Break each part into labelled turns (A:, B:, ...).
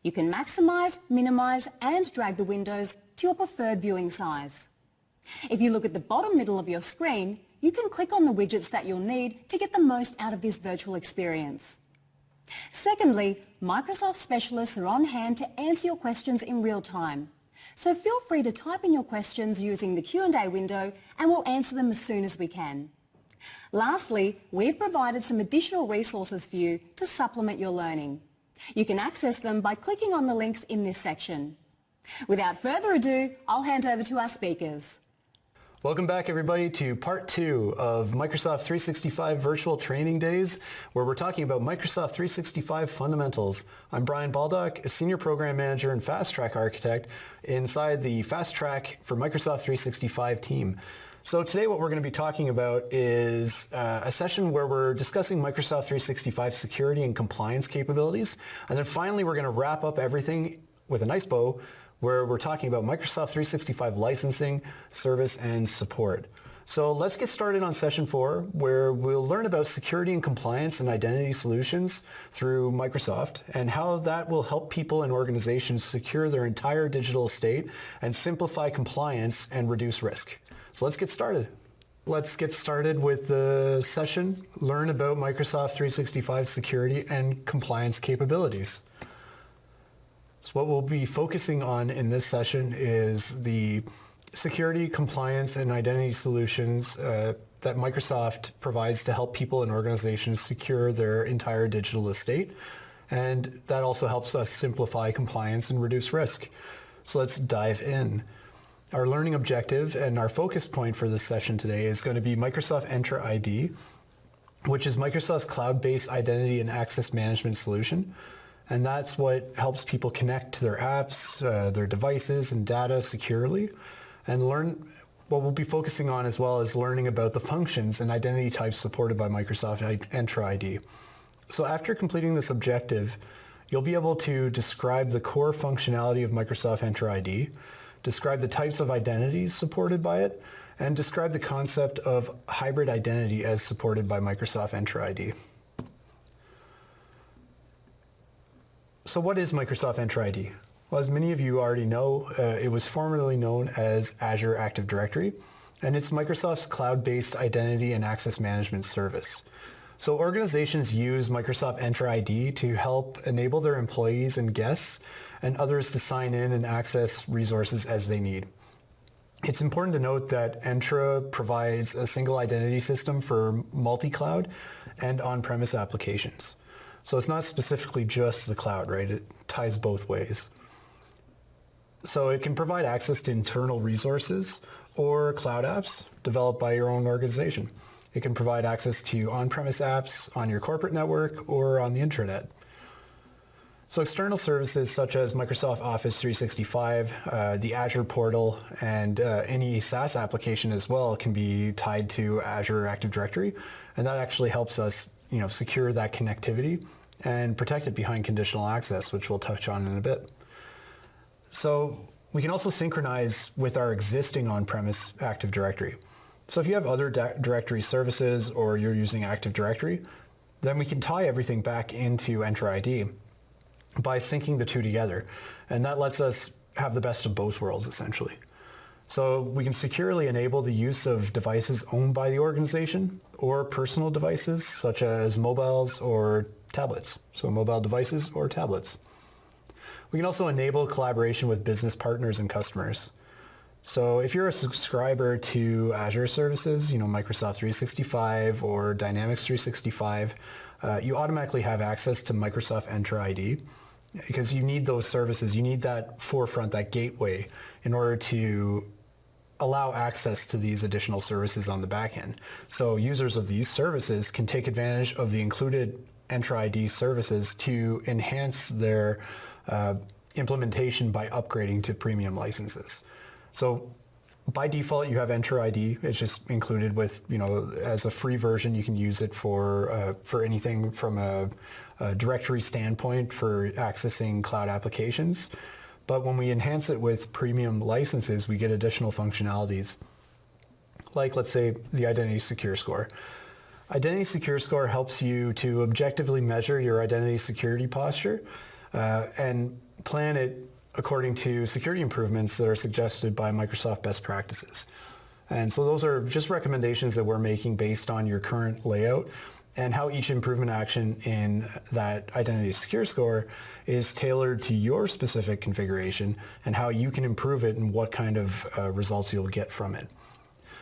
A: You can maximize, minimize and drag the windows to your preferred viewing size. If you look at the bottom middle of your screen, you can click on the widgets that you'll need to get the most out of this virtual experience. Secondly, Microsoft specialists are on hand to answer your questions in real time. So feel free to type in your questions using the Q&A window and we'll answer them as soon as we can. Lastly, we've provided some additional resources for you to supplement your learning. You can access them by clicking on the links in this section. Without further ado, I'll hand over to our speakers.
B: Welcome back everybody to part 2 of Microsoft 365 Virtual Training Days, where we're talking about Microsoft 365 fundamentals. I'm Brian Baldock, a Senior Program Manager and Fast Track Architect inside the Fast Track for Microsoft 365 team. So today what we're going to be talking about is a session where we're discussing Microsoft 365 security and compliance capabilities. And then finally we're going to wrap up everything with a nice bow where we're talking about Microsoft 365 licensing, service, and support. So let's get started on session 4, where we'll learn about security and compliance and identity solutions through Microsoft and how that will help people and organizations secure their entire digital estate and simplify compliance and reduce risk. So let's get started. Let's get started with the session, learn about Microsoft 365 security and compliance capabilities. So what we'll be focusing on in this session is the security, compliance, and identity solutions that Microsoft provides to help people and organizations secure their entire digital estate. And that also helps us simplify compliance and reduce risk. So let's dive in. Our learning objective and our focus point for this session today is going to be Microsoft Entra ID, which is Microsoft's cloud-based identity and access management solution. And that's what helps people connect to their apps, their devices and data securely. And what we'll be focusing on as well as learning about the functions and identity types supported by Microsoft Entra ID. So after completing this objective, you'll be able to describe the core functionality of Microsoft Entra ID, describe the types of identities supported by it, and describe the concept of hybrid identity as supported by Microsoft Entra ID. So what is Microsoft Entra ID? Well, as many of you already know, it was formerly known as Azure Active Directory, and it's Microsoft's cloud-based identity and access management service. So organizations use Microsoft Entra ID to help enable their employees and guests and others to sign in and access resources as they need. It's important to note that Entra provides a single identity system for multi-cloud and on-premise applications. So it's not specifically just the cloud, right? It ties both ways. So it can provide access to internal resources or cloud apps developed by your own organization. It can provide access to on-premise apps on your corporate network or on the intranet. So external services such as Microsoft Office 365, the Azure portal, and any SaaS application as well can be tied to Azure Active Directory. And that actually helps us, secure that connectivity and protect it behind conditional access, which we'll touch on in a bit. So we can also synchronize with our existing on-premise Active Directory. So if you have other directory services or you're using Active Directory, then we can tie everything back into Entra ID by syncing the two together. And that lets us have the best of both worlds, essentially. So we can securely enable the use of devices owned by the organization or personal devices such as mobiles or tablets. So mobile devices or tablets. We can also enable collaboration with business partners and customers. So if you're a subscriber to Azure services, Microsoft 365 or Dynamics 365, you automatically have access to Microsoft Entra ID because you need those services. You need that forefront, that gateway, in order to allow access to these additional services on the back end. So users of these services can take advantage of the included Entra ID services to enhance their implementation by upgrading to premium licenses. So by default, you have Entra ID. It's just included with, as a free version. You can use it for anything from a directory standpoint for accessing cloud applications. But when we enhance it with premium licenses, we get additional functionalities, like let's say the Identity Secure Score. Identity Secure Score helps you to objectively measure your identity security posture and plan it according to security improvements that are suggested by Microsoft best practices. And so those are just recommendations that we're making based on your current layout and how each improvement action in that Identity Secure Score is tailored to your specific configuration and how you can improve it and what kind of results you'll get from it.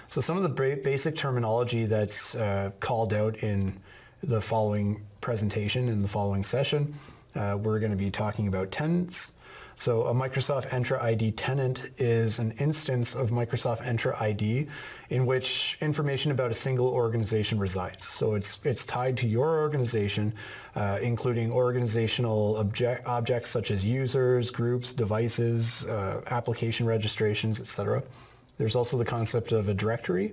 B: So some of the basic terminology that's called out in the following presentation, in the following session, we're going to be talking about tenants. So a Microsoft Entra ID tenant is an instance of Microsoft Entra ID in which information about a single organization resides. So it's tied to your organization, including organizational objects such as users, groups, devices, application registrations, etc. There's also the concept of a directory.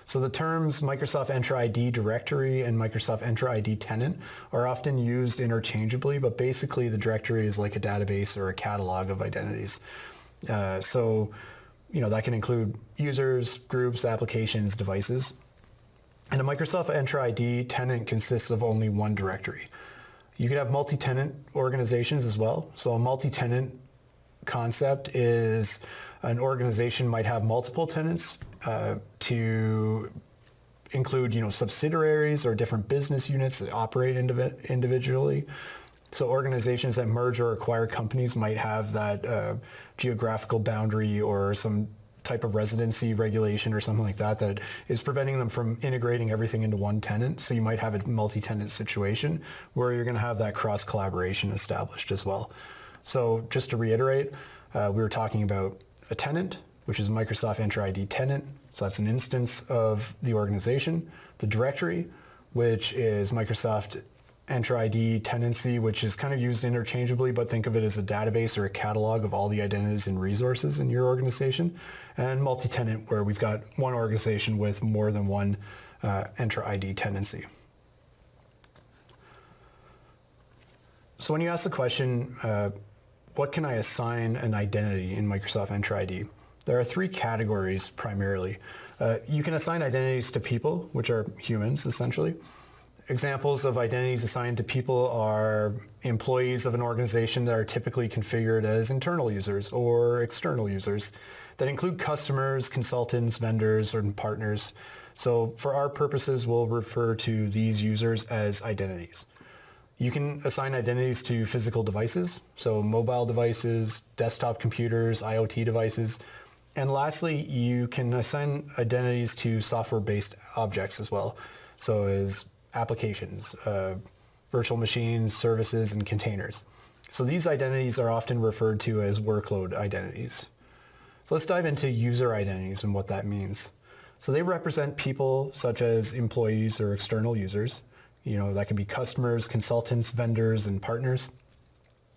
B: So the terms Microsoft Entra ID directory and Microsoft Entra ID tenant are often used interchangeably, but basically the directory is like a database or a catalog of identities. So, that can include users, groups, applications, devices. And a Microsoft Entra ID tenant consists of only one directory. You could have multi-tenant organizations as well. So a multi-tenant concept is an organization might have multiple tenants to include, subsidiaries or different business units that operate individually. So organizations that merge or acquire companies might have that geographical boundary or some type of residency regulation or something like that is preventing them from integrating everything into one tenant. So you might have a multi-tenant situation where you're going to have that cross-collaboration established as well. So just to reiterate, we were talking about a tenant, which is Microsoft Entra ID tenant. So that's an instance of the organization. The directory, which is Microsoft Entra ID tenancy, which is kind of used interchangeably, but think of it as a database or a catalog of all the identities and resources in your organization. And multi-tenant, where we've got one organization with more than one Entra ID tenancy. So when you ask the question, what can I assign an identity in Microsoft Entra ID? There are three categories primarily. You can assign identities to people, which are humans essentially. Examples of identities assigned to people are employees of an organization that are typically configured as internal users or external users that include customers, consultants, vendors, or partners. So for our purposes, we'll refer to these users as identities. You can assign identities to physical devices, so mobile devices, desktop computers, IoT devices. And lastly, you can assign identities to software-based objects as well, so as applications, virtual machines, services, and containers. So these identities are often referred to as workload identities. So let's dive into user identities and what that means. So they represent people such as employees or external users. That could be customers, consultants, vendors, and partners.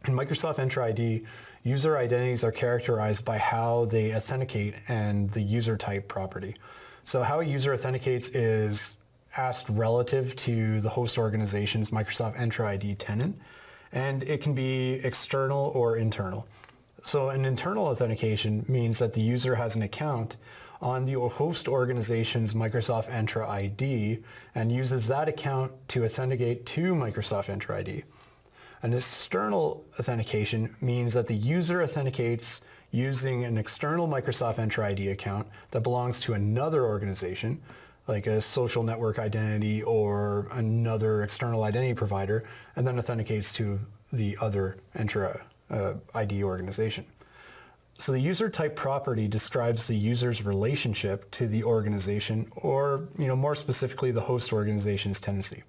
B: In Microsoft Entra ID, user identities are characterized by how they authenticate and the user type property. So how a user authenticates is asked relative to the host organization's Microsoft Entra ID tenant, and it can be external or internal. So an internal authentication means that the user has an account on the host organization's Microsoft Entra ID and uses that account to authenticate to Microsoft Entra ID. An external authentication means that the user authenticates using an external Microsoft Entra ID account that belongs to another organization, like a social network identity or another external identity provider, and then authenticates to the other Entra ID organization. So the user type property describes the user's relationship to the organization or, more specifically, the host organization's tenancy.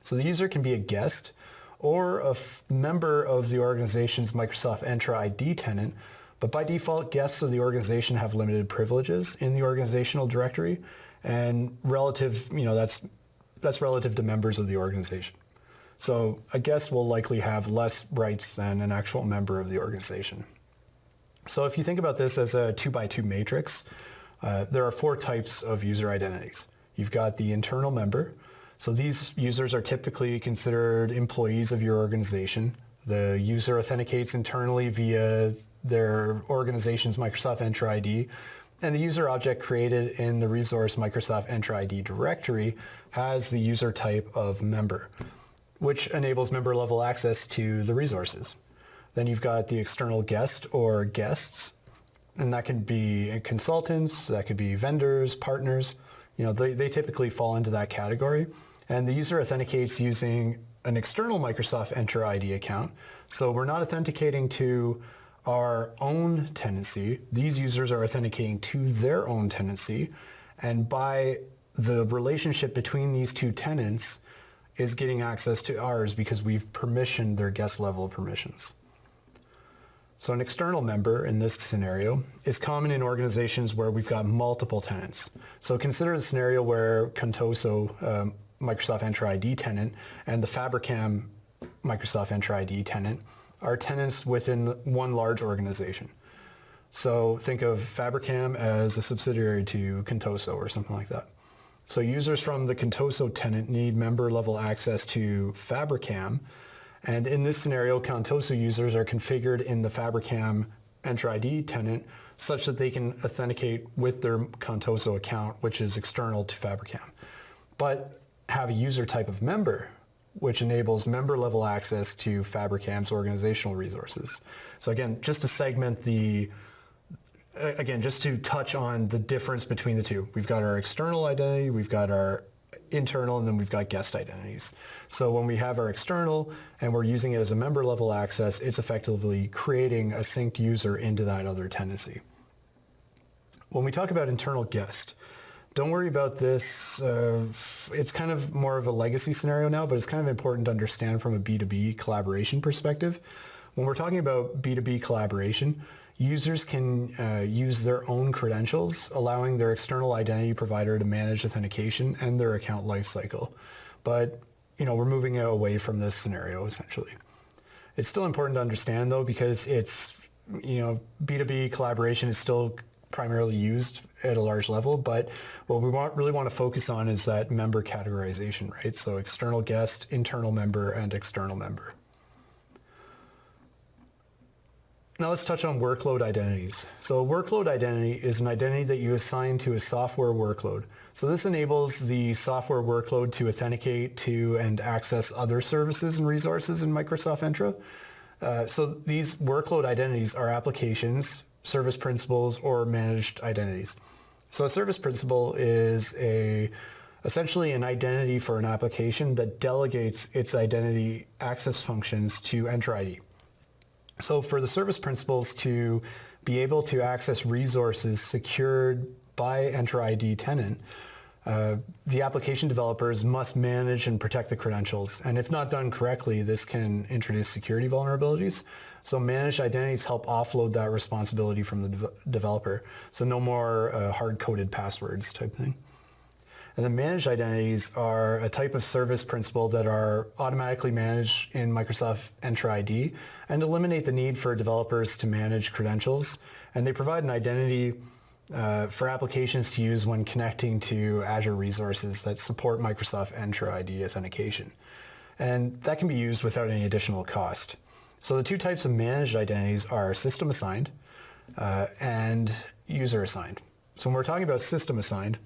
B: So the user can be a guest or a member of the organization's Microsoft Entra ID tenant, but by default, guests of the organization have limited privileges in the organizational directory, and relative, that's relative to members of the organization. So a guest will likely have less rights than an actual member of the organization. So if you think about this as a 2x2 matrix, there are four types of user identities. You've got the internal member. So these users are typically considered employees of your organization. The user authenticates internally via their organization's Microsoft Entra ID, and the user object created in the resource Microsoft Entra ID directory has the user type of member, which enables member level access to the resources. Then you've got the external guest or guests, and that can be consultants, that could be vendors, partners. They typically fall into that category. And the user authenticates using an external Microsoft Entra ID account. So we're not authenticating to our own tenancy. These users are authenticating to their own tenancy. And by the relationship between these two tenants is getting access to ours because we've permissioned their guest level permissions. So an external member in this scenario is common in organizations where we've got multiple tenants. So consider the scenario where Contoso, Microsoft Entra ID tenant, and the Fabricam Microsoft Entra ID tenant are tenants within one large organization. So think of Fabricam as a subsidiary to Contoso or something like that. So users from the Contoso tenant need member level access to Fabricam. And in this scenario, Contoso users are configured in the Fabricam Entra ID tenant such that they can authenticate with their Contoso account, which is external to Fabricam, but have a user type of member, which enables member level access to Fabricam's organizational resources. So again, just to segment just to touch on the difference between the two. We've got our external identity, we've got our internal, and then we've got guest identities. So when we have our external and we're using it as a member level access, it's effectively creating a synced user into that other tenancy. When we talk about internal guest, don't worry about this. It's kind of more of a legacy scenario now, but it's kind of important to understand from a B2B collaboration perspective. When we're talking about B2B collaboration, users can use their own credentials, allowing their external identity provider to manage authentication and their account lifecycle. But, we're moving away from this scenario essentially. It's still important to understand though, because it's, B2B collaboration is still primarily used at a large level, but what we really want to focus on is that member categorization, right? So external guest, internal member, and external member. Now let's touch on workload identities. So a workload identity is an identity that you assign to a software workload. So this enables the software workload to authenticate to and access other services and resources in Microsoft Entra. So these workload identities are applications, service principals, or managed identities. So a service principal is essentially an identity for an application that delegates its identity access functions to Entra ID. So for the service principals to be able to access resources secured by Entra ID tenant, the application developers must manage and protect the credentials. And if not done correctly, this can introduce security vulnerabilities. So managed identities help offload that responsibility from the developer. So no more hard-coded passwords type thing. And then managed identities are a type of service principal that are automatically managed in Microsoft Entra ID and eliminate the need for developers to manage credentials. And they provide an identity for applications to use when connecting to Azure resources that support Microsoft Entra ID authentication. And that can be used without any additional cost. So the two types of managed identities are system assigned and user assigned. So when we're talking about system assigned,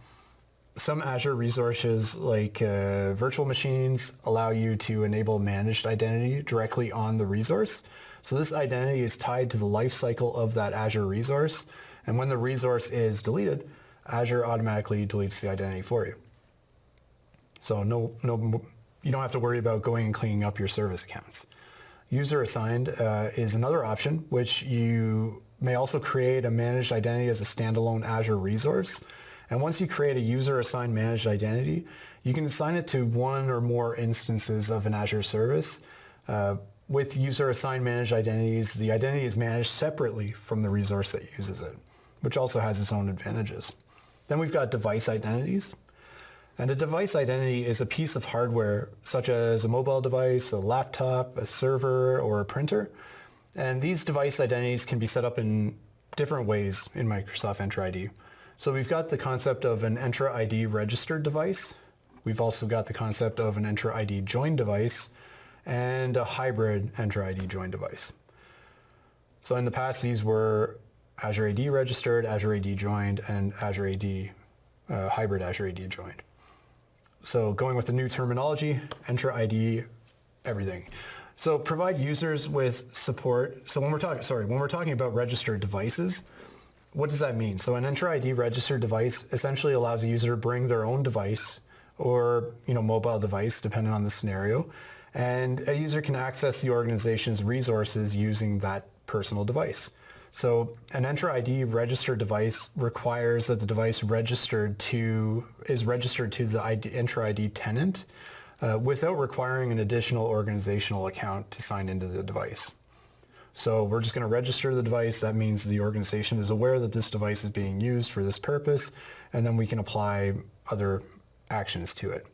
B: some Azure resources like virtual machines allow you to enable managed identity directly on the resource. So this identity is tied to the life cycle of that Azure resource. And when the resource is deleted, Azure automatically deletes the identity for you. So you don't have to worry about going and cleaning up your service accounts. User assigned is another option, which you may also create a managed identity as a standalone Azure resource. And once you create a user assigned managed identity, you can assign it to one or more instances of an Azure service. With user assigned managed identities, the identity is managed separately from the resource that uses it, which also has its own advantages. Then we've got device identities. And a device identity is a piece of hardware, such as a mobile device, a laptop, a server, or a printer. And these device identities can be set up in different ways in Microsoft Entra ID. So we've got the concept of an Entra ID registered device. We've also got the concept of an Entra ID joined device and a hybrid Entra ID joined device. So in the past, these were Azure AD registered, Azure AD joined, and Azure AD, hybrid Azure AD joined. So going with the new terminology, Entra ID, everything. So provide users with support. So when we're talking about registered devices, what does that mean? So an Entra ID registered device essentially allows a user to bring their own device or mobile device, depending on the scenario, and a user can access the organization's resources using that personal device. So an Entra ID registered device requires that the device is registered to the Entra ID tenant without requiring an additional organizational account to sign into the device. So we're just going to register the device. That means the organization is aware that this device is being used for this purpose, and then we can apply other actions to it.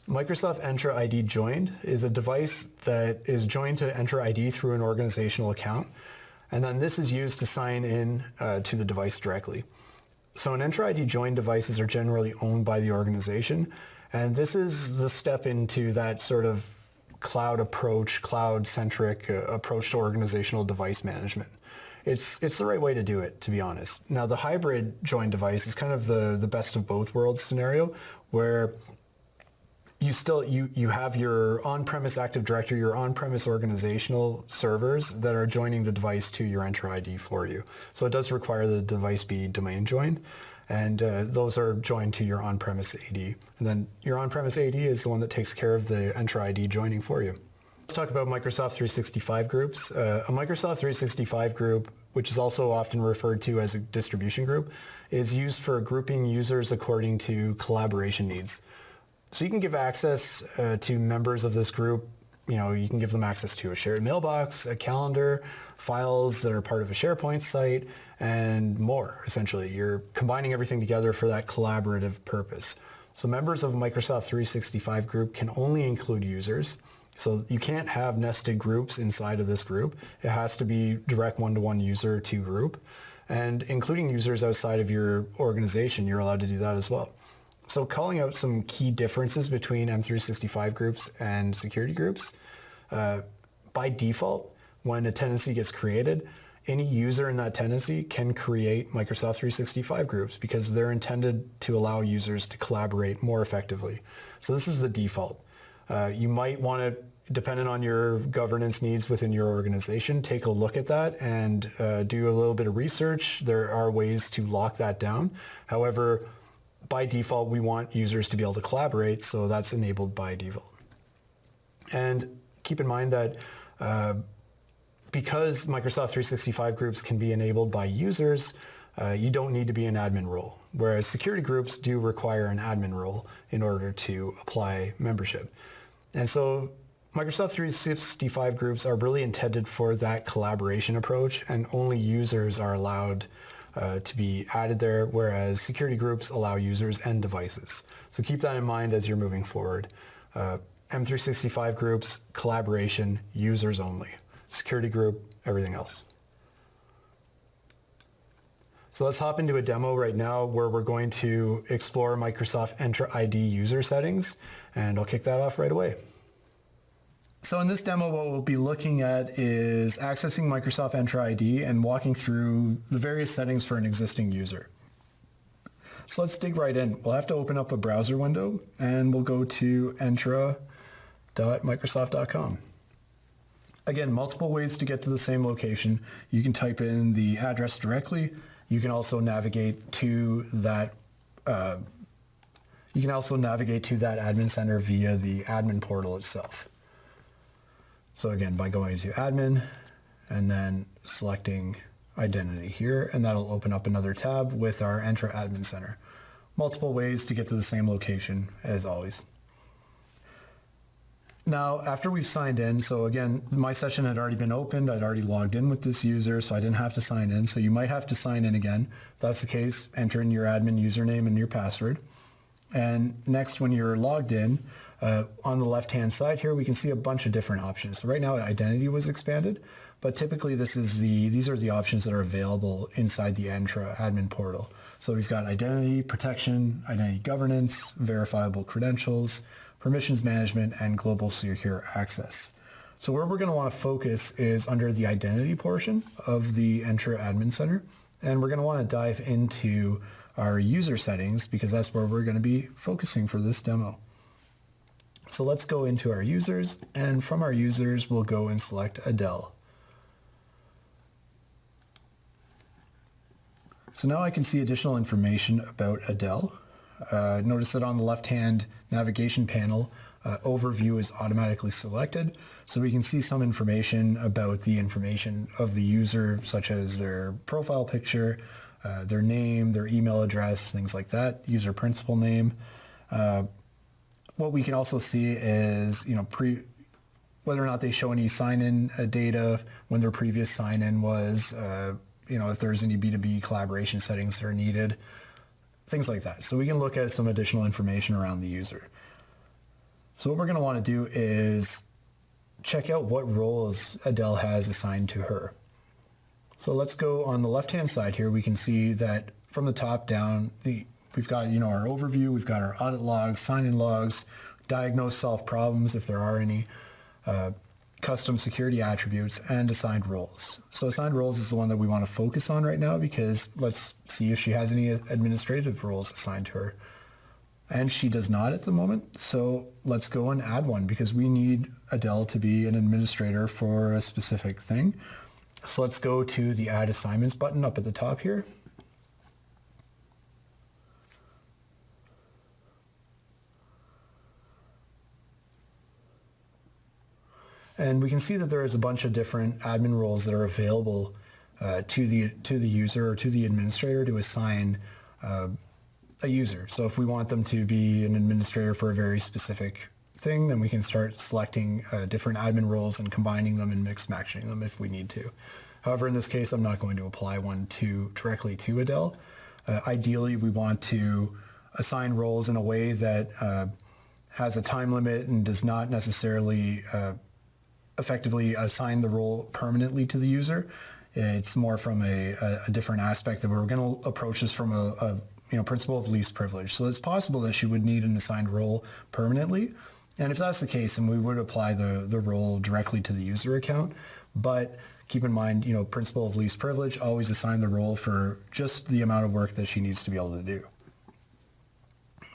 B: Microsoft Entra ID Joined is a device that is joined to Entra ID through an organizational account, and then this is used to sign in to the device directly. So an Entra ID Joined devices are generally owned by the organization, and this is the step into that sort of cloud-centric approach to organizational device management. It's the right way to do it, to be honest. Now, the hybrid joined device is kind of the best of both worlds scenario, where you have your on-premise Active Directory, your on-premise organizational servers that are joining the device to your Entra ID for you. So it does require the device be domain joined, and those are joined to your on-premise AD. And then your on-premise AD is the one that takes care of the Entra ID joining for you. Let's talk about Microsoft 365 groups. A Microsoft 365 group, which is also often referred to as a distribution group, is used for grouping users according to collaboration needs. So you can give access to members of this group. You can give them access to a shared mailbox, a calendar, files that are part of a SharePoint site, and more, essentially. You're combining everything together for that collaborative purpose. So members of a Microsoft 365 group can only include users. So you can't have nested groups inside of this group. It has to be direct one-to-one user to group. And including users outside of your organization, you're allowed to do that as well. So calling out some key differences between M365 groups and security groups. By default, when a tenancy gets created, any user in that tenancy can create Microsoft 365 groups because they're intended to allow users to collaborate more effectively. So this is the default. You might want to, depending on your governance needs within your organization, take a look at that and do a little bit of research. There are ways to lock that down. However, by default, we want users to be able to collaborate, so that's enabled by default. And keep in mind that because Microsoft 365 groups can be enabled by users, you don't need to be an admin role, whereas security groups do require an admin role in order to apply membership. And so Microsoft 365 groups are really intended for that collaboration approach, and only users are allowed to be added there, whereas security groups allow users and devices. So keep that in mind as you're moving forward. M365 groups, collaboration, users only. Security group, everything else. So let's hop into a demo right now where we're going to explore Microsoft Entra ID user settings, and I'll kick that off right away. So in this demo, what we'll be looking at is accessing Microsoft Entra ID and walking through the various settings for an existing user. So let's dig right in. We'll have to open up a browser window and we'll go to entra.microsoft.com. Again, multiple ways to get to the same location. You can type in the address directly. You can also navigate to that admin center via the admin portal itself. So again, by going to admin and then selecting identity here, and that'll open up another tab with our Entra Admin Center. Multiple ways to get to the same location as always. Now, after we've signed in, so again, my session had already been opened. I'd already logged in with this user, so I didn't have to sign in. So you might have to sign in again. If that's the case, enter in your admin username and your password. And next, when you're logged in, on the left-hand side here, we can see a bunch of different options. So right now, identity was expanded, but typically these are the options that are available inside the Entra admin portal. So we've got identity protection, identity governance, verifiable credentials, permissions management, and global secure access. So where we're going to want to focus is under the identity portion of the Entra Admin Center, and we're going to want to dive into our user settings because that's where we're going to be focusing for this demo. So let's go into our users, and from our users, we'll go and select Adele. So now I can see additional information about Adele. Notice that on the left-hand navigation panel, overview is automatically selected. So we can see some information about the information of the user, such as their profile picture, their name, their email address, things like that, user principal name. What we can also see is, whether or not they show any sign-in data, when their previous sign-in was, if there's any B2B collaboration settings that are needed, things like that. So we can look at some additional information around the user. So what we're going to want to do is check out what roles Adele has assigned to her. So let's go on the left-hand side here. We can see that from the top down, we've got, our overview, we've got our audit logs, sign-in logs, diagnose, solve problems if there are any, custom security attributes, and assigned roles. So assigned roles is the one that we want to focus on right now, because let's see if she has any administrative roles assigned to her. And she does not at the moment. So let's go and add one, because we need Adele to be an administrator for a specific thing. So let's go to the Add Assignments button up at the top here. And we can see that there is a bunch of different admin roles that are available to the user or to the administrator to assign a user. So if we want them to be an administrator for a very specific thing, then we can start selecting different admin roles and combining them and mix matching them if we need to. However, in this case, I'm not going to apply one directly to Adele. Ideally, we want to assign roles in a way that has a time limit and does not necessarily effectively assign the role permanently to the user. It's more from a different aspect, that we're going to approach this from a principle of least privilege. So it's possible that she would need an assigned role permanently. And if that's the case, then we would apply the role directly to the user account. But keep in mind, principle of least privilege, always assign the role for just the amount of work that she needs to be able to do.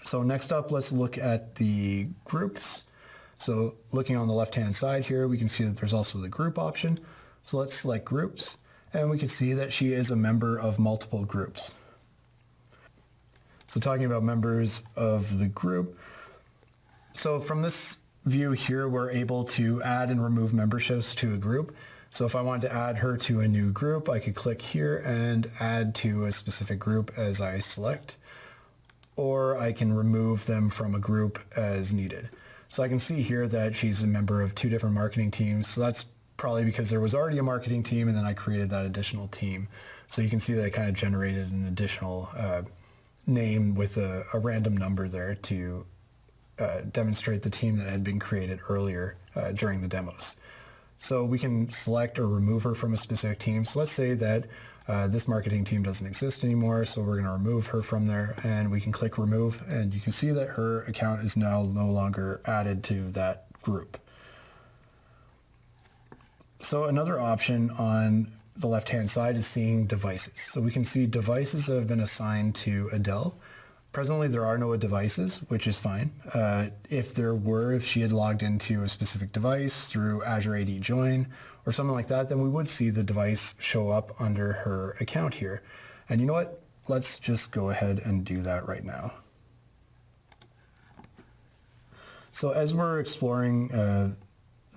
B: So next up, let's look at the groups. So looking on the left-hand side here, we can see that there's also the group option. So let's select groups, and we can see that she is a member of multiple groups. So talking about members of the group, so from this view here, we're able to add and remove memberships to a group. So if I wanted to add her to a new group, I could click here and add to a specific group as I select, or I can remove them from a group as needed. So I can see here that she's a member of two different marketing teams. So that's probably because there was already a marketing team, and then I created that additional team. So you can see that I kind of generated an additional name with a random number there to demonstrate the team that had been created earlier during the demos. So we can select or remove her from a specific team. So let's say that this marketing team doesn't exist anymore, so we're going to remove her from there, and we can click remove, and you can see that her account is now no longer added to that group. So another option on the left-hand side is seeing devices. So we can see devices that have been assigned to Adele. Presently, there are no devices, which is fine. If she had logged into a specific device through Azure AD Join or something like that, then we would see the device show up under her account here. And you know what? Let's just go ahead and do that right now. So as we're exploring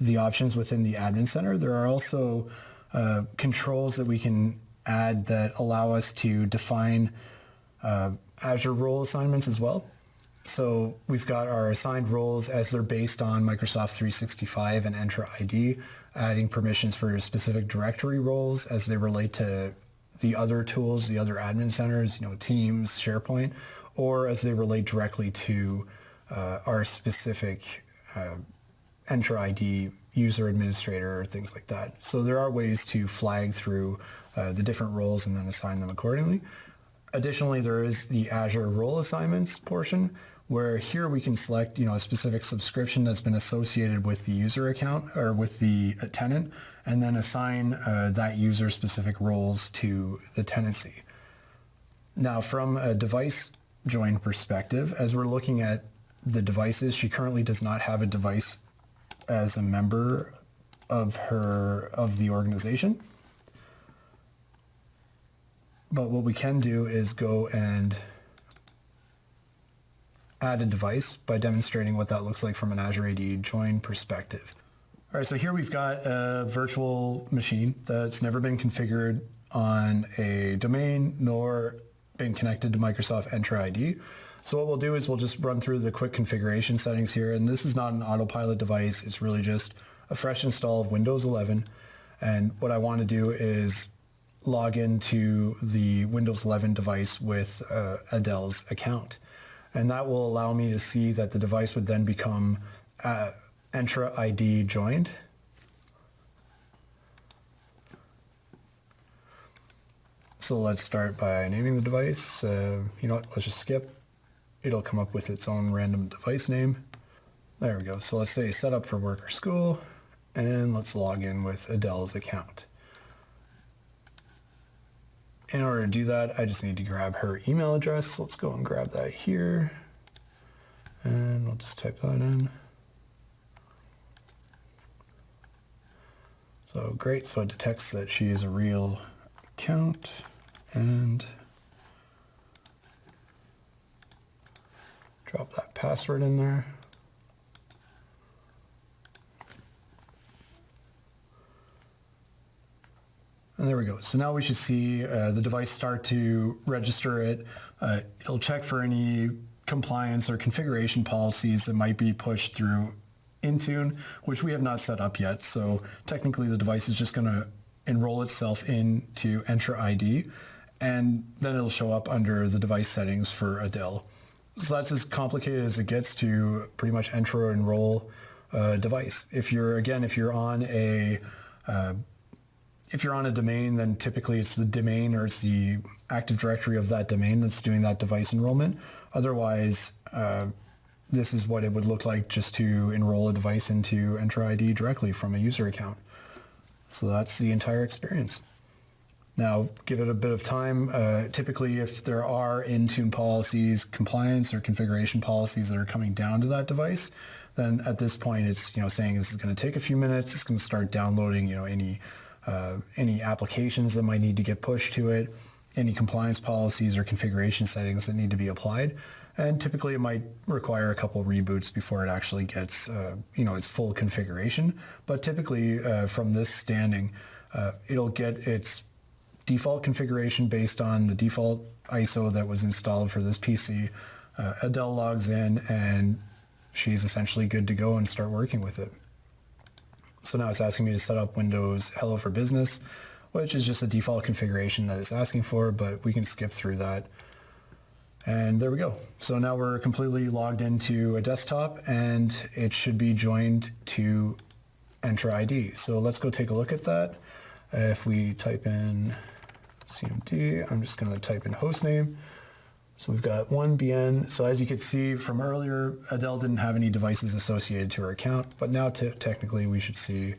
B: the options within the Admin Center, there are also controls that we can add that allow us to define Azure role assignments as well. So we've got our assigned roles as they're based on Microsoft 365 and Entra ID, adding permissions for specific directory roles as they relate to the other tools, the other admin centers, Teams, SharePoint, or as they relate directly to our specific Entra ID user administrator or things like that. So there are ways to flag through the different roles and then assign them accordingly. Additionally, there is the Azure role assignments portion, where here we can select, a specific subscription that's been associated with the user account or with the tenant, and then assign that user specific roles to the tenancy. Now, from a device join perspective, as we're looking at the devices. She currently does not have a device as a member of the organization. But what we can do is go and add a device by demonstrating what that looks like from an Azure AD join perspective. All right, so here we've got a virtual machine that's never been configured on a domain nor been connected to Microsoft Entra ID. So what we'll do is we'll just run through the quick configuration settings here. And this is not an autopilot device. It's really just a fresh install of Windows 11. And what I want to do is log into the Windows 11 device with Adele's account. And that will allow me to see that the device would then become Entra ID joined. So let's start by naming the device. You know what, let's just skip. It'll come up with its own random device name. There we go. So let's say set up for work or school, and let's log in with Adele's account. In order to do that, I just need to grab her email address. So let's go and grab that here. And we'll just type that in. So great, so it detects that she is a real account, and drop that password in there. And there we go. So now we should see the device start to register it. It'll check for any compliance or configuration policies that might be pushed through Intune, which we have not set up yet. So technically the device is just going to enroll itself into Entra ID, and then it'll show up under the device settings for Adele. So that's as complicated as it gets to pretty much enter or enroll a device. If you're on a domain, then typically it's the domain or it's the Active Directory of that domain that's doing that device enrollment. Otherwise, this is what it would look like just to enroll a device into Entra ID directly from a user account. So that's the entire experience. Now, give it a bit of time. Typically, if there are Intune policies, compliance or configuration policies that are coming down to that device, then at this point it's saying this is going to take a few minutes. It's going to start downloading any applications that might need to get pushed to it, any compliance policies or configuration settings that need to be applied. And typically it might require a couple reboots before it actually gets its full configuration. But typically from this standing, it'll get its default configuration based on the default ISO that was installed for this PC. Adele logs in and she's essentially good to go and start working with it. So now it's asking me to set up Windows Hello for Business, which is just a default configuration that it's asking for, but we can skip through that. And there we go. So now we're completely logged into a desktop and it should be joined to Entra ID. So let's go take a look at that. If we type in CMD, I'm just going to type in hostname. So we've got 1BN. So as you could see from earlier, Adele didn't have any devices associated to her account, but now technically we should see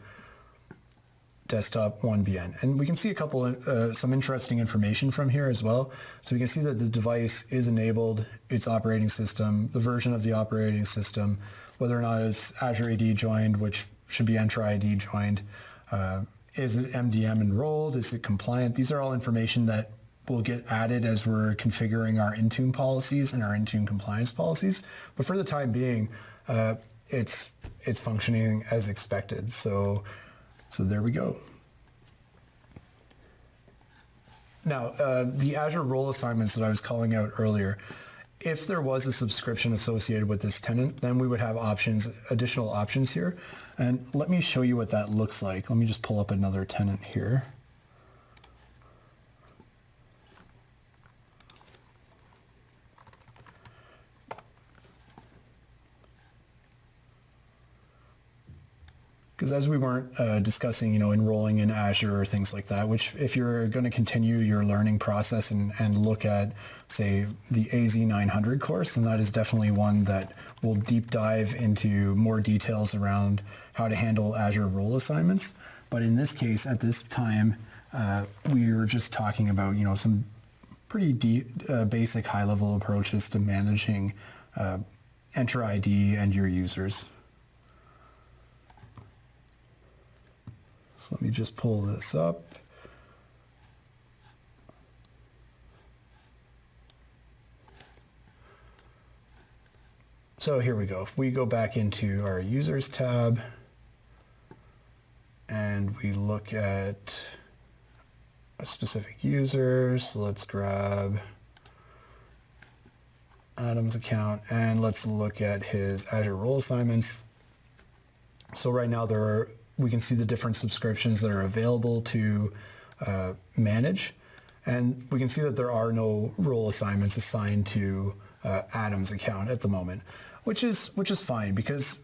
B: desktop 1BN. And we can see some interesting information from here as well. So we can see that the device is enabled, its operating system, the version of the operating system, whether or not it's Azure AD joined, which should be Entra ID joined. Is it MDM enrolled? Is it compliant? These are all information that will get added as we're configuring our Intune policies and our Intune compliance policies. But for the time being, it's functioning as expected. So there we go. Now, the Azure role assignments that I was calling out earlier, if there was a subscription associated with this tenant, then we would have additional options here. And let me show you what that looks like. Let me just pull up another tenant here. Because as we weren't discussing, enrolling in Azure or things like that, which if you're going to continue your learning process and look at, say, the AZ900 course, then that is definitely one that will deep dive into more details around how to handle Azure role assignments. But in this case, at this time, we were just talking about, some pretty basic high-level approaches to managing Entra ID and your users. So let me just pull this up. So here we go. If we go back into our users tab and we look at a specific user, so let's grab Adam's account and let's look at his Azure role assignments. So right now we can see the different subscriptions that are available to manage, and we can see that there are no role assignments assigned to Adam's account at the moment, which is fine, because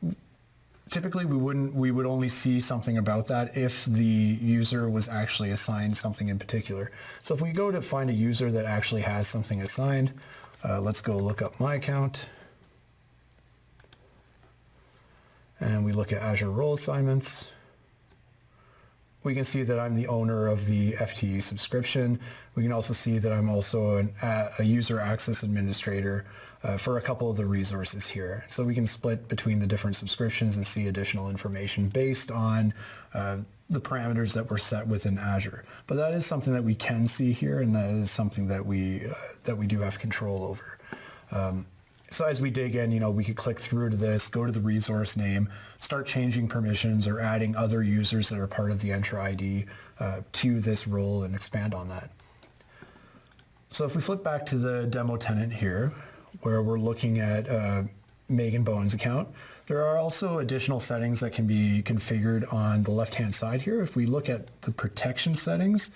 B: typically we would only see something about that if the user was actually assigned something in particular. So if we go to find a user that actually has something assigned, let's go look up my account. And we look at Azure role assignments. We can see that I'm the owner of the FTE subscription. We can also see that I'm also a user access administrator for a couple of the resources here. So we can split between the different subscriptions and see additional information based on the parameters that were set within Azure. But that is something that we can see here, and that is something that we do have control over. So as we dig in, we could click through to this, go to the resource name, start changing permissions or adding other users that are part of the Entra ID to this role and expand on that. So if we flip back to the demo tenant here, where we're looking at Megan Bowen's account, there are also additional settings that can be configured on the left-hand side here. If we look at the protection settings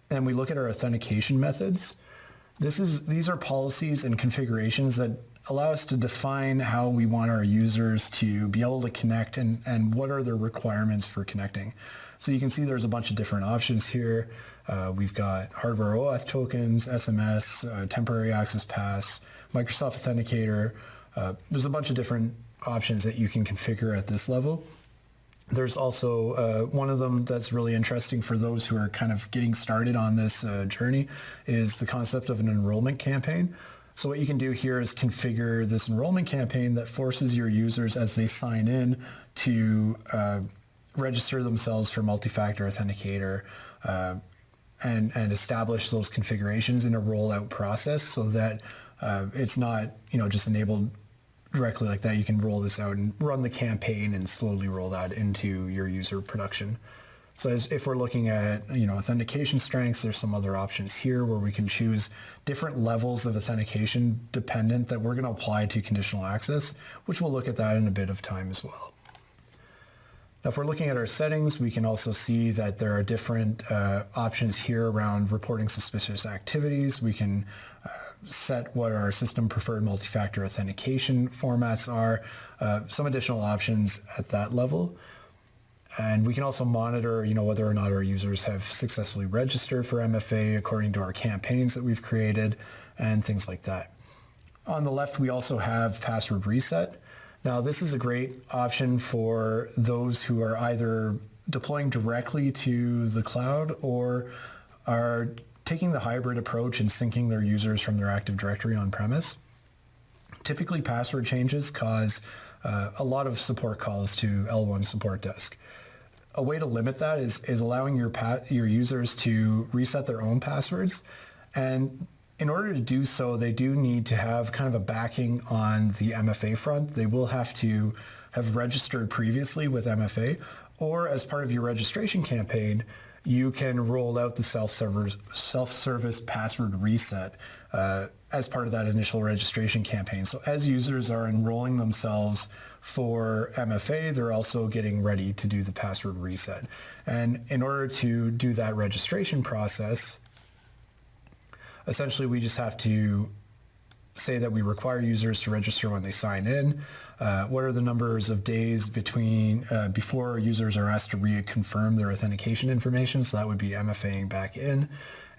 B: and we look at our authentication methods, these are policies and configurations that allow us to define how we want our users to be able to connect and what are their requirements for connecting. So you can see there's a bunch of different options here. We've got hardware OAuth tokens, SMS, temporary access pass, Microsoft Authenticator. There's a bunch of different options that you can configure at this level. There's also one of them that's really interesting for those who are kind of getting started on this journey is the concept of an enrollment campaign. So what you can do here is configure this enrollment campaign that forces your users as they sign in to register themselves for multi-factor authenticator and establish those configurations in a rollout process so that it's not just enabled directly like that. You can roll this out and run the campaign and slowly roll that into your user production. So if we're looking at authentication strengths, there's some other options here where we can choose different levels of authentication dependent that we're going to apply to conditional access, which we'll look at that in a bit of time as well. Now, if we're looking at our settings, we can also see that there are different options here around reporting suspicious activities. We can set what our system preferred multi-factor authentication formats are, some additional options at that level. And we can also monitor, whether or not our users have successfully registered for MFA according to our campaigns that we've created and things like that. On the left, we also have password reset. Now, this is a great option for those who are either deploying directly to the cloud or are taking the hybrid approach and syncing their users from their Active Directory on-premise. Typically, password changes cause a lot of support calls to L1 support desk. A way to limit that is allowing your users to reset their own passwords. And in order to do so, they do need to have kind of a backing on the MFA front. They will have to have registered previously with MFA, or as part of your registration campaign, you can roll out the self-service password reset as part of that initial registration campaign. So as users are enrolling themselves for MFA, they're also getting ready to do the password reset. And in order to do that registration process, essentially we just have to say that we require users to register when they sign in. What are the numbers of days before users are asked to reconfirm their authentication information? So that would be MFAing back in.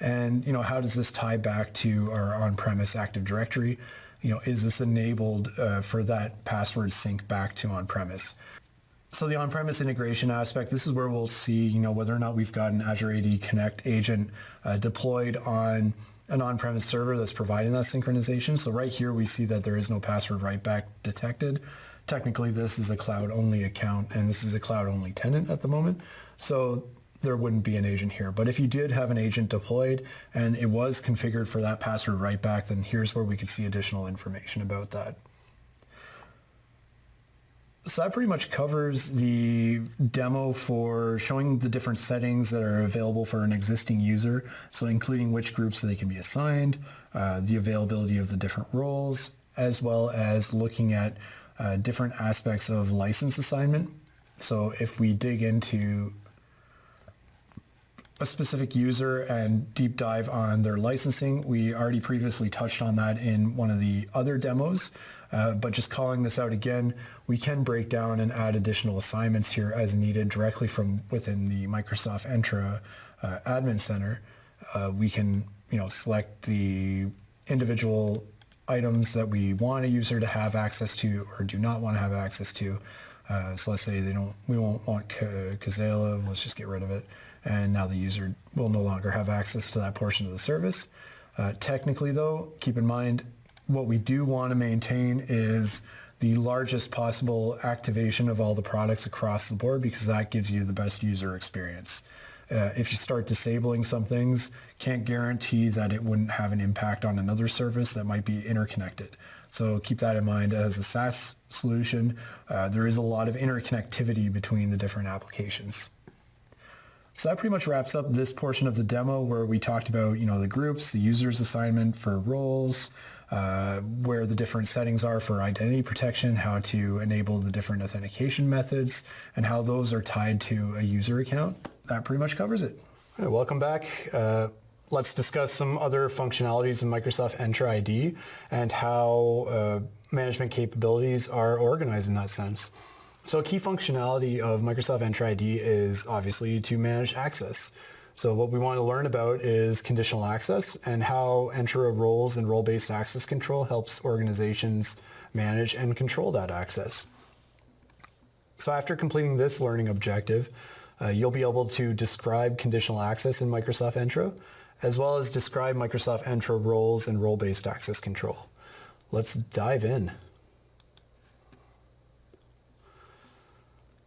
B: And how does this tie back to our on-premise Active Directory? Is this enabled for that password sync back to on-premise? So the on-premise integration aspect, this is where we'll see, whether or not we've got an Azure AD Connect agent deployed on an on-premise server that's providing that synchronization. So right here we see that there is no password write back detected. Technically this is a cloud-only account and this is a cloud-only tenant at the moment. So there wouldn't be an agent here. But if you did have an agent deployed and it was configured for that password write back, then here's where we could see additional information about that. So that pretty much covers the demo for showing the different settings that are available for an existing user. So including which groups they can be assigned, the availability of the different roles, as well as looking at different aspects of license assignment. So if we dig into a specific user and deep dive on their licensing, we already previously touched on that in one of the other demos. But just calling this out again, we can break down and add additional assignments here as needed directly from within the Microsoft Entra Admin Center. We can, select the individual items that we want a user to have access to or do not want to have access to. So let's say we won't want Kazela, let's just get rid of it. And now the user will no longer have access to that portion of the service. Technically though, keep in mind, what we do want to maintain is the largest possible activation of all the products across the board because that gives you the best user experience. If you start disabling some things, can't guarantee that it wouldn't have an impact on another service that might be interconnected. So keep that in mind. As a SaaS solution, there is a lot of interconnectivity between the different applications. So that pretty much wraps up this portion of the demo where we talked about, the groups, the user's assignment for roles, where the different settings are for identity protection, how to enable the different authentication methods, and how those are tied to a user account. That pretty much covers it.
C: All right, welcome back. Let's discuss some other functionalities in Microsoft Entra ID and how management capabilities are organized in that sense. So a key functionality of Microsoft Entra ID is obviously to manage access. So what we want to learn about is conditional access and how Entra roles and role-based access control helps organizations manage and control that access. So after completing this learning objective, you'll be able to describe conditional access in Microsoft Entra, as well as describe Microsoft Entra roles and role-based access control. Let's dive in.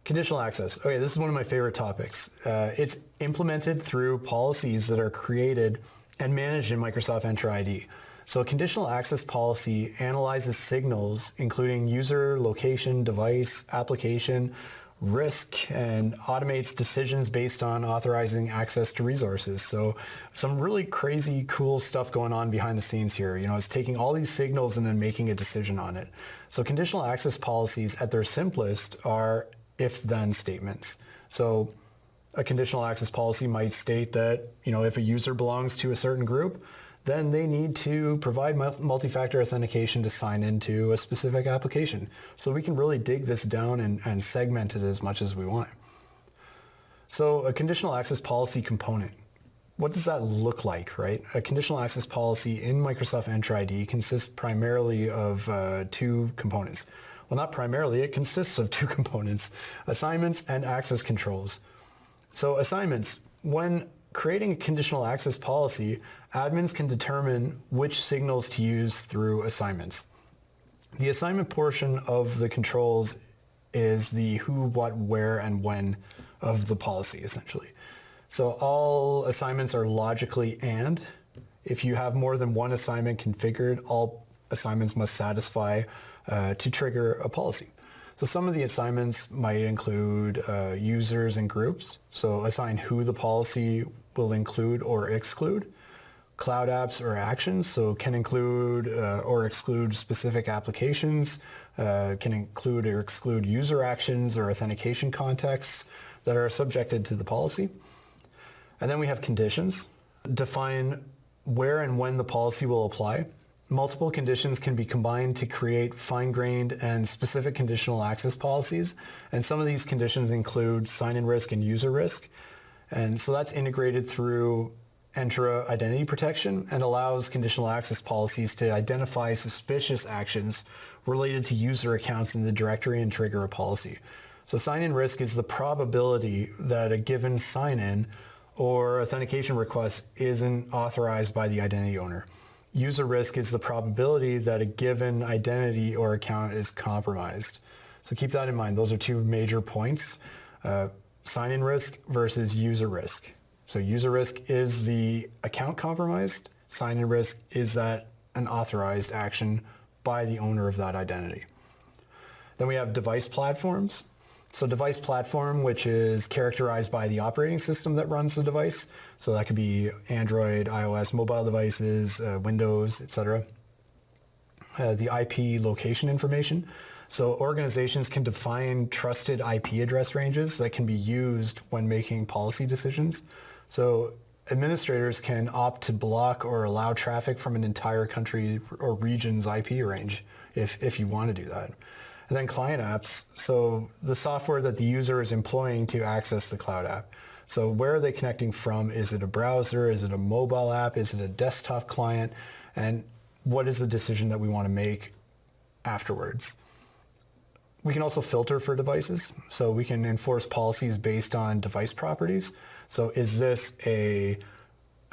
C: Conditional access. Okay, this is one of my favorite topics. It's implemented through policies that are created and managed in Microsoft Entra ID. So a conditional access policy analyzes signals, including user, location, device, application, risk, and automates decisions based on authorizing access to resources. So some really crazy, cool stuff going on behind the scenes here. It's taking all these signals and then making a decision on it. So conditional access policies at their simplest are if-then statements. So a conditional access policy might state that, if a user belongs to a certain group, then they need to provide multi-factor authentication to sign into a specific application. So we can really dig this down and segment it as much as we want. So a conditional access policy component, what does that look like, right? A conditional access policy in Microsoft Entra ID consists primarily of two components. Well, not primarily, it consists of two components, assignments and access controls. So assignments, when creating a conditional access policy, admins can determine which signals to use through assignments. The assignment portion of the controls is the who, what, where, and when of the policy, essentially. So all assignments are logically and. If you have more than one assignment configured, all assignments must satisfy to trigger a policy. So some of the assignments might include users and groups. So assign who the policy will include or exclude. Cloud apps or actions, so can include or exclude specific applications, can include or exclude user actions or authentication contexts that are subjected to the policy. And then we have conditions. Define where and when the policy will apply. Multiple conditions can be combined to create fine-grained and specific conditional access policies. And some of these conditions include sign-in risk and user risk. And so that's integrated through Entra identity protection and allows conditional access policies to identify suspicious actions related to user accounts in the directory and trigger a policy. So sign-in risk is the probability that a given sign-in
B: or authentication request isn't authorized by the identity owner. User risk is the probability that a given identity or account is compromised. So keep that in mind. Those are two major points. Sign-in risk versus user risk. So user risk is the account compromised. Sign-in risk is that an authorized action by the owner of that identity. Then we have device platforms. So device platform, which is characterized by the operating system that runs the device. So that could be Android, iOS, mobile devices, Windows, etc. The IP location information. So organizations can define trusted IP address ranges that can be used when making policy decisions. So administrators can opt to block or allow traffic from an entire country or region's IP range if you want to do that. And then client apps, so the software that the user is employing to access the cloud app. So where are they connecting from? Is it a browser? Is it a mobile app? Is it a desktop client? And what is the decision that we want to make afterwards? We can also filter for devices. So we can enforce policies based on device properties. So is this an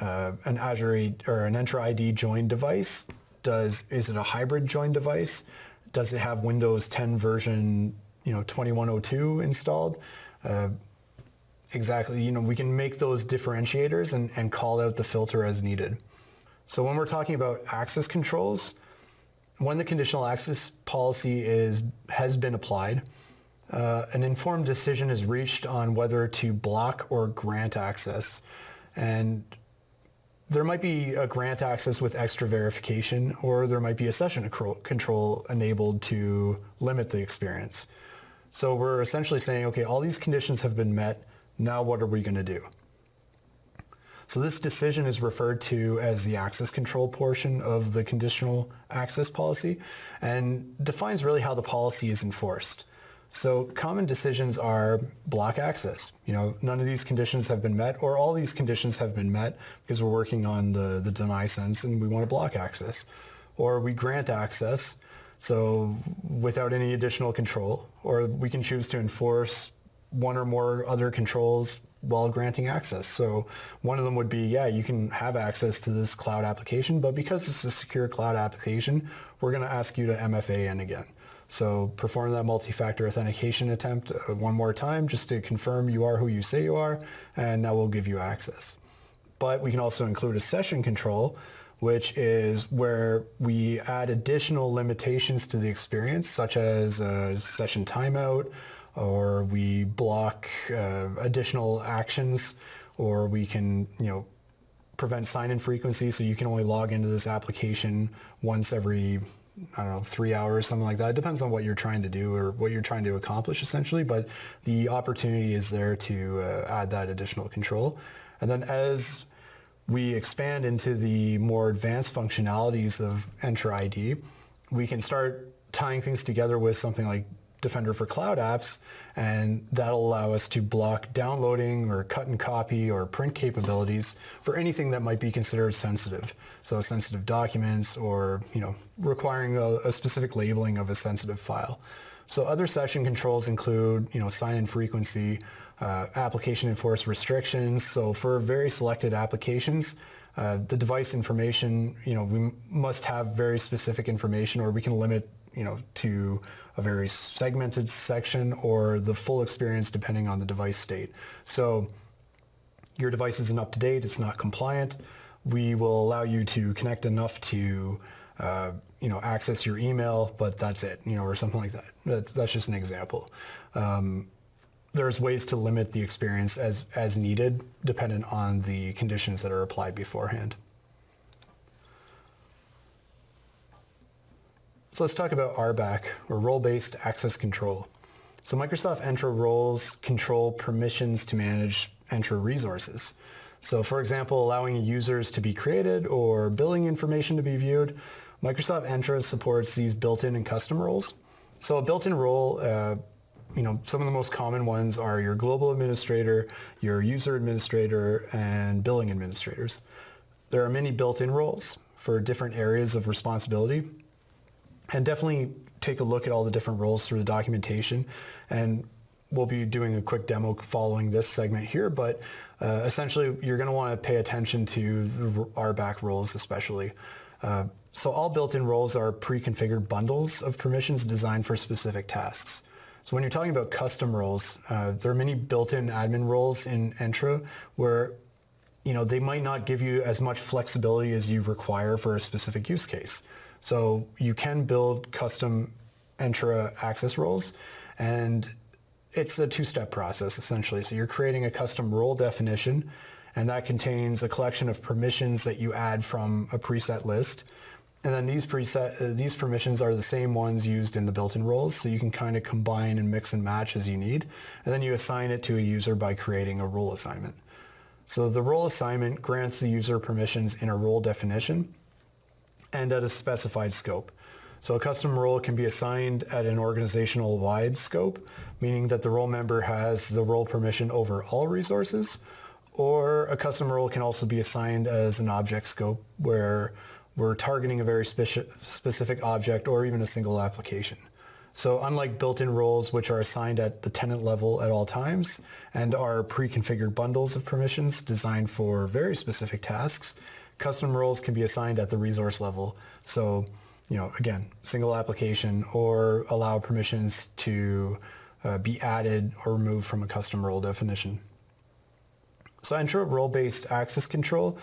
B: Azure or an Entra ID joined device? Is it a hybrid joined device? Does it have Windows 10 version 2102 installed? Exactly, we can make those differentiators and call out the filter as needed. So when we're talking about access controls, when the conditional access policy has been applied, an informed decision is reached on whether to block or grant access. And there might be a grant access with extra verification, or there might be a session control enabled to limit the experience. So we're essentially saying, okay, all these conditions have been met. Now what are we going to do? So this decision is referred to as the access control portion of the conditional access policy and defines really how the policy is enforced. So common decisions are block access. None of these conditions have been met, or all these conditions have been met because we're working on the deny sentence and we want to block access. Or we grant access, so without any additional control, or we can choose to enforce one or more other controls while granting access. So one of them would be, you can have access to this cloud application, but because it's a secure cloud application, we're going to ask you to MFA in again. So perform that multi-factor authentication attempt one more time just to confirm you are who you say you are, and now we'll give you access. But we can also include a session control, which is where we add additional limitations to the experience, such as a session timeout, or we block additional actions, or we can, prevent sign-in frequency, so you can only log into this application once every 3 hours, something like that. It depends on what you're trying to do or what you're trying to accomplish, essentially, but the opportunity is there to add that additional control. And then as we expand into the more advanced functionalities of Entra ID, we can start tying things together with something like Defender for Cloud Apps, and that'll allow us to block downloading or cut and copy or print capabilities for anything that might be considered sensitive. So sensitive documents, or requiring a specific labeling of a sensitive file. So other session controls include sign-in frequency, application enforced restrictions. So for very selected applications, the device information, we must have very specific information, or we can limit to a very segmented section or the full experience depending on the device state. So your device isn't up to date, it's not compliant. We will allow you to connect enough to access your email, but that's it, or something like that. That's just an example. There's ways to limit the experience as needed, dependent on the conditions that are applied beforehand. So let's talk about RBAC, or role-based access control. So Microsoft Entra roles control permissions to manage Entra resources. So for example, allowing users to be created or billing information to be viewed, Microsoft Entra supports these built-in and custom roles. So a built-in role, some of the most common ones are your global administrator, your user administrator, and billing administrators. There are many built-in roles for different areas of responsibility. And definitely take a look at all the different roles through the documentation. And we'll be doing a quick demo following this segment here, but essentially you're going to want to pay attention to the RBAC roles especially. So all built-in roles are pre-configured bundles of permissions designed for specific tasks. So when you're talking about custom roles, there are many built-in admin roles in Entra where they might not give you as much flexibility as you require for a specific use case. So you can build custom Entra access roles, and it's a two-step process essentially. So you're creating a custom role definition, and that contains a collection of permissions that you add from a preset list. And then these permissions are the same ones used in the built-in roles, so you can kind of combine and mix and match as you need. And then you assign it to a user by creating a role assignment. So the role assignment grants the user permissions in a role definition and at a specified scope. So a custom role can be assigned at an organizational-wide scope, meaning that the role member has the role permission over all resources, or a custom role can also be assigned as an object scope where we're targeting a very specific object or even a single application. So unlike built-in roles, which are assigned at the tenant level at all times and are pre-configured bundles of permissions designed for very specific tasks, custom roles can be assigned at the resource level. So, again, single application, or allow permissions to be added or removed from a custom role definition. So Entra role-based access control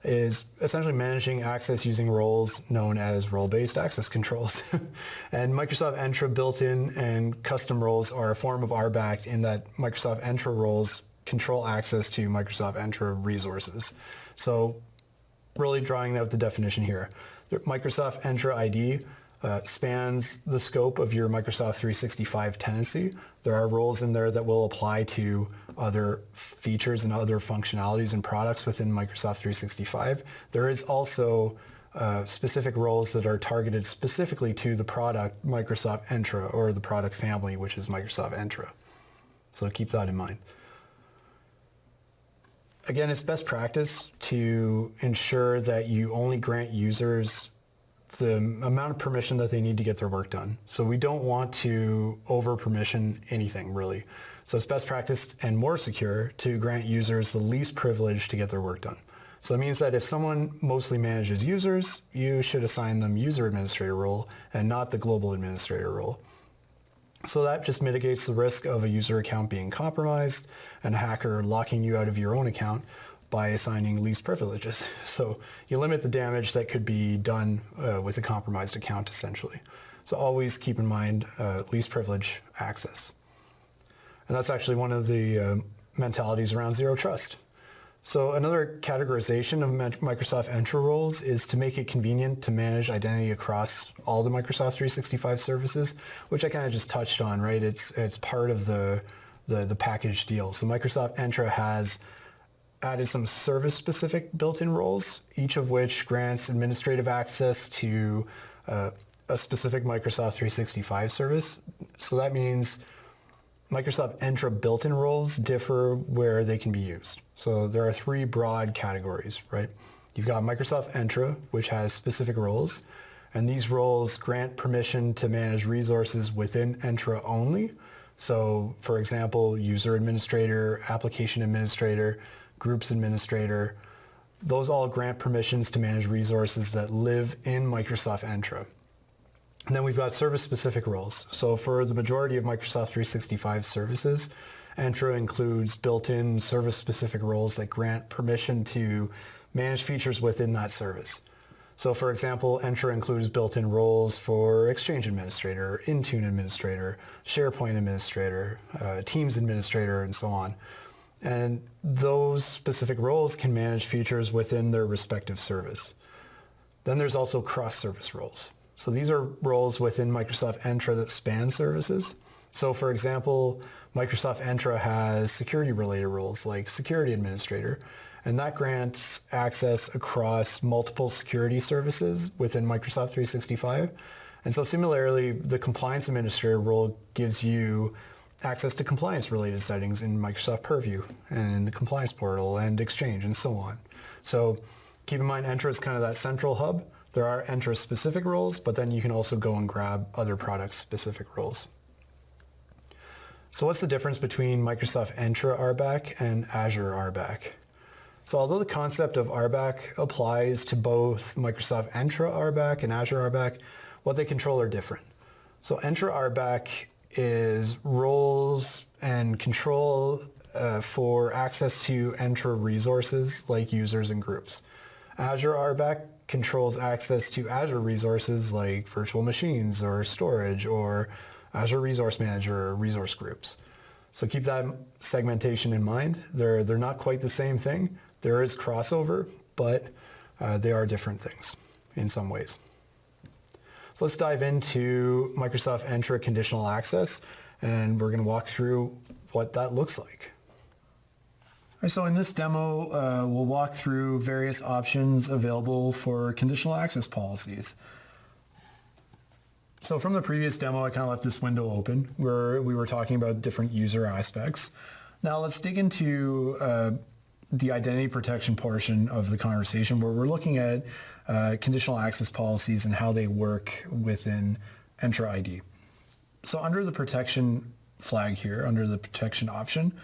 B: is essentially managing access using roles known as role-based access controls. And Microsoft Entra built-in and custom roles are a form of RBAC in that Microsoft Entra roles control access to Microsoft Entra resources. So really drawing out the definition here. The Microsoft Entra ID spans the scope of your Microsoft 365 tenancy. There are roles in there that will apply to other features and other functionalities and products within Microsoft 365. There is also specific roles that are targeted specifically to the product Microsoft Entra, or the product family, which is Microsoft Entra. So keep that in mind. Again, it's best practice to ensure that you only grant users the amount of permission that they need to get their work done. So we don't want to over-permission anything, really. So it's best practice and more secure to grant users the least privilege to get their work done. So it means that if someone mostly manages users, you should assign them user administrator role and not the global administrator role. So that just mitigates the risk of a user account being compromised and a hacker locking you out of your own account by assigning least privileges. So you limit the damage that could be done with a compromised account, essentially. So always keep in mind least privilege access. And that's actually one of the mentalities around zero trust. So another categorization of Microsoft Entra roles is to make it convenient to manage identity across all the Microsoft 365 services, which I kind of just touched on, right? It's part of the package deal. So Microsoft Entra has added some service-specific built-in roles, each of which grants administrative access to a specific Microsoft 365 service. So that means Microsoft Entra built-in roles differ where they can be used. So there are three broad categories, right? You've got Microsoft Entra, which has specific roles, and these roles grant permission to manage resources within Entra only. So for example, user administrator, application administrator, groups administrator, those all grant permissions to manage resources that live in Microsoft Entra. And then we've got service-specific roles. So for the majority of Microsoft 365 services, Entra includes built-in service-specific roles that grant permission to manage features within that service. So for example, Entra includes built-in roles for Exchange Administrator, Intune Administrator, SharePoint Administrator, Teams Administrator, and so on. And those specific roles can manage features within their respective service. Then there's also cross-service roles. So these are roles within Microsoft Entra that span services. So for example, Microsoft Entra has security-related roles like Security Administrator, and that grants access across multiple security services within Microsoft 365. And so similarly, the Compliance Administrator role gives you access to compliance-related settings in Microsoft Purview and in the Compliance Portal and Exchange and so on. So keep in mind, Entra is kind of that central hub. There are Entra-specific roles, but then you can also go and grab other product-specific roles. So what's the difference between Microsoft Entra RBAC and Azure RBAC? So although the concept of RBAC applies to both Microsoft Entra RBAC and Azure RBAC, what they control are different. So Entra RBAC is roles and control for access to Entra resources like users and groups. Azure RBAC controls access to Azure resources like virtual machines or storage or Azure Resource Manager or resource groups. So keep that segmentation in mind. They're not quite the same thing. There is crossover, but they are different things in some ways. So let's dive into Microsoft Entra Conditional Access, and we're going to walk through what that looks like. All right, so in this demo, we'll walk through various options available for conditional access policies. So from the previous demo, I kind of left this window open where we were talking about different user aspects. Now let's dig into the identity protection portion of the conversation where we're looking at conditional access policies and how they work within Entra ID. So under the protection flag here, under the protection option,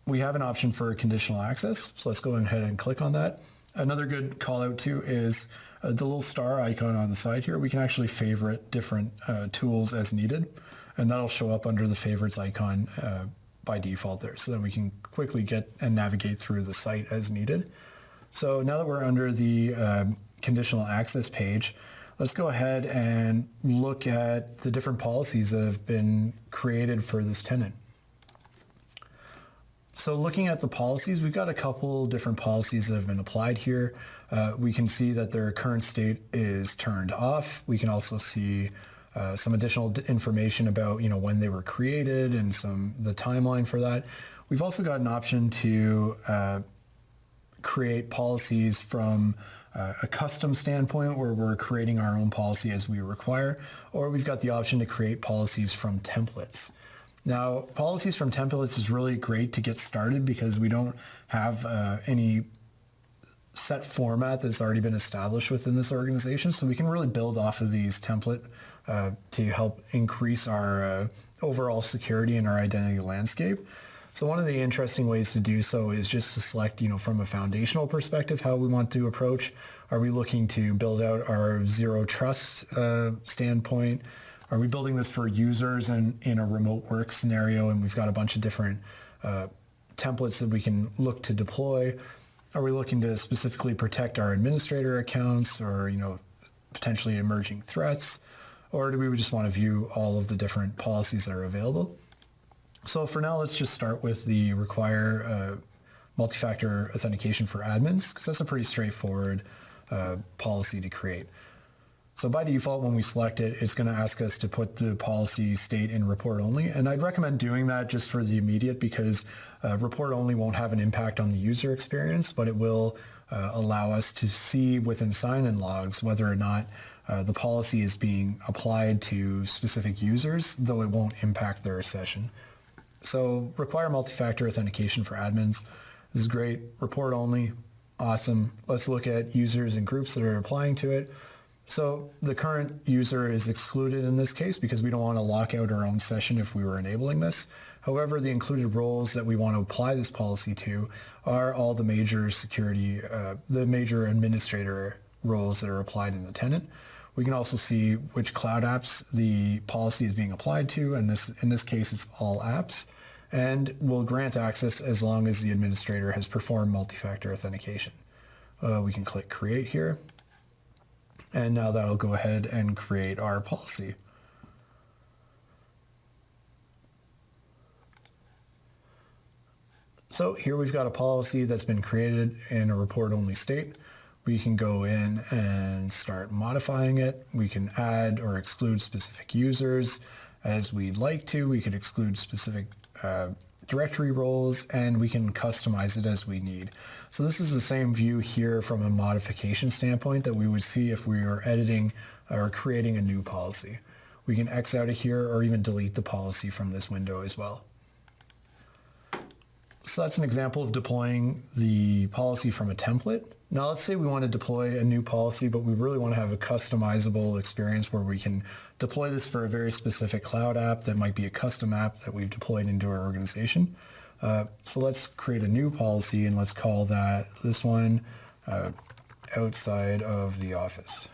B: we have an option for conditional access. So let's go ahead and click on that. Another good call out too is the little star icon on the side here. We can actually favorite different tools as needed, and that'll show up under the favorites icon by default there. So then we can quickly get and navigate through the site as needed. So now that we're under the conditional access page, let's go ahead and look at the different policies that have been created for this tenant. So looking at the policies, we've got a couple different policies that have been applied here. We can see that their current state is turned off. We can also see some additional information about when they were created and the timeline for that. We've also got an option to create policies from a custom standpoint where we're creating our own policy as we require, or we've got the option to create policies from templates. Now, policies from templates is really great to get started because we don't have any set format that's already been established within this organization. So we can really build off of these template to help increase our overall security and our identity landscape. So one of the interesting ways to do so is just to select, from a foundational perspective, how we want to approach. Are we looking to build out our zero trust standpoint? Are we building this for users and in a remote work scenario, and we've got a bunch of different templates that we can look to deploy? Are we looking to specifically protect our administrator accounts or, potentially emerging threats? Or do we just want to view all of the different policies that are available? So for now, let's just start with the require multi-factor authentication for admins, because that's a pretty straightforward policy to create. So by default, when we select it, it's going to ask us to put the policy state in report only. And I'd recommend doing that just for the immediate because report only won't have an impact on the user experience, but it will allow us to see within sign-in logs whether or not the policy is being applied to specific users, though it won't impact their session. So require multi-factor authentication for admins. This is great. Report only. Awesome. Let's look at users and groups that are applying to it. So the current user is excluded in this case because we don't want to lock out our own session if we were enabling this. However, the included roles that we want to apply this policy to are all the major security, the major administrator roles that are applied in the tenant. We can also see which cloud apps the policy is being applied to, and in this case it's all apps, and will grant access as long as the administrator has performed multi-factor authentication. We can click create here. And now that'll go ahead and create our policy. So here we've got a policy that's been created in a report-only state. We can go in and start modifying it. We can add or exclude specific users as we'd like to. We could exclude specific directory roles, and we can customize it as we need. So this is the same view here from a modification standpoint that we would see if we were editing or creating a new policy. We can X out of here or even delete the policy from this window as well. So that's an example of deploying the policy from a template Now let's say we want to deploy a new policy, but we really want to have a customizable experience where we can deploy this for a very specific cloud app that might be a custom app that we've deployed into our organization. So let's create a new policy and let's call this one outside of the office.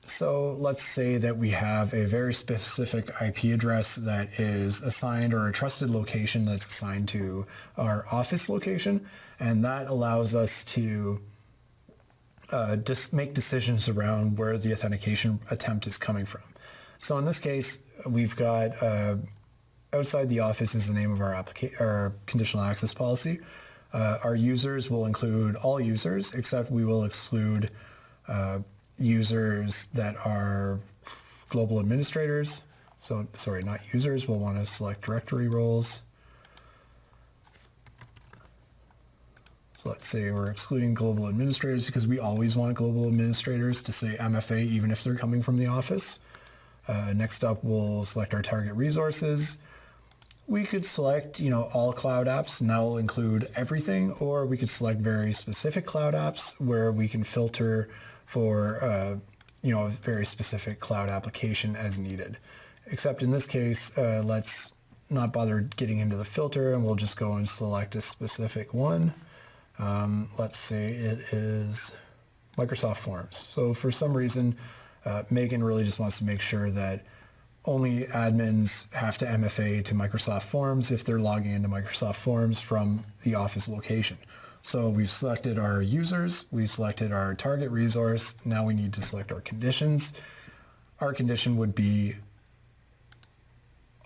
B: So let's say that we have a very specific IP address that is assigned, or a trusted location that's assigned to our office location, and that allows us to just make decisions around where the authentication attempt is coming from. So in this case, we've got outside the office is the name of our conditional access policy. Our users will include all users, except we will exclude users that are global administrators. So, sorry, not users. We'll want to select directory roles. So let's say we're excluding global administrators because we always want global administrators to say MFA even if they're coming from the office. Next up, we'll select our target resources. We could select, all cloud apps, and that will include everything, or we could select very specific cloud apps where we can filter for, a very specific cloud application as needed. Except in this case, let's not bother getting into the filter, and we'll just go and select a specific one. Let's say it is Microsoft Forms. So for some reason, Megan really just wants to make sure that only admins have to MFA to Microsoft Forms if they're logging into Microsoft Forms from the office location. So we've selected our users, we've selected our target resource. Now we need to select our conditions. Our condition would be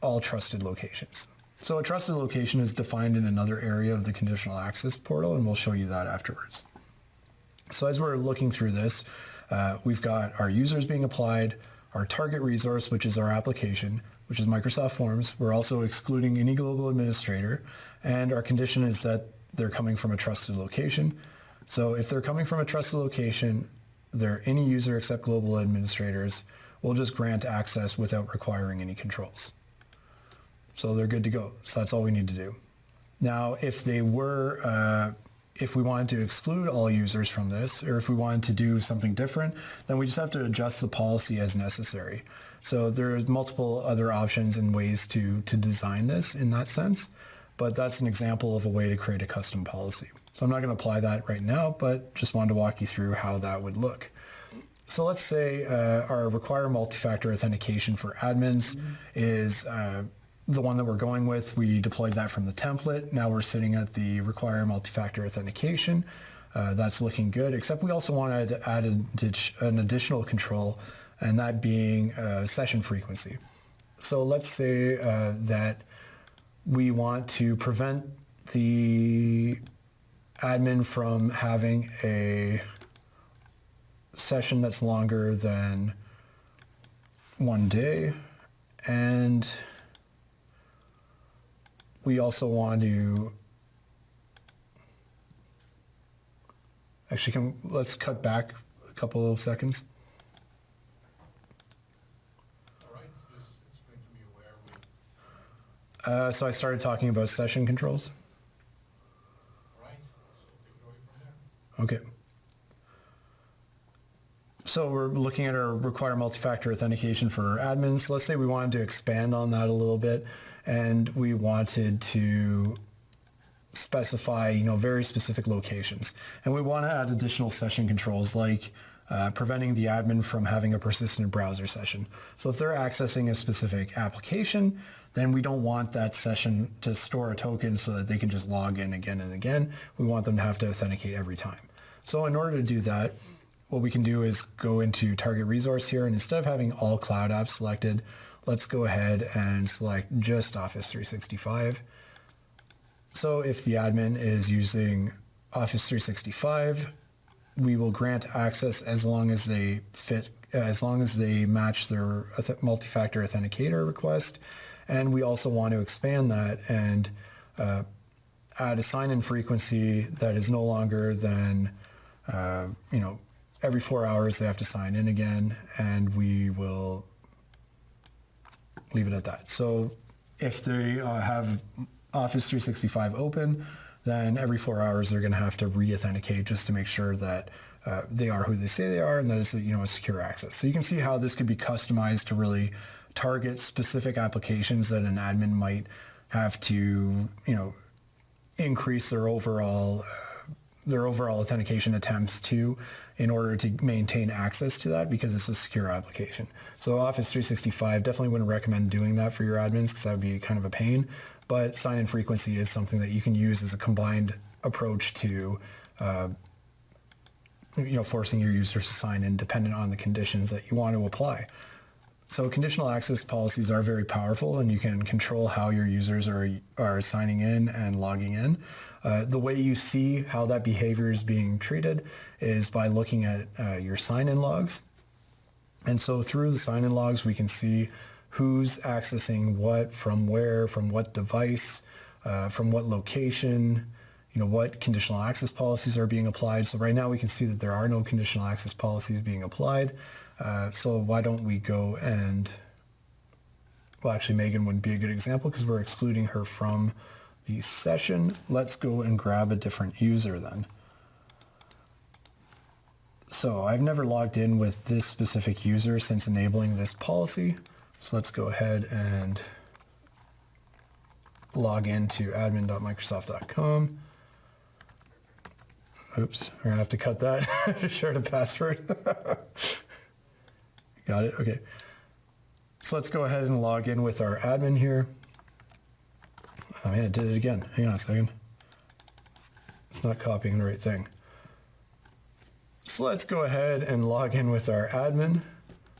B: all trusted locations. So a trusted location is defined in another area of the conditional access portal, and we'll show you that afterwards. So as we're looking through this, we've got our users being applied, our target resource, which is our application, which is Microsoft Forms. We're also excluding any global administrator, and our condition is that they're coming from a trusted location. So if they're coming from a trusted location, they're any user except global administrators. We'll just grant access without requiring any controls. So they're good to go. So that's all we need to do. Now, if we wanted to exclude all users from this, or if we wanted to do something different, then we just have to adjust the policy as necessary. So there's multiple other options and ways to design this in that sense, but that's an example of a way to create a custom policy. So I'm not going to apply that right now, but just wanted to walk you through how that would look. So let's say our require multi-factor authentication for admins is the one that we're going with. We deployed that from the template. Now we're sitting at the require multi-factor authentication. That's looking good, except we also wanted to add an additional control, and that being session frequency. So let's say that we want to prevent the admin from having a session that's longer than 1 day, and we also want to let's cut back a couple of seconds.
D: All right, so just explain to me where we...
B: So I started talking about session controls.
D: All right, so take it away from there.
B: Okay. So we're looking at our require multi-factor authentication for admins. Let's say we wanted to expand on that a little bit, and we wanted to specify, very specific locations. And we want to add additional session controls like preventing the admin from having a persistent browser session. So if they're accessing a specific application, then we don't want that session to store a token so that they can just log in again and again. We want them to have to authenticate every time. So in order to do that, what we can do is go into target resource here, and instead of having all cloud apps selected, let's go ahead and select just Office 365. So if the admin is using Office 365, we will grant access as long as they match their multi-factor authenticator request. And we also want to expand that and add a sign-in frequency that is no longer than, every 4 hours they have to sign in again, and we will leave it at that. So if they have Office 365 open,
C: then every 4 hours they're going to have to re-authenticate just to make sure that they are who they say they are and that it's a secure access. So you can see how this could be customized to really target specific applications that an admin might have to increase their overall authentication attempts to in order to maintain access to that because it's a secure application. So Office 365 definitely wouldn't recommend doing that for your admins because that would be kind of a pain. But sign-in frequency is something that you can use as a combined approach to forcing your users to sign in dependent on the conditions that you want to apply. So conditional access policies are very powerful and you can control how your users are signing in and logging in. The way you see how that behavior is being treated is by looking at your sign-in logs. And so through the sign-in logs, we can see who's accessing what, from where, from what device, from what location, what conditional access policies are being applied. So right now we can see that there are no conditional access policies being applied. So why don't we go and, well, actually Megan wouldn't be a good example because we're excluding her from the session. Let's go and grab a different user then. So I've never logged in with this specific user since enabling this policy. So let's go ahead and log into admin.microsoft.com. Oops, we're gonna have to cut that to share the password. Got it, okay. So let's go ahead and log in with our admin here. Oh man, I did it again. Hang on a second. It's not copying the right thing. So let's go ahead and log in with our admin.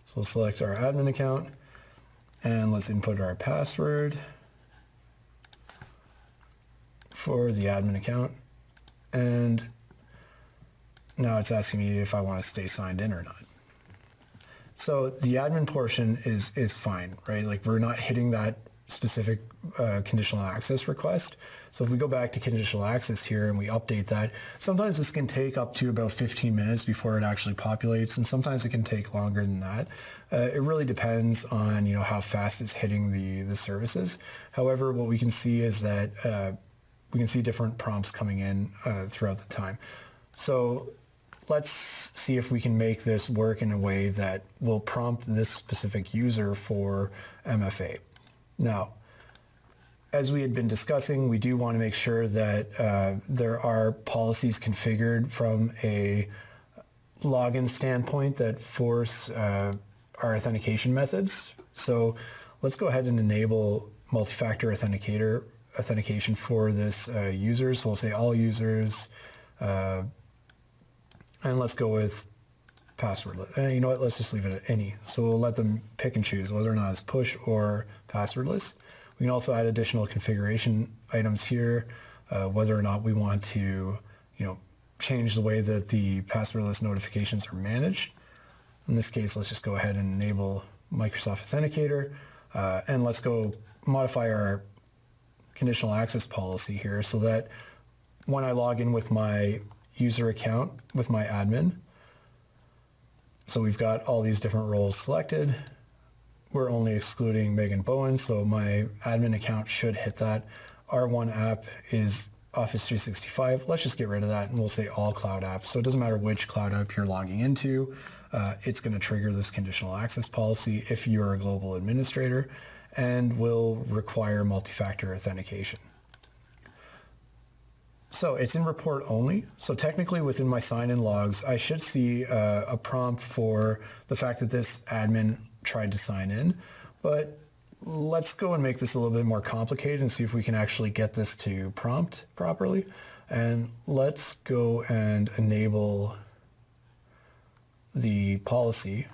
C: So we'll select our admin account and let's input our password for the admin account. And now it's asking me if I want to stay signed in or not. So the admin portion is fine, right? Like we're not hitting that specific conditional access request. So if we go back to conditional access here and we update that, sometimes this can take up to about 15 minutes before it actually populates, and sometimes it can take longer than that. It really depends on how fast it's hitting the services. However, what we can see is that we can see different prompts coming in throughout the time. So let's see if we can make this work in a way that will prompt this specific user for MFA. Now, as we had been discussing, we do want to make sure that there are policies configured from a login standpoint that force our authentication methods. So let's go ahead and enable multi-factor authentication for this user. So we'll say all users, and let's go with password. You know what, let's just leave it at any. So we'll let them pick and choose whether or not it's push or passwordless. We can also add additional configuration items here, whether or not we want to, change the way that the passwordless notifications are managed. In this case, let's just go ahead and enable Microsoft Authenticator, and let's go modify our conditional access policy here so that when I log in with my user account with my admin, so we've got all these different roles selected. We're only excluding Megan Bowen, so my admin account should hit that. R1 app is Office 365. Let's just get rid of that and we'll say all cloud apps. So it doesn't matter which cloud app you're logging into, it's going to trigger this conditional access policy if you're a global administrator and will require multi-factor authentication. So it's in report only. So technically within my sign-in logs, I should see a prompt for the fact that this admin tried to sign in, but let's go and make this a little bit more complicated and see if we can actually get this to prompt properly. And let's go and enable the policy.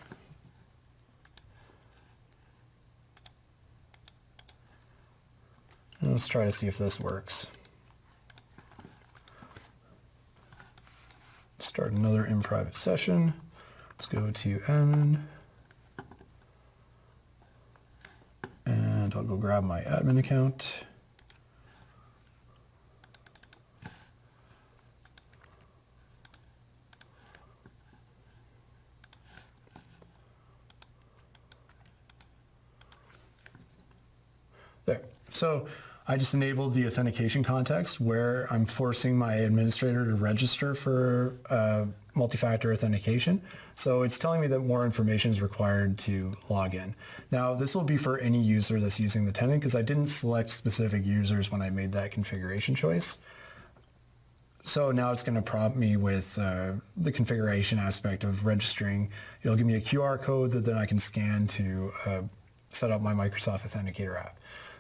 C: And let's try to see if this works. Start another in private session. Let's go to admin. And I'll go grab my admin account. There. So
B: I just enabled the authentication context where I'm forcing my administrator to register for multi-factor authentication. So it's telling me that more information is required to log in. Now, this will be for any user that's using the tenant because I didn't select specific users when I made that configuration choice. So now it's going to prompt me with the configuration aspect of registering. It'll give me a QR code that then I can scan to set up my Microsoft Authenticator app.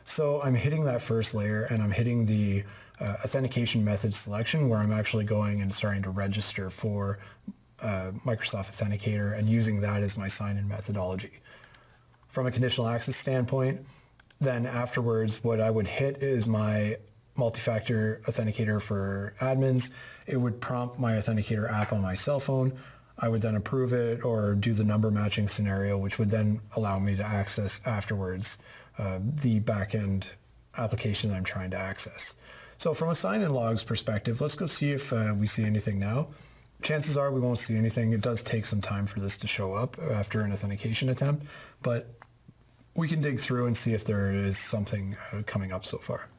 B: So I'm hitting that first layer and I'm hitting the authentication method selection where I'm actually going and starting to register for Microsoft Authenticator and using that as my sign-in methodology. From a conditional access standpoint, then afterwards what I would hit is my multi-factor authenticator for admins. It would prompt my authenticator app on my cell phone. I would then approve it or do the number matching scenario, which would then allow me to access afterwards the backend application that I'm trying to access. So from a sign-in logs perspective, let's go see if we see anything now. Chances are we won't see anything. It does take some time for this to show up after an authentication attempt, but we can dig through and see if there is something coming up so far.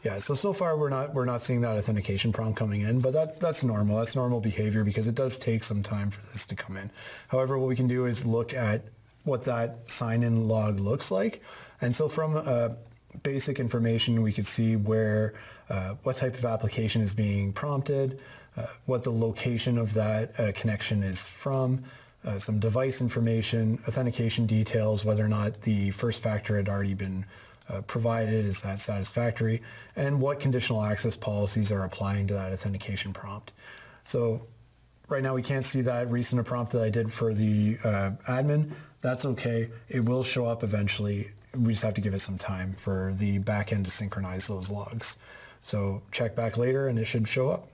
B: Yeah, so far we're not seeing that authentication prompt coming in, but that's normal. That's normal behavior because it does take some time for this to come in. However, what we can do is look at what that sign-in log looks like. And so from basic information, we could see where what type of application is being prompted, what the location of that connection is from, some device information, authentication details, whether or not the first factor had already been provided, is that satisfactory, and what conditional access policies are applying to that authentication prompt. So right now we can't see that recent prompt that I did for the admin. That's okay. It will show up eventually. We just have to give it some time for the backend to synchronize those logs. So check back later and it should show up.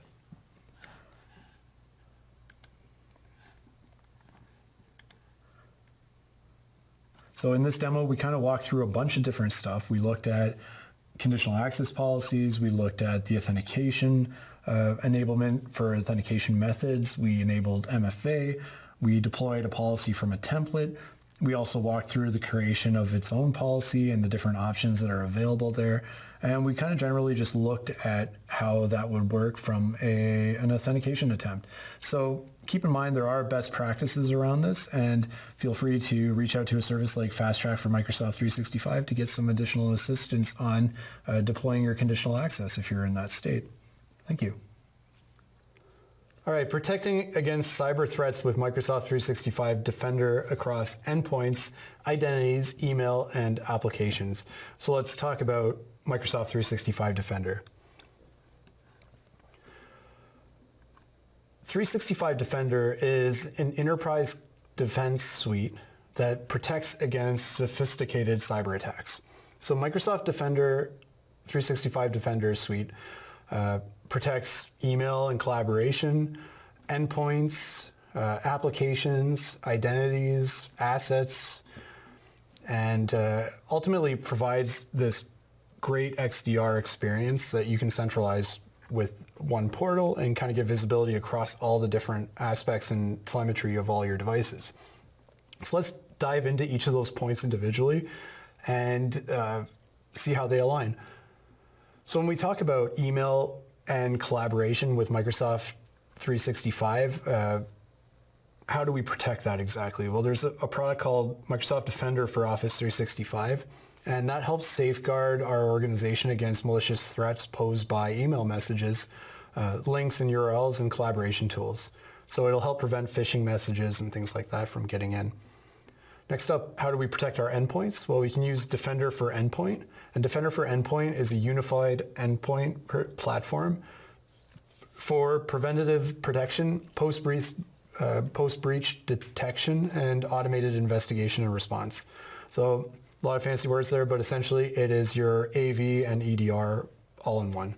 B: So in this demo, we kind of walked through a bunch of different stuff. We looked at conditional access policies. We looked at the authentication enablement for authentication methods. We enabled MFA. We deployed a policy from a template. We also walked through the creation of its own policy and the different options that are available there. And we kind of generally just looked at how that would work from an authentication attempt. So keep in mind there are best practices around this, and feel free to reach out to a service like Fast Track for Microsoft 365 to get some additional assistance on deploying your conditional access if you're in that state. Thank you.
C: All right, protecting against cyber threats with Microsoft 365 Defender across endpoints, identities, email, and applications. So let's talk about Microsoft 365 Defender. 365 Defender is an enterprise defense suite that protects against sophisticated cyber attacks. So Microsoft Defender 365 Defender suite protects email and collaboration, endpoints, applications, identities, assets, and ultimately provides this great XDR experience that you can centralize with one portal and kind of get visibility across all the different aspects and telemetry of all your devices. So let's dive into each of those points individually and see how they align. So when we talk about email and collaboration with Microsoft 365, how do we protect that exactly? Well, there's a product called Microsoft Defender for Office 365, and that helps safeguard our organization against malicious threats posed by email messages, links and URLs, and collaboration tools. So it'll help prevent phishing messages and things like that from getting in. Next up, how do we protect our endpoints? Well, we can use Defender for Endpoint, and Defender for Endpoint is a unified endpoint platform for preventative protection, post-breach detection, and automated investigation and response. So a lot of fancy words there, but essentially it is your AV and EDR all in one.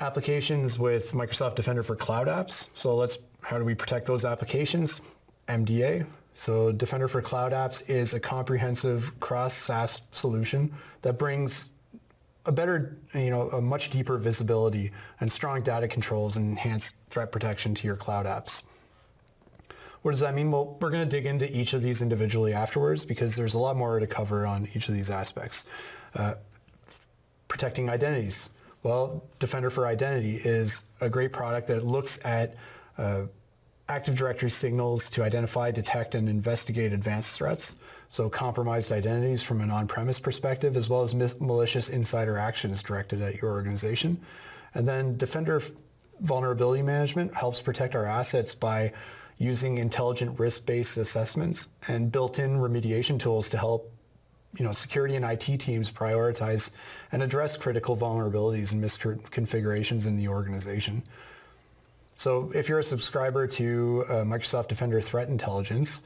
B: applications with Microsoft Defender for Cloud Apps. So how do we protect those applications? MDA. So Defender for Cloud Apps is a comprehensive cross SaaS solution that brings a better, a much deeper visibility and strong data controls and enhanced threat protection to your cloud apps. What does that mean? Well, we're going to dig into each of these individually afterwards because there's a lot more to cover on each of these aspects. Protecting identities. Well, Defender for Identity is a great product that looks at Active Directory signals to identify, detect, and investigate advanced threats. So compromised identities from an on-premise perspective, as well as malicious insider actions directed at your organization. And then Defender Vulnerability Management helps protect our assets by using intelligent risk-based assessments and built-in remediation tools to help security and IT teams prioritize and address critical vulnerabilities and misconfigurations in the organization. So if you're a subscriber to Microsoft Defender Threat Intelligence,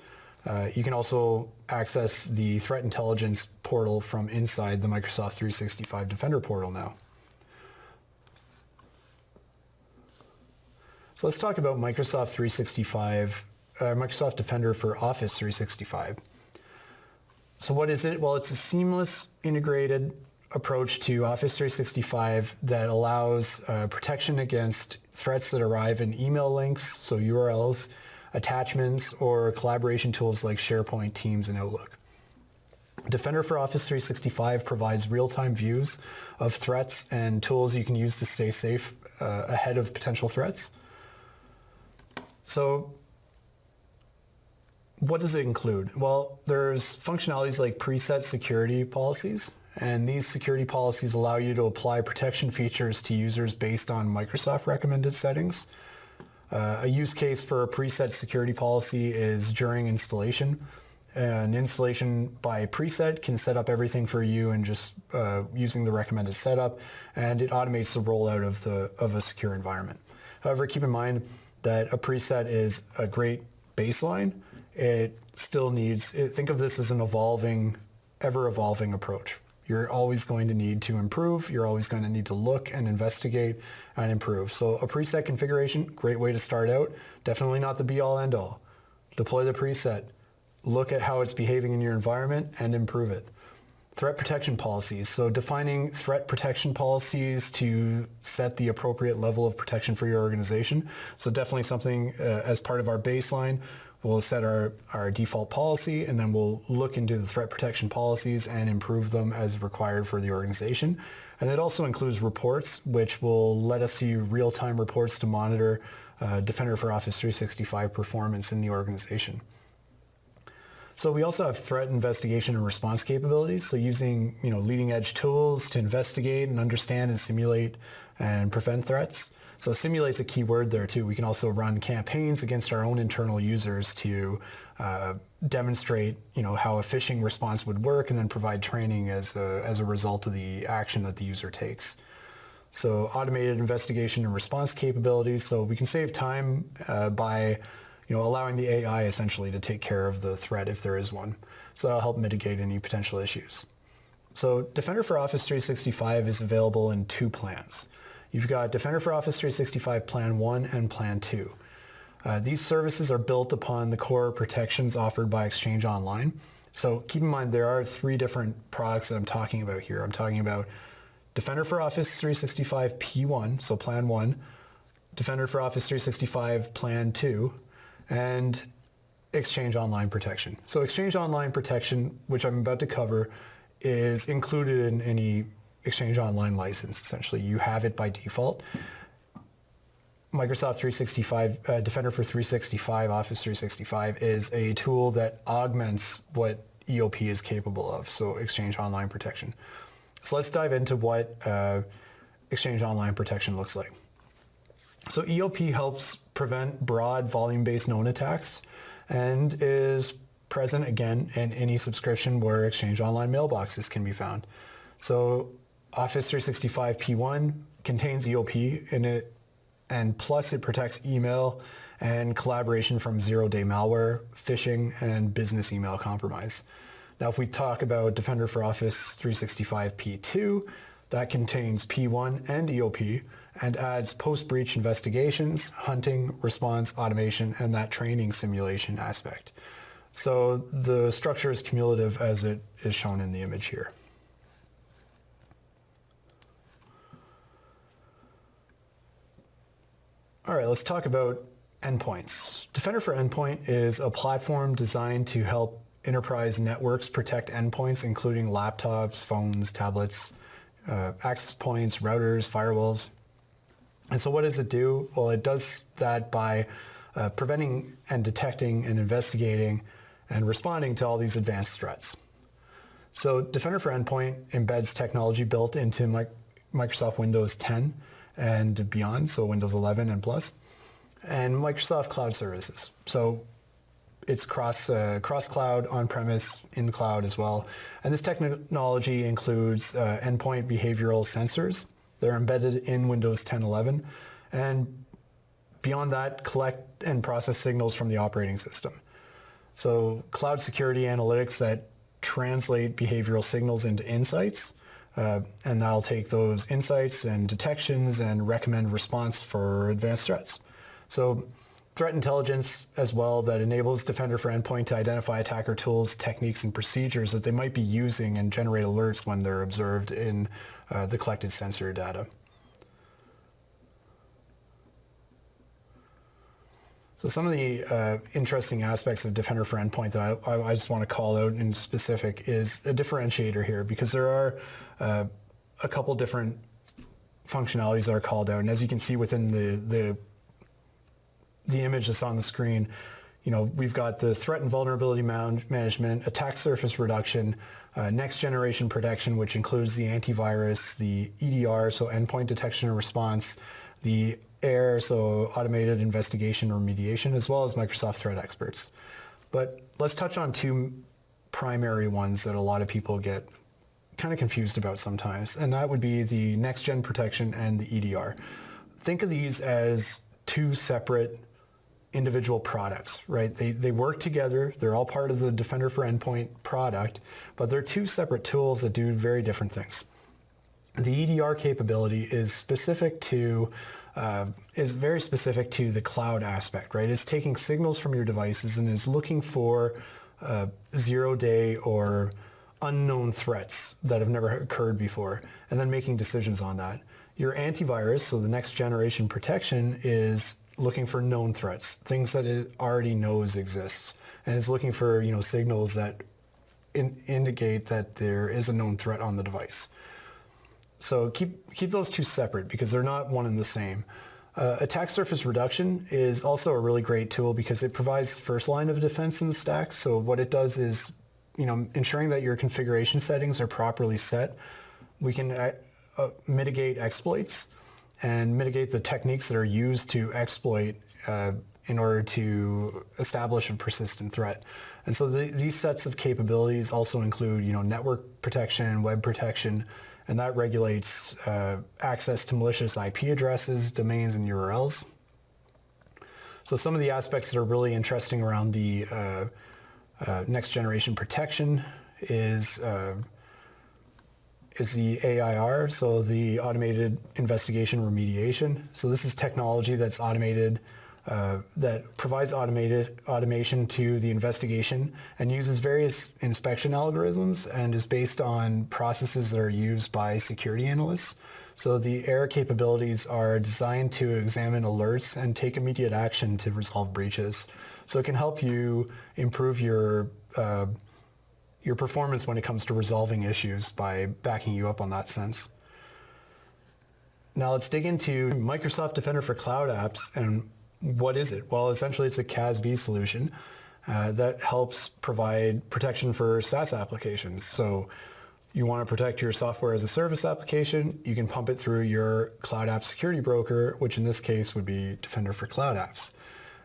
B: you can also access the Threat Intelligence portal from inside the Microsoft 365 Defender portal now. So let's talk about Microsoft 365, Microsoft Defender for Office 365. So what is it? Well, it's a seamless, integrated approach to Office 365 that allows protection against threats that arrive in email links, so URLs, attachments, or collaboration tools like SharePoint, Teams, and Outlook. Defender for Office 365 provides real-time views of threats and tools you can use to stay safe ahead of potential threats. So what does it include? Well, there's functionalities like preset security policies, and these security policies allow you to apply protection features to users based on Microsoft recommended settings. A use case for a preset security policy is during installation. An installation by preset can set up everything for you and just using the recommended setup, and it automates the rollout of a secure environment. However, keep in mind that a preset is a great baseline. It still needs, think of this as an ever-evolving approach. You're always going to need to improve. You're always going to need to look and investigate and improve. So a preset configuration, great way to start out. Definitely not the be-all, end-all. Deploy the preset. Look at how it's behaving in your environment and improve it. Threat protection policies. So defining threat protection policies to set the appropriate level of protection for your organization. So definitely something as part of our baseline. We'll set our default policy, and then we'll look into the threat protection policies and improve them as required for the organization. And it also includes reports, which will let us see real-time reports to monitor Defender for Office 365 performance in the organization. So we also have threat investigation and response capabilities. So using leading edge tools to investigate and understand and simulate and prevent threats. So simulate's a key word there too. We can also run campaigns against our own internal users to demonstrate how a phishing response would work, and then provide training as a result of the action that the user takes. So automated investigation and response capabilities. So we can save time by allowing the AI essentially to take care of the threat if there is one. So that'll help mitigate any potential issues. So Defender for Office 365 is available in two plans. You've got Defender for Office 365 Plan 1 and Plan 2. These services are built upon the core protections offered by Exchange Online. So keep in mind there are three different products that I'm talking about here. I'm talking about Defender for Office 365 P1, so Plan 1, Defender for Office 365 Plan 2, and Exchange Online Protection. So Exchange Online Protection, which I'm about to cover, is included in any Exchange Online license. Essentially, you have it by default. Microsoft 365, Defender for 365, Office 365 is a tool that augments what EOP is capable of, so Exchange Online Protection. So let's dive into what Exchange Online Protection looks like. So EOP helps prevent broad volume-based known attacks and is present again in any subscription where Exchange Online mailboxes can be found. So Office 365 P1 contains EOP in it, and plus it protects email and collaboration from zero-day malware, phishing, and business email compromise. Now, if we talk about Defender for Office 365 P2, that contains P1 and EOP and adds post-breach investigations, hunting, response, automation, and that training simulation aspect. So the structure is cumulative as it is shown in the image here. All right, let's talk about endpoints. Defender for Endpoint is a platform designed to help enterprise networks protect endpoints, including laptops, phones, tablets, access points, routers, firewalls. And so what does it do? Well, it does that by preventing and detecting and investigating and responding to all these advanced threats. So Defender for Endpoint embeds technology built into Microsoft Windows 10 and beyond, so Windows 11 and plus, and Microsoft Cloud Services. So it's cross-cloud, on-premise, in cloud as well. And this technology includes endpoint behavioral sensors. They're embedded in Windows 10 11. And beyond that, collect and process signals from the operating system. So cloud security analytics that translate behavioral signals into insights. And that'll take those insights and detections and recommend response for advanced threats. So threat intelligence as well that enables Defender for Endpoint to identify attacker tools, techniques, and procedures that they might be using and generate alerts when they're observed in the collected sensor data. So some of the interesting aspects of Defender for Endpoint that I just want to call out in specific is a differentiator here, because there are a couple different functionalities that are called out. And as you can see within the image that's on the screen, we've got the threat and vulnerability management, attack surface reduction, next generation protection, which includes the antivirus, the EDR, so endpoint detection and response, the AIR, so automated investigation or remediation, as well as Microsoft Threat Experts. But let's touch on two primary ones that a lot of people get kind of confused about sometimes, and that would be the next gen protection and the EDR. Think of these as two separate individual products, right? They work together. They're all part of the Defender for Endpoint product, but they're two separate tools that do very different things. The EDR capability is very specific to the cloud aspect, right? It's taking signals from your devices and is looking for zero-day or unknown threats that have never occurred before, and then making decisions on that. Your antivirus, so the next generation protection, is looking for known threats, things that it already knows exists, and is looking for signals that indicate that there is a known threat on the device. So keep those two separate because they're not one and the same. Attack surface reduction is also a really great tool because it provides first line of defense in the stack. So what it does is, ensuring that your configuration settings are properly set. We can mitigate exploits and mitigate the techniques that are used to exploit in order to establish a persistent threat. And so these sets of capabilities also include, network protection, web protection, and that regulates access to malicious IP addresses, domains, and URLs. So some of the aspects that are really interesting around the next generation protection is the AIR, so the automated investigation remediation. So this is technology that's automated, that provides automation to the investigation and uses various inspection algorithms and is based on processes that are used by security analysts. So the AIR capabilities are designed to examine alerts and take immediate action to resolve breaches. So it can help you improve your performance when it comes to resolving issues by backing you up on that sense. Now let's dig into Microsoft Defender for Cloud Apps. And what is it? Well, essentially it's a CASB solution that helps provide protection for SaaS applications. So you want to protect your software as a service application, you can pump it through your cloud app security broker, which in this case would be Defender for Cloud Apps.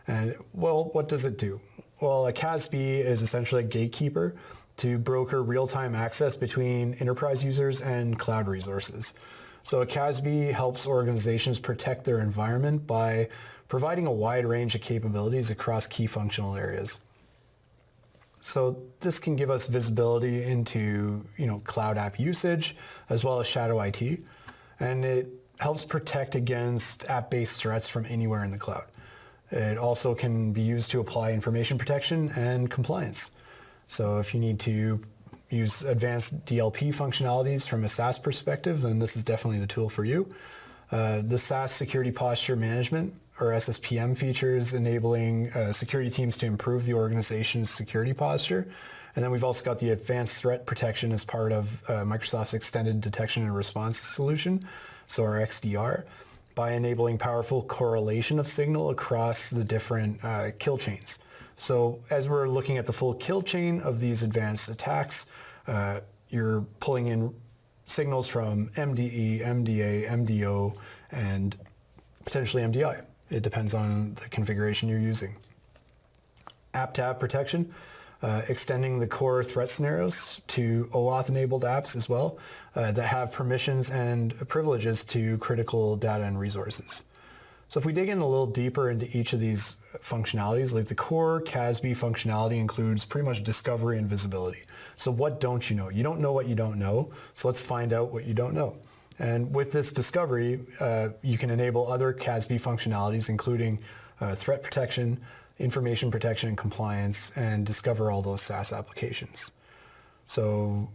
B: And well, what does it do? Well, a CASB is essentially a gatekeeper to broker real-time access between enterprise users and cloud resources. So a CASB helps organizations protect their environment by providing a wide range of capabilities across key functional areas. So this can give us visibility into, cloud app usage as well as shadow IT. And it helps protect against app-based threats from anywhere in the cloud. It also can be used to apply information protection and compliance. So if you need to use advanced DLP functionalities from a SaaS perspective, then this is definitely the tool for you. The SaaS Security Posture Management, or SSPM, features enabling security teams to improve the organization's security posture. And then we've also got the Advanced Threat Protection as part of Microsoft's Extended Detection and Response solution, so our XDR, by enabling powerful correlation of signal across the different kill chains. So as we're looking at the full kill chain of these advanced attacks, you're pulling in signals from MDE, MDA, MDO, and potentially MDI. It depends on the configuration you're using. App-to-app protection, extending the core threat scenarios to OAuth-enabled apps as well that have permissions and privileges to critical data and resources. So if we dig in a little deeper into each of these functionalities, like the core CASB functionality includes pretty much discovery and visibility. So what don't you know? You don't know what you don't know, so let's find out what you don't know. And with this discovery, you can enable other CASB functionalities, including threat protection, information protection and compliance, and discover all those SaaS applications. So,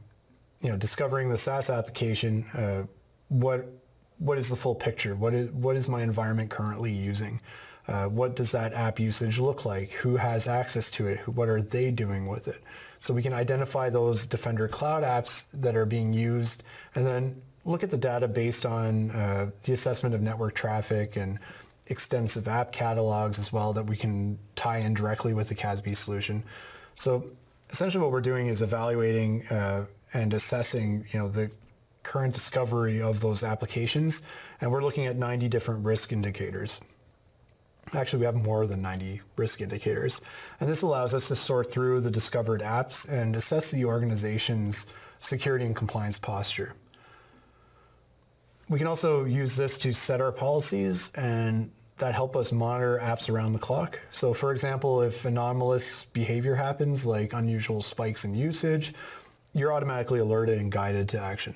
B: discovering the SaaS application, what is the full picture? What is my environment currently using? What does that app usage look like? Who has access to it? What are they doing with it? So we can identify those Defender Cloud apps that are being used, and then look at the data based on the assessment of network traffic and extensive app catalogs as well that we can tie in directly with the CASB solution. So essentially what we're doing is evaluating and assessing, the current discovery of those applications, and we're looking at 90 different risk indicators. Actually, we have more than 90 risk indicators, and this allows us to sort through the discovered apps and assess the organization's security and compliance posture. We can also use this to set our policies and that help us monitor apps around the clock. So for example, if anomalous behavior happens, like unusual spikes in usage, you're automatically alerted and guided to action.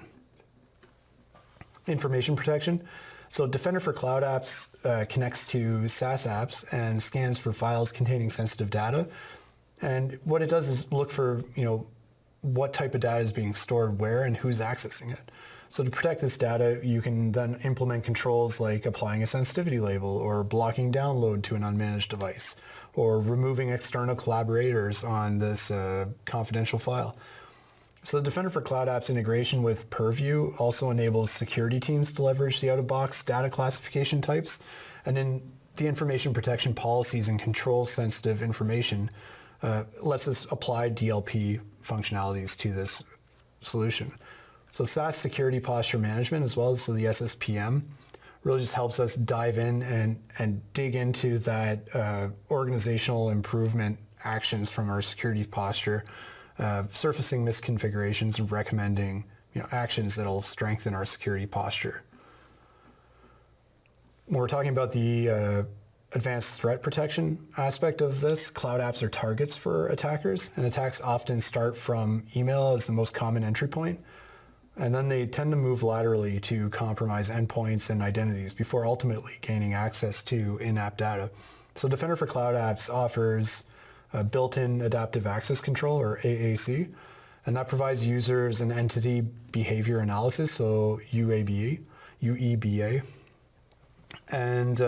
B: Information protection. So Defender for Cloud Apps connects to SaaS apps and scans for files containing sensitive data. And what it does is look for, what type of data is being stored where and who's accessing it. So to protect this data, you can then implement controls like applying a sensitivity label or blocking download to an unmanaged device or removing external collaborators on this confidential file. So the Defender for Cloud Apps integration with Purview also enables security teams to leverage the out-of-box data classification types, and in the information protection policies and control sensitive information lets us apply DLP functionalities to this solution. So SaaS Security Posture Management, as well as the SSPM, really just helps us dive in and dig into that organizational improvement actions from our security posture, surfacing misconfigurations and recommending actions that will strengthen our security posture. When we're talking about the advanced threat protection aspect of this, cloud apps are targets for attackers, and attacks often start from email as the most common entry point. And then they tend to move laterally to compromise endpoints and identities before ultimately gaining access to in-app data. So Defender for Cloud Apps offers built-in adaptive access control, or AAC, and that provides users an entity behavior analysis, so UEBA, and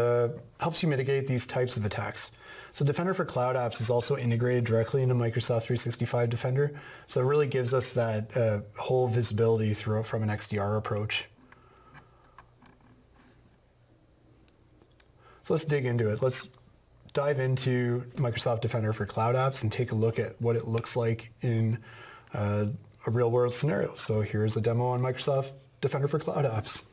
B: helps you mitigate these types of attacks. So Defender for Cloud Apps is also integrated directly into Microsoft 365 Defender, so it really gives us that whole visibility through from an XDR approach. So let's dig into it. Let's dive into Microsoft Defender for Cloud Apps and take a look at what it looks like in a real-world scenario. So here's a demo on Microsoft Defender for Cloud Apps.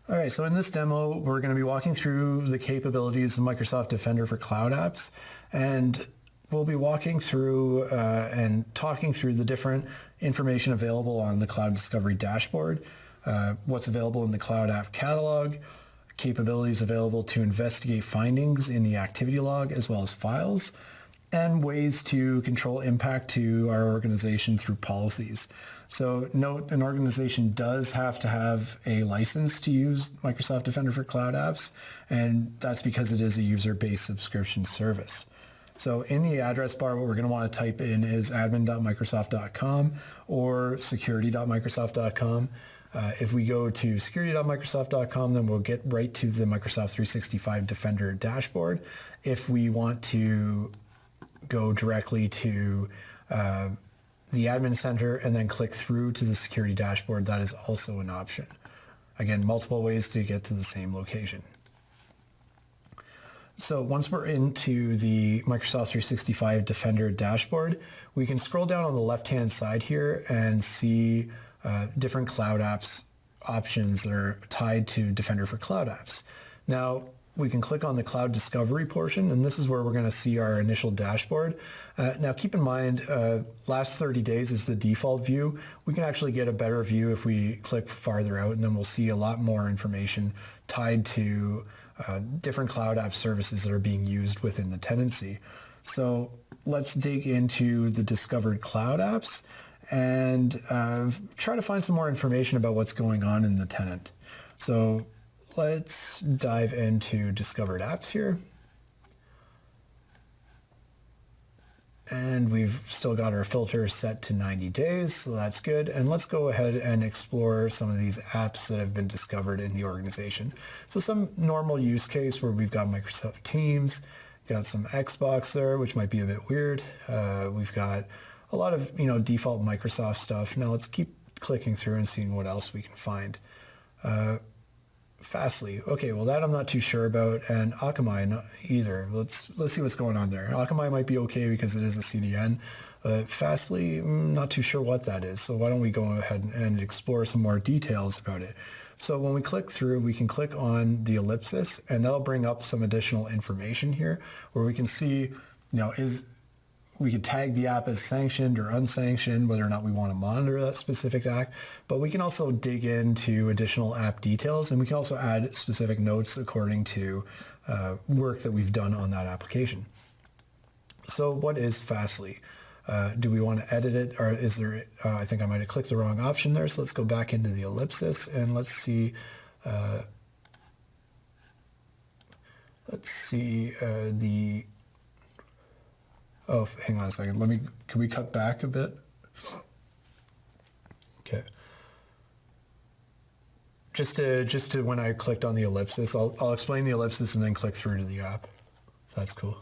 B: All right, so in this demo, we're going to be walking through the capabilities of Microsoft Defender for Cloud Apps, and we'll be walking through and talking through the different information available on the Cloud Discovery dashboard, what's available in the Cloud App Catalog, capabilities available to investigate findings in the activity log, as well as files,
C: and ways to control impact to our organization through policies. So note, an organization does have to have a license to use Microsoft Defender for Cloud Apps, and that's because it is a user-based subscription service. So in the address bar, what we're going to want to type in is admin.microsoft.com or security.microsoft.com. If we go to security.microsoft.com, then we'll get right to the Microsoft 365 Defender dashboard. If we want to go directly to the admin center and then click through to the security dashboard, that is also an option. Again, multiple ways to get to the same location. So once we're into the Microsoft 365 Defender dashboard, we can scroll down on the left-hand side here and see different cloud apps options that are tied to Defender for Cloud Apps. Now, we can click on the cloud discovery portion, and this is where we're going to see our initial dashboard. Now keep in mind, last 30 days is the default view. We can actually get a better view if we click farther out, and then we'll see a lot more information tied to different cloud app services that are being used within the tenancy. So let's dig into the discovered cloud apps and try to find some more information about what's going on in the tenant. So let's dive into discovered apps here. And we've still got our filter set to 90 days, so that's good. And let's go ahead and explore some of these apps that have been discovered in the organization. So some normal use case where we've got Microsoft Teams, got some Xbox there, which might be a bit weird. We've got a lot of default Microsoft stuff. Now let's keep clicking through and seeing what else we can find. Fastly. Okay, well that I'm not too sure about, and Akamai not either. Let's see what's going on there. Akamai might be okay because it is a CDN. Fastly, not too sure what that is. So why don't we go ahead and explore some more details about it. So when we click through, we can click on the ellipsis, and that'll bring up some additional information here where we can see, we could tag the app as sanctioned or unsanctioned, whether or not we want to monitor that specific app. But we can also dig into additional app details, and we can also add specific notes according to work that we've done on that application. So what is Fastly? Do we want to edit it, or is there, I think I might have clicked the wrong option there. So let's go back into the ellipsis and let's see the, oh, hang on a second. Can we cut back a bit? Okay. Just to when I clicked on the ellipsis, I'll explain the ellipsis and then click through to the app. That's cool.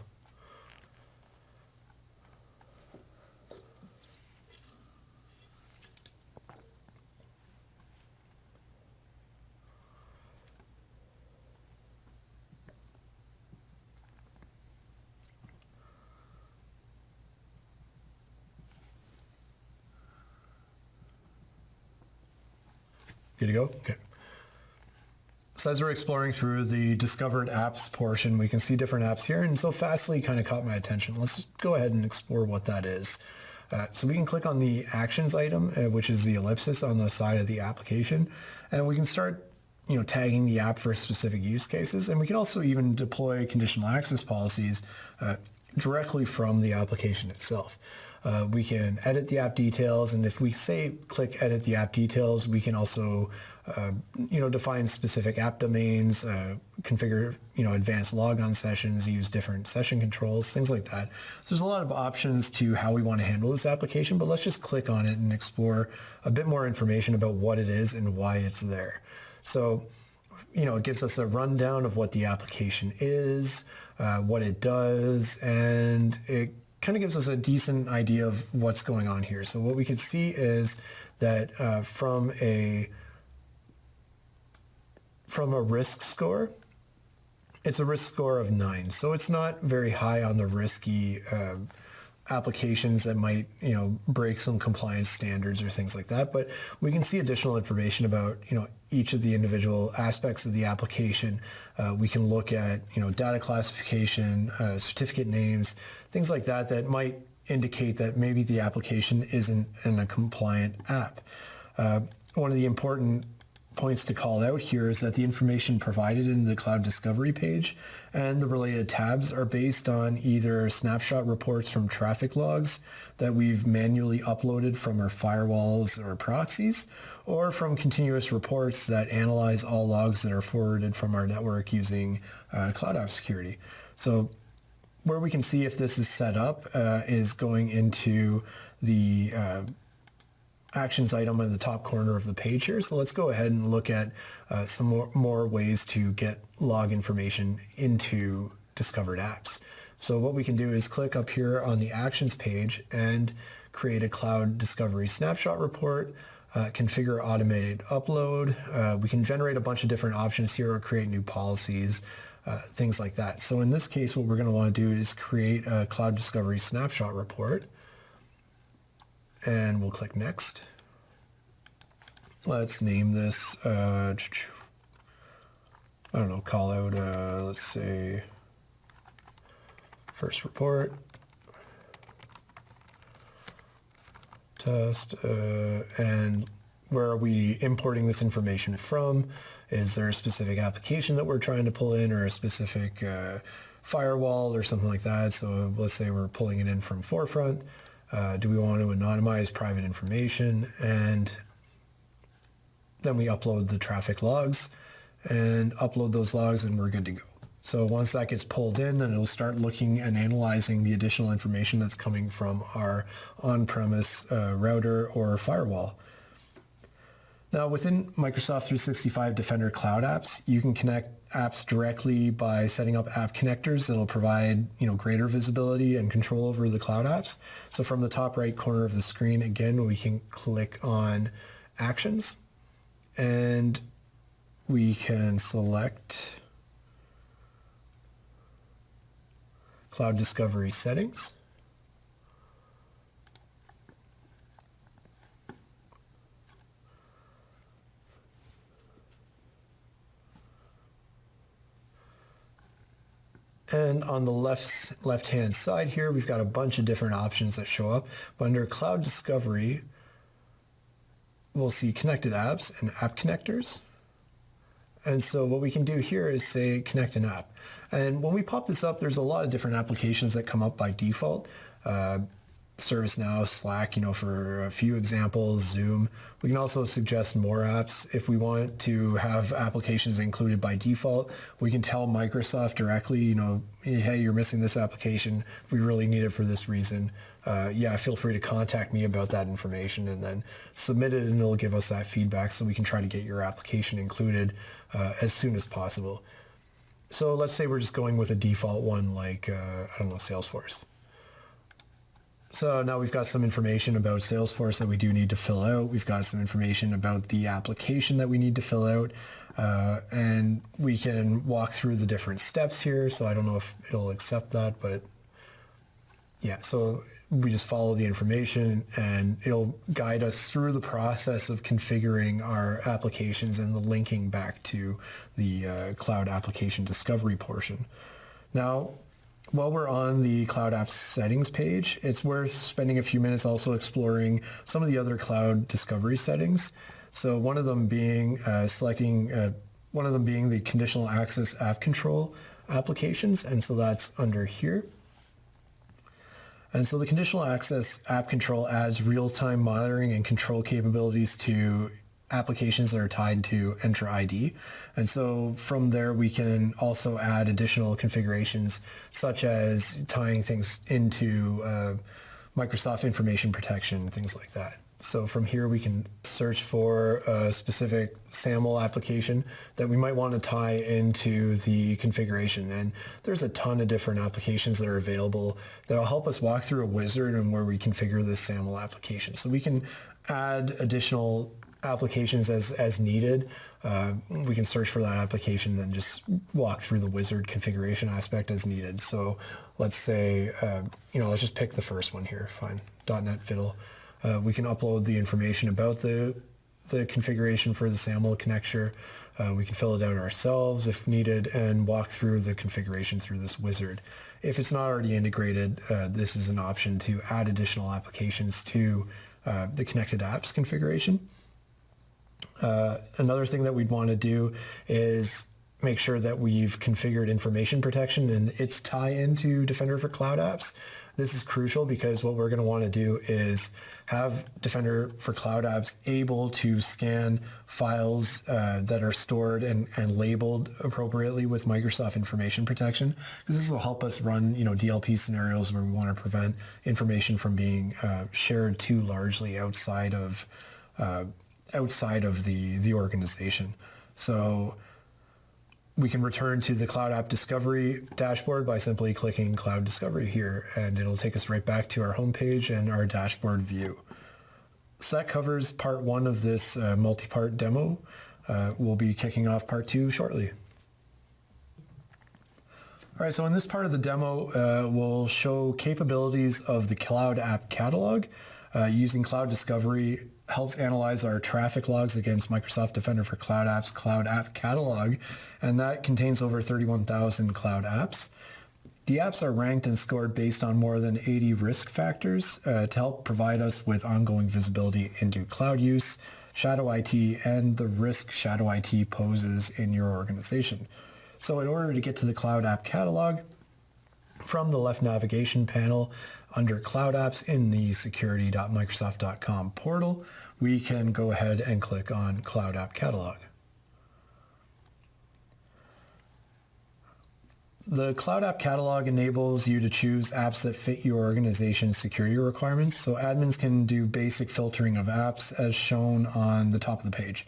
C: Good to go? Okay. So as we're exploring through the discovered apps portion, we can see different apps here. And so Fastly kind of caught my attention. Let's go ahead and explore what that is. So we can click on the actions item, which is the ellipsis on the side of the application. And we can start tagging the app for specific use cases. And we can also even deploy conditional access policies directly from the application itself. We can edit the app details, and if we say click edit the app details, we can also define specific app domains, configure advanced logon sessions, use different session controls, things like that. So there's a lot of options to how we want to handle this application, but let's just click on it and explore a bit more information about what it is and why it's there. So it gives us a rundown of what the application is, what it does, and it kind of gives us a decent idea of what's going on here. So what we can see is that from a risk score, it's a risk score of 9. So it's not very high on the risky applications that might break some compliance standards or things like that. But we can see additional information about each of the individual aspects of the application. We can look at data classification, certificate names, things like that that might indicate that maybe the application isn't in a compliant app. One of the important points to call out here is that the information provided in the Cloud Discovery page and the related tabs are based on either snapshot reports from traffic logs that we've manually uploaded from our firewalls or proxies, or from continuous reports that analyze all logs that are forwarded from our network using Cloud App Security. So where we can see if this is set up is going into the actions item in the top corner of the page here. So let's go ahead and look at some more ways to get log information into discovered apps. So what we can do is click up here on the actions page and create a Cloud Discovery snapshot report, configure automated upload. We can generate a bunch of different options here or create new policies, things like that. So in this case, what we're going to want to do is create a Cloud Discovery snapshot report. And we'll click next. Let's name this, I don't know, call out, let's say, first report, test, and where are we importing this information from? Is there a specific application that we're trying to pull in, or a specific firewall or something like that? So let's say we're pulling it in from Forefront. Do we want to anonymize private information? And then we upload the traffic logs and upload those logs, and we're good to go. So once that gets pulled in, then it'll start looking and analyzing the additional information that's coming from our on-premise router or firewall. Now within Microsoft 365 Defender Cloud Apps, you can connect apps directly by setting up app connectors that'll provide, greater visibility and control over the cloud apps. So from the top right corner of the screen, again, we can click on Actions, and we can select Cloud Discovery Settings. And on the left-hand side here, we've got a bunch of different options that show up. But under Cloud Discovery, we'll see Connected Apps and App Connectors. And so what we can do here is say connect an app. And when we pop this up, there's a lot of different applications that come up by default. ServiceNow, Slack, for a few examples, Zoom. We can also suggest more apps. If we want to have applications included by default, we can tell Microsoft directly, hey, you're missing this application. We really need it for this reason. Yeah, feel free to contact me about that information, and then submit it, and they'll give us that feedback so we can try to get your application included as soon as possible. So let's say we're just going with a default one like, Salesforce. So now we've got some information about Salesforce that we do need to fill out. We've got some information about the application that we need to fill out. And we can walk through the different steps here. So I don't know if it'll accept that, but yeah, so we just follow the information and it'll guide us through the process of configuring our applications and the linking back to the Cloud Application Discovery portion. Now, while we're on the Cloud Apps Settings page, it's worth spending a few minutes also exploring some of the other Cloud Discovery settings. So one of them being the Conditional Access App Control applications, and so that's under here. And so the Conditional Access App Control adds real-time monitoring and control capabilities to applications that are tied to Entra ID. And so from there, we can also add additional configurations, such as tying things into Microsoft Information Protection, things like that. So from here, we can search for a specific SAML application that we might want to tie into the configuration. And there's a ton of different applications that are available that will help us walk through a wizard and where we configure this SAML application. So we can add additional applications as needed. We can search for that application and just walk through the wizard configuration aspect as needed. So let's say, let's just pick the first one here. Fine, .NET Fiddle. We can upload the information about the configuration for the SAML connector. We can fill it out ourselves if needed and walk through the configuration through this wizard. If it's not already integrated, this is an option to add additional applications to the connected apps configuration. Another thing that we'd want to do is make sure that we've configured information protection and its tie into Defender for Cloud Apps. This is crucial because what we're going to want to do is have Defender for Cloud Apps able to scan files that are stored and labeled appropriately with Microsoft Information Protection, because this will help us run, DLP scenarios where we want to prevent information from being shared too largely outside of the organization. So we can return to the Cloud App Discovery dashboard by simply clicking Cloud Discovery here, and it'll take us right back to our homepage and our dashboard view. So that covers part 1 of this multi-part demo. We'll be kicking off part 2 shortly. All right, so in this part of the demo, we'll show capabilities of the Cloud App Catalog. Using Cloud Discovery helps analyze our traffic logs against Microsoft Defender for Cloud Apps Cloud App Catalog, and that contains over 31,000 cloud apps. The apps are ranked and scored based on more than 80 risk factors to help provide us with ongoing visibility into cloud use, shadow IT, and the risk shadow IT poses in your organization. So in order to get to the Cloud App Catalog, from the left navigation panel under Cloud Apps in the security.microsoft.com portal, we can go ahead and click on Cloud App Catalog. The Cloud App Catalog enables you to choose apps that fit your organization's security requirements, so admins can do basic filtering of apps as shown on the top of the page.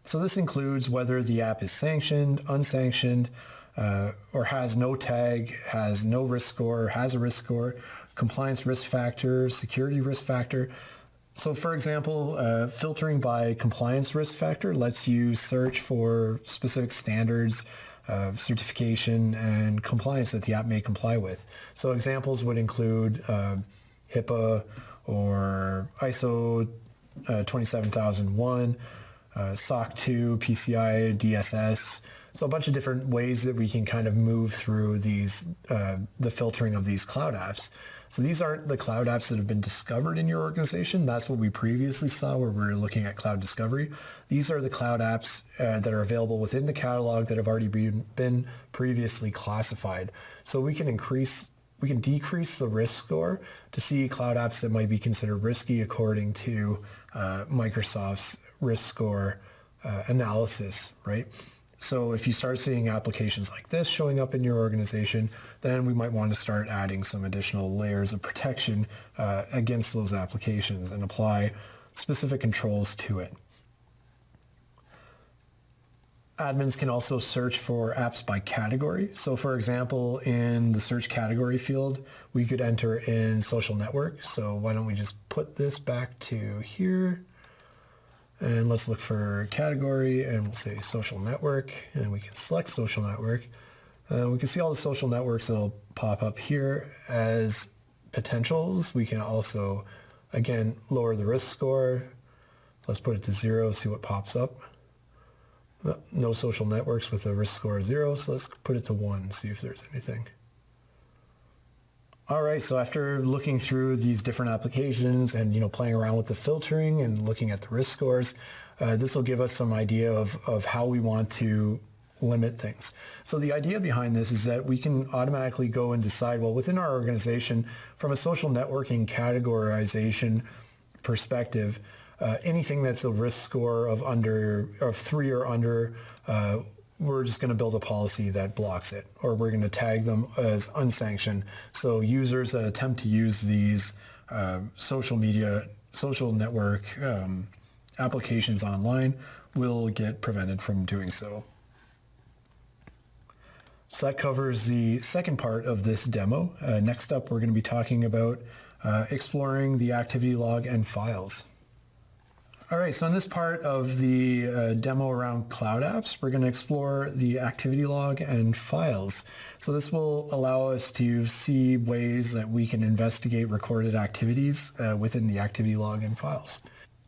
C: So this includes whether the app is sanctioned, unsanctioned, or has no tag, has no risk score, has a risk score, compliance risk factor, security risk factor. So for example, filtering by compliance risk factor lets you search for specific standards, certification, and compliance that the app may comply with. So examples would include HIPAA or ISO 27001, SOC 2, PCI DSS. So a bunch of different ways that we can kind of move through these, the filtering of these cloud apps. So these aren't the cloud apps that have been discovered in your organization. That's what we previously saw where we were looking at cloud discovery. These are the cloud apps that are available within the catalog that have already been previously classified. So we can decrease the risk score to see cloud apps that might be considered risky according to Microsoft's risk score analysis, right? So if you start seeing applications like this showing up in your organization, then we might want to start adding some additional layers of protection against those applications and apply specific controls to it. Admins can also search for apps by category. So for example, in the search category field, we could enter in social network. So why don't we just put this back to here? And let's look for category and we'll say social network, and we can select social network. We can see all the social networks that'll pop up here as potentials. We can also, again, lower the risk score. Let's put it to 0, see what pops up. No social networks with a risk score of 0, so let's put it to 1, see if there's anything. All right, so after looking through these different applications and playing around with the filtering and looking at the risk scores, this will give us some idea of how we want to limit things. So the idea behind this is that we can automatically go and decide, well, within our organization, from a social networking categorization perspective, anything that's a risk score of 3 or under, we're just going to build a policy that blocks it, or we're going to tag them as unsanctioned. So users that attempt to use these social network applications online will get prevented from doing so. So that covers the second part of this demo. Next up, we're going to be talking about exploring the activity log and files. All right, so in this part of the demo around cloud apps, we're going to explore the activity log and files. So this will allow us to see ways that we can investigate recorded activities within the activity log and files.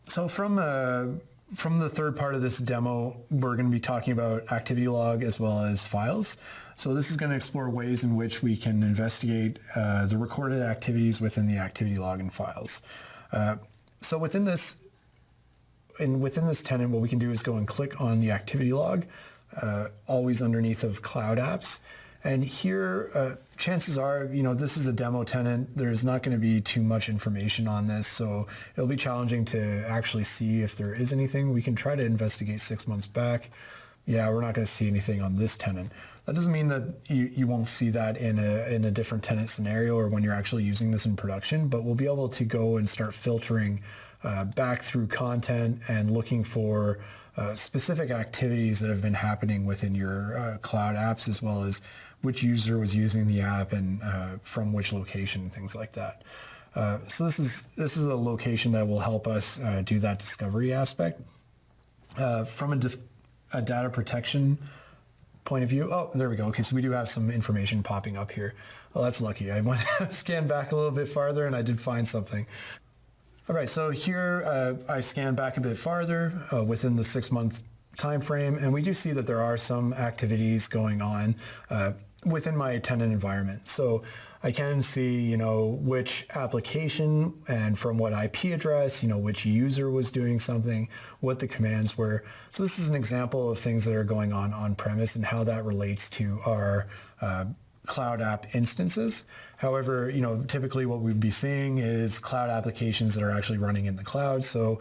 C: So from the third part of this demo, we're going to be talking about activity log as well as files. So this is going to explore ways in which we can investigate the recorded activities within the activity log and files. So within this, and within this tenant, what we can do is go and click on the activity log, always underneath of Cloud Apps. And here, chances are, this is a demo tenant. There's not going to be too much information on this, so it'll be challenging to actually see if there is anything. We can try to investigate 6 months back. Yeah, we're not going to see anything on this tenant. That doesn't mean that you won't see that in a different tenant scenario or when you're actually using this in production, but we'll be able to go and start filtering back through content and looking for specific activities that have been happening within your Cloud Apps, as well as which user was using the app and from which location, things like that. So this is a location that will help us do that discovery aspect. From a data protection point of view, oh, there we go. Okay, so we do have some information popping up here. Well, that's lucky. I went scanned back a little bit farther and I did find something. All right, so here I scanned back a bit farther within the 6 month time frame, and we do see that there are some activities going on within my tenant environment. So I can see, which application and from what IP address, which user was doing something, what the commands were. So this is an example of things that are going on premise and how that relates to our Cloud App instances. However, typically what we'd be seeing is cloud applications that are actually running in the cloud. So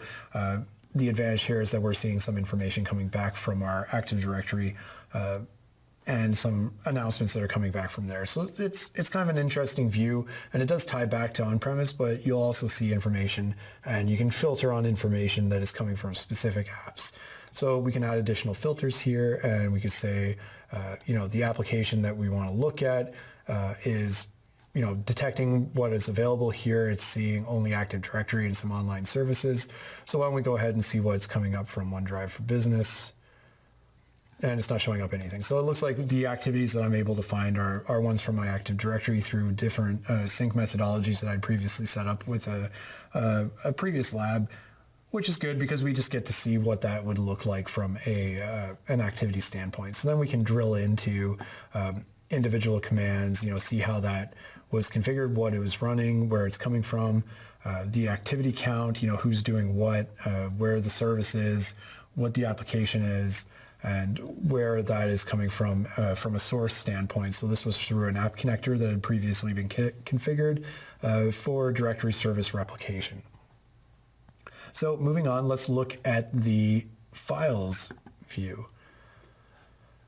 C: the advantage here is that we're seeing some information coming back from our Active Directory and some announcements that are coming back from there. So it's kind of an interesting view, and it does tie back to on-premise, but you'll also see information, and you can filter on information that is coming from specific apps. So we can add additional filters here, and we could say, the application that we want to look at is, detecting what is available here. It's seeing only Active Directory and some online services. So why don't we go ahead and see what's coming up from OneDrive for Business. And it's not showing up anything. So it looks like the activities that I'm able to find are ones from my Active Directory through different sync methodologies that I'd previously set up with a previous lab, which is good because we just get to see what that would look like from an activity standpoint. So then we can drill into individual commands, see how that was configured, what it was running, where it's coming from, the activity count, who's doing what, where the service is, what the application is, and where that is coming from a source standpoint. So this was through an app connector that had previously been configured for directory service replication. So moving on, let's look at the files view.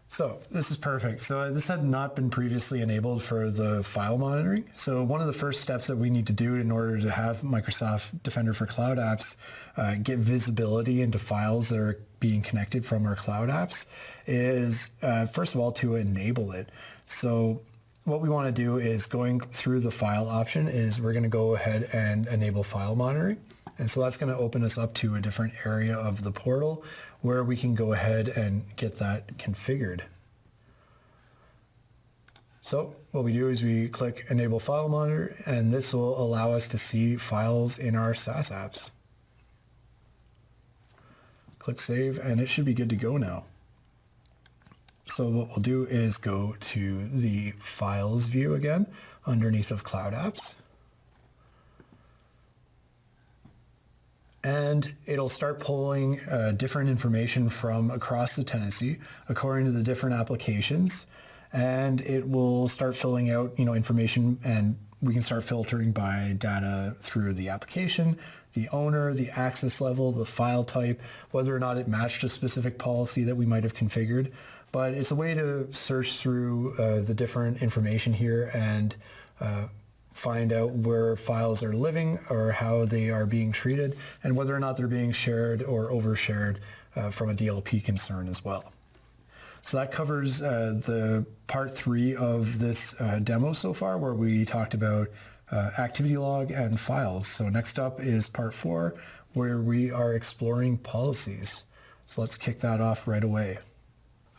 C: So this is perfect. So this had not been previously enabled for the file monitoring. So one of the first steps that we need to do in order to have Microsoft Defender for Cloud Apps get visibility into files that are being connected from our cloud apps is, first of all, to enable it. So what we want to do is going through the file option is we're going to go ahead and enable file monitoring. And so that's going to open us up to a different area of the portal where we can go ahead and get that configured. So what we do is we click Enable File Monitor, and this will allow us to see files in our SaaS apps. Click Save, and it should be good to go now. So what we'll do is go to the Files view again, underneath of Cloud Apps. And it'll start pulling different information from across the tenancy according to the different applications, and it will start filling out information, and we can start filtering by data through the application, the owner, the access level, the file type, whether or not it matched a specific policy that we might have configured. But it's a way to search through the different information here and find out where files are living or how they are being treated, and whether or not they're being shared or overshared from a DLP concern as well. So that covers the part 3 of this demo so far, where we talked about activity log and files. So next up is part 4, where we are exploring policies. So let's kick that off right away.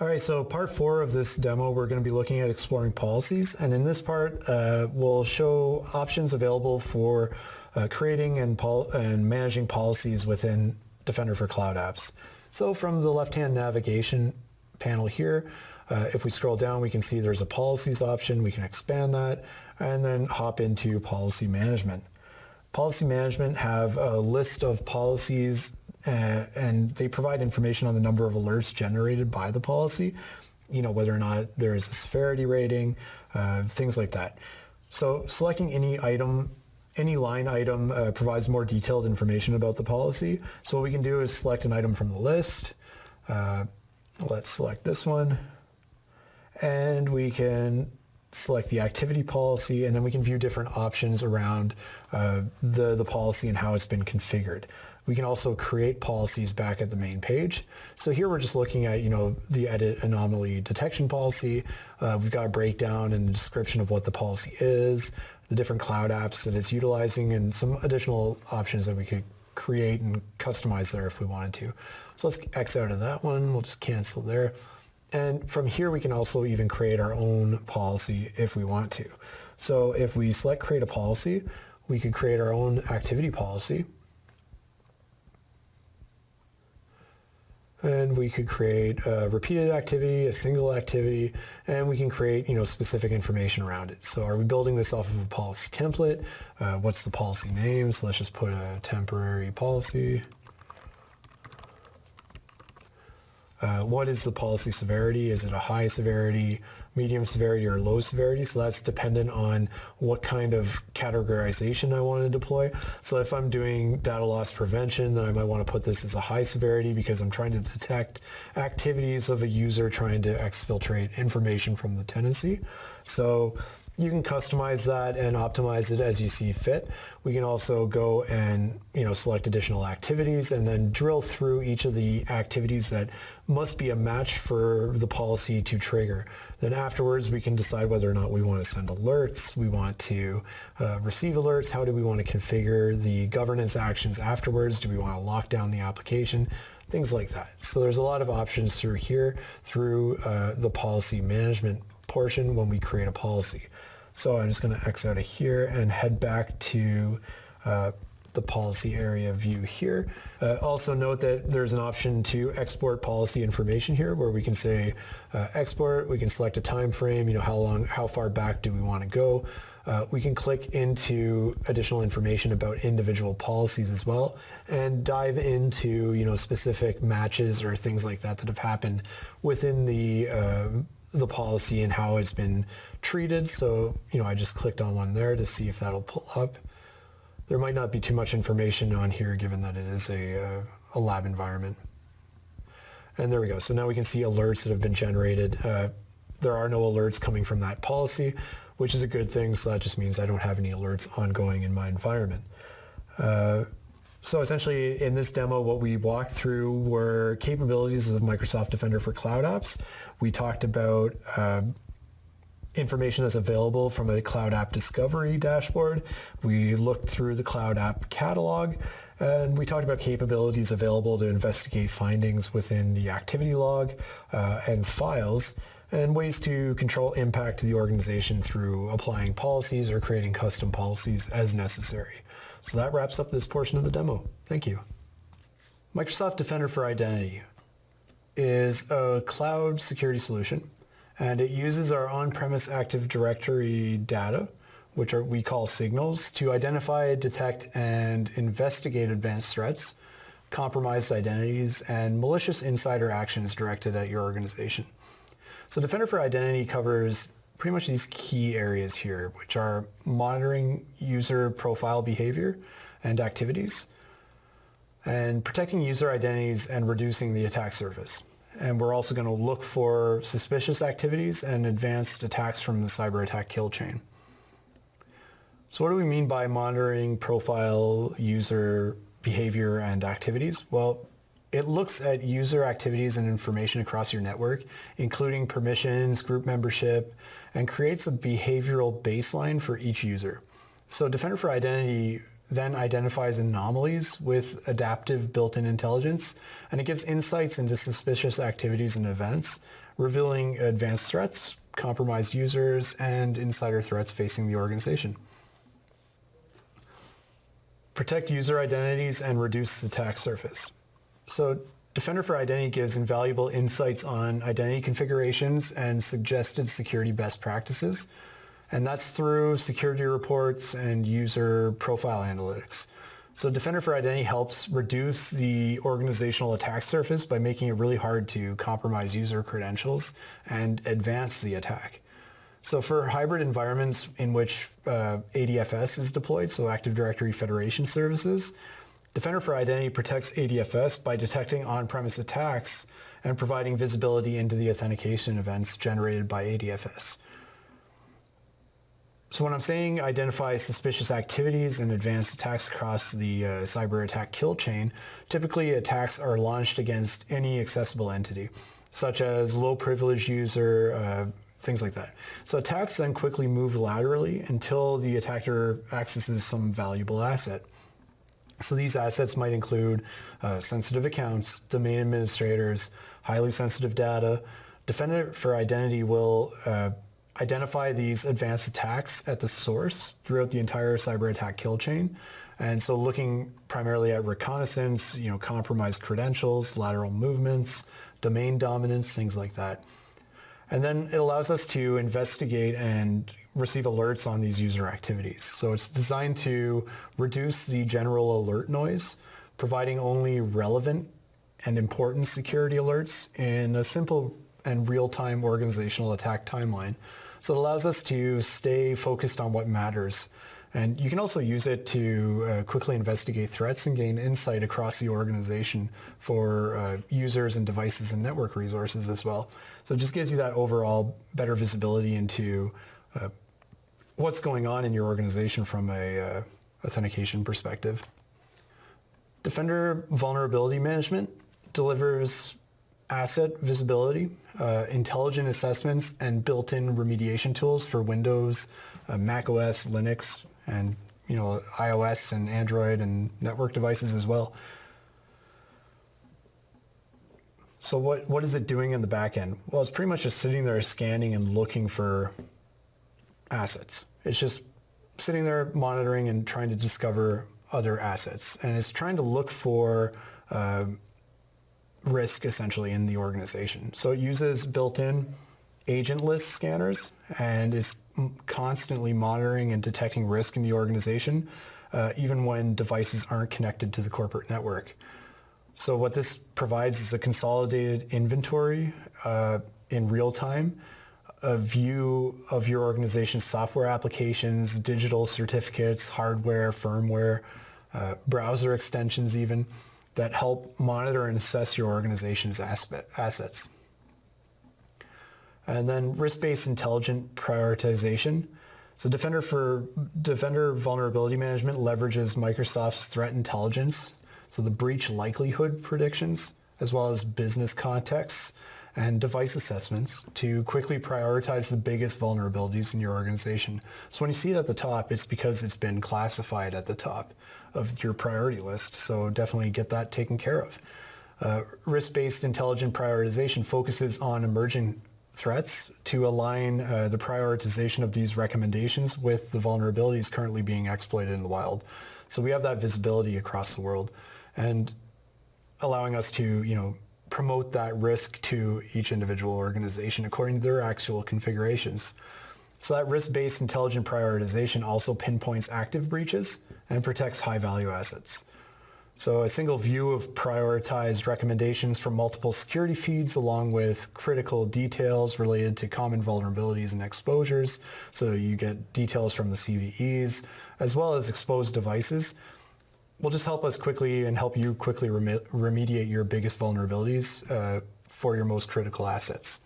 B: All right, so part 4 of this demo, we're going to be looking at exploring policies. And in this part, we'll show options available for creating and managing policies within Defender for Cloud Apps. So from the left-hand navigation panel here, if we scroll down, we can see there's a policies option. We can expand that and then hop into policy management. Policy management have a list of policies and they provide information on the number of alerts generated by the policy, whether or not there is a severity rating, things like that. So selecting any line item provides more detailed information about the policy. So what we can do is select an item from the list. Let's select this one, and we can select the activity policy, and then we can view different options around the policy and how it's been configured. We can also create policies back at the main page. So here we're just looking at, the edit anomaly detection policy. We've got a breakdown and a description of what the policy is, the different cloud apps that it's utilizing, and some additional options that we could create and customize there if we wanted to. So let's X out of that one. We'll just cancel there. And from here, we can also even create our own policy if we want to. So if we select create a policy, we could create our own activity policy. And we could create a repeated activity, a single activity, and we can create, specific information around it. So are we building this off of a policy template? What's the policy name? So let's just put a temporary policy. What is the policy severity? Is it a high severity, medium severity, or low severity? So that's dependent on what kind of categorization I want to deploy. So if I'm doing data loss prevention, then I might want to put this as a high severity because I'm trying to detect activities of a user trying to exfiltrate information from the tenancy. So you can customize that and optimize it as you see fit. We can also go and select additional activities and then drill through each of the activities that must be a match for the policy to trigger. Then afterwards we can decide whether or not we want to send alerts, we want to receive alerts, how do we want to configure the governance actions afterwards, do we want to lock down the application, things like that. So there's a lot of options through here, through the policy management portion when we create a policy. So I'm just going to X out of here and head back to the policy area view here. Also note that there's an option to export policy information here where we can say export, we can select a time frame, how far back do we want to go. We can click into additional information about individual policies as well and dive into specific matches or things like that that have happened within the policy and how it's been treated. So, I just clicked on one there to see if that'll pull up. There might not be too much information on here given that it is a lab environment. And there we go. So now we can see alerts that have been generated. There are no alerts coming from that policy, which is a good thing. So that just means I don't have any alerts ongoing in my environment. So essentially in this demo, what we walked through were capabilities of Microsoft Defender for Cloud Apps. We talked about information that's available from a Cloud App Discovery dashboard. We looked through the Cloud App Catalog, and we talked about capabilities available to investigate findings within the activity log and files, and ways to control impact to the organization through applying policies or creating custom policies as necessary. So that wraps up this portion of the demo. Thank you. Microsoft Defender for Identity is a cloud security solution, and it uses our on-premise Active Directory data, which we call signals, to identify, detect, and investigate advanced threats, compromised identities, and malicious insider actions directed at your organization. So Defender for Identity covers pretty much these key areas here, which are monitoring user profile behavior and activities, and protecting user identities and reducing the attack surface. And we're also going to look for suspicious activities and advanced attacks from the cyber attack kill chain. So what do we mean by monitoring profile user behavior and activities? Well, it looks at user activities and information across your network, including permissions, group membership, and creates a behavioral baseline for each user. So Defender for Identity then identifies anomalies with adaptive built-in intelligence, and it gives insights into suspicious activities and events, revealing advanced threats, compromised users, and insider threats facing the organization. Protect user identities and reduce the attack surface. So Defender for Identity gives invaluable insights on identity configurations and suggested security best practices. And that's through security reports and user profile analytics. So Defender for Identity helps reduce the organizational attack surface by making it really hard to compromise user credentials and advance the attack. So for hybrid environments in which ADFS is deployed, so Active Directory Federation services, Defender for Identity protects ADFS by detecting on-premise attacks and providing visibility into the authentication events generated by ADFS. So when I'm saying identify suspicious activities and advanced attacks across the cyber attack kill chain, typically attacks are launched against any accessible entity, such as low privilege user, things like that. So attacks then quickly move laterally until the attacker accesses some valuable asset. So these assets might include sensitive accounts, domain administrators, highly sensitive data. Defender for Identity will identify these advanced attacks at the source throughout the entire cyber attack kill chain. And so looking primarily at reconnaissance, compromised credentials, lateral movements, domain dominance, things like that. And then it allows us to investigate and receive alerts on these user activities. So it's designed to reduce the general alert noise, providing only relevant and important security alerts in a simple and real-time organizational attack timeline. So it allows us to stay focused on what matters. And you can also use it to quickly investigate threats and gain insight across the organization for users and devices and network resources as well. So it just gives you that overall better visibility into what's going on in your organization from a authentication perspective. Defender Vulnerability Management delivers asset visibility, intelligent assessments, and built-in remediation tools for Windows, Mac OS, Linux, and iOS and Android and network devices as well. So what is it doing in the back end? Well, it's pretty much just sitting there scanning and looking for assets. It's just sitting there monitoring and trying to discover other assets. And it's trying to look for risk essentially in the organization. So it uses built-in agentless scanners and is constantly monitoring and detecting risk in the organization, even when devices aren't connected to the corporate network. So what this provides is a consolidated inventory in real time, a view of your organization's software applications, digital certificates, hardware, firmware, browser extensions even, that help monitor and assess your organization's assets. And then risk-based intelligent prioritization. So Defender Vulnerability Management leverages Microsoft's threat intelligence, so the breach likelihood predictions, as well as business contexts and device assessments to quickly prioritize the biggest vulnerabilities in your organization. So when you see it at the top, it's because it's been classified at the top of your priority list. So definitely get that taken care of. Risk-based intelligent prioritization focuses on emerging threats to align the prioritization of these recommendations with the vulnerabilities currently being exploited in the wild. So we have that visibility across the world and allowing us to, promote that risk to each individual organization according to their actual configurations. So that risk-based intelligent prioritization also pinpoints active breaches and protects high-value assets. So a single view of prioritized recommendations from multiple security feeds along with critical details related to common vulnerabilities and exposures. So you get details from the CVEs as well as exposed devices will just help us quickly and help you quickly remediate your biggest vulnerabilities for your most critical assets.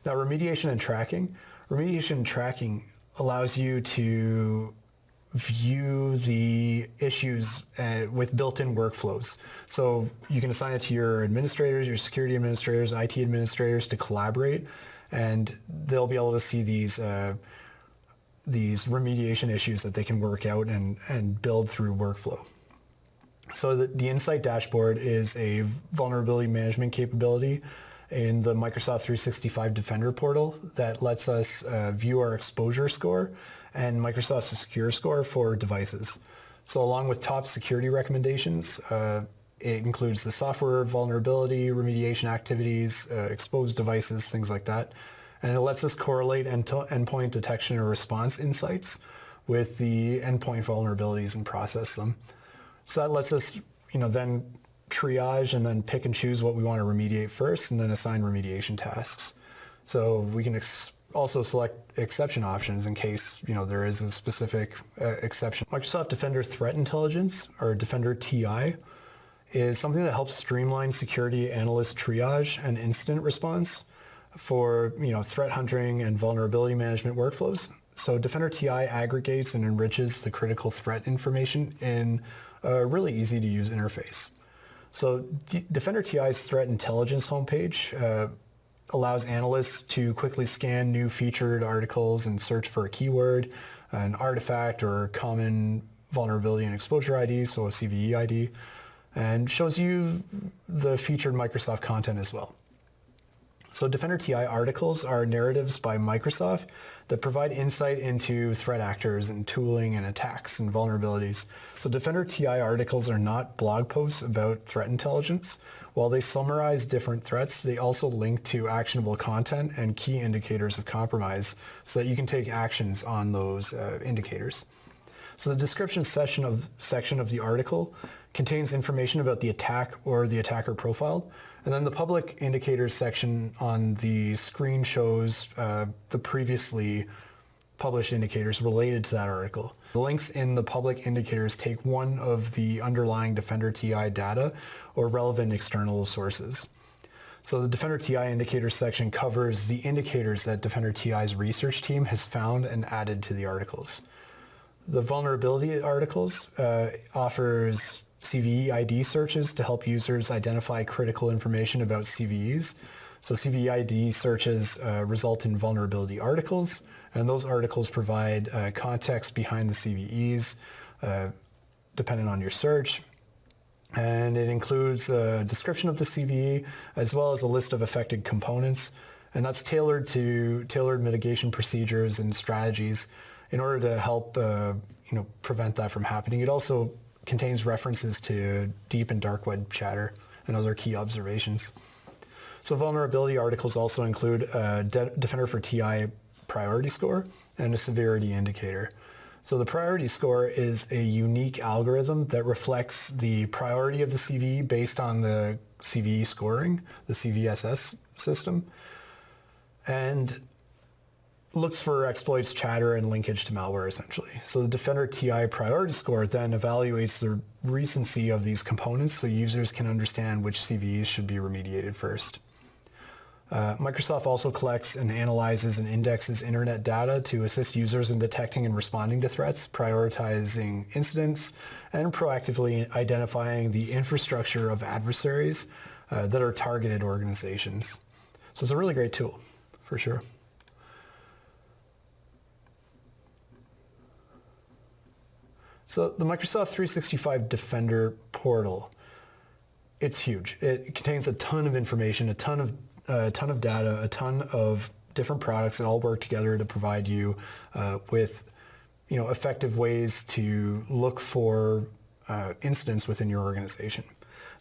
B: Now, remediation and tracking. Remediation and tracking allows you to view the issues with built-in workflows. So you can assign it to your administrators, your security administrators, IT administrators to collaborate, and they'll be able to see these remediation issues that they can work out and build through workflow. So the Insight Dashboard is a vulnerability management capability in the Microsoft 365 Defender portal that lets us view our exposure score and Microsoft's secure score for devices. So along with top security recommendations, it includes the software vulnerability, remediation activities, exposed devices, things like that. And it lets us correlate endpoint detection or response insights with the endpoint vulnerabilities and process them. So that lets us, then triage and then pick and choose what we want to remediate first and then assign remediation tasks. So we can also select exception options in case, there is a specific exception. Microsoft Defender Threat Intelligence, or Defender TI, is something that helps streamline security analyst triage and incident response for, threat hunting and vulnerability management workflows. So Defender TI aggregates and enriches the critical threat information in a really easy to use interface. So Defender TI's threat intelligence homepage allows analysts to quickly scan new featured articles and search for a keyword, an artifact, or common vulnerability and exposure ID, so a CVE ID, and shows you the featured Microsoft content as well. So Defender TI articles are narratives by Microsoft that provide insight into threat actors and tooling and attacks and vulnerabilities. So Defender TI articles are not blog posts about threat intelligence. While they summarize different threats, they also link to actionable content and key indicators of compromise so that you can take actions on those indicators. So the description section of the article contains information about the attack or the attacker profile. And then the public indicators section on the screen shows the previously published indicators related to that article. The links in the public indicators take one of the underlying Defender TI data or relevant external sources. So the Defender TI indicators section covers the indicators that Defender TI's research team has found and added to the articles. The vulnerability articles offers CVE ID searches to help users identify critical information about CVEs. So CVE ID searches result in vulnerability articles, and those articles provide context behind the CVEs depending on your search. And it includes a description of the CVE as well as a list of affected components, and that's tailored mitigation procedures and strategies in order to help prevent that from happening. It also contains references to deep and dark web chatter and other key observations. So vulnerability articles also include a Defender for TI priority score and a severity indicator. So the priority score is a unique algorithm that reflects the priority of the CVE based on the CVE scoring, the CVSS system, and looks for exploits, chatter, and linkage to malware, essentially. So the Defender TI priority score then evaluates the recency of these components so users can understand which CVEs should be remediated first. Microsoft also collects and analyzes and indexes internet data to assist users in detecting and responding to threats, prioritizing incidents, and proactively identifying the infrastructure of adversaries that are targeted organizations. So it's a really great tool, for sure. So the Microsoft 365 Defender portal, it's huge. It contains a ton of information, a ton of data, a ton of different products that all work together to provide you with, effective ways to look for incidents within your organization.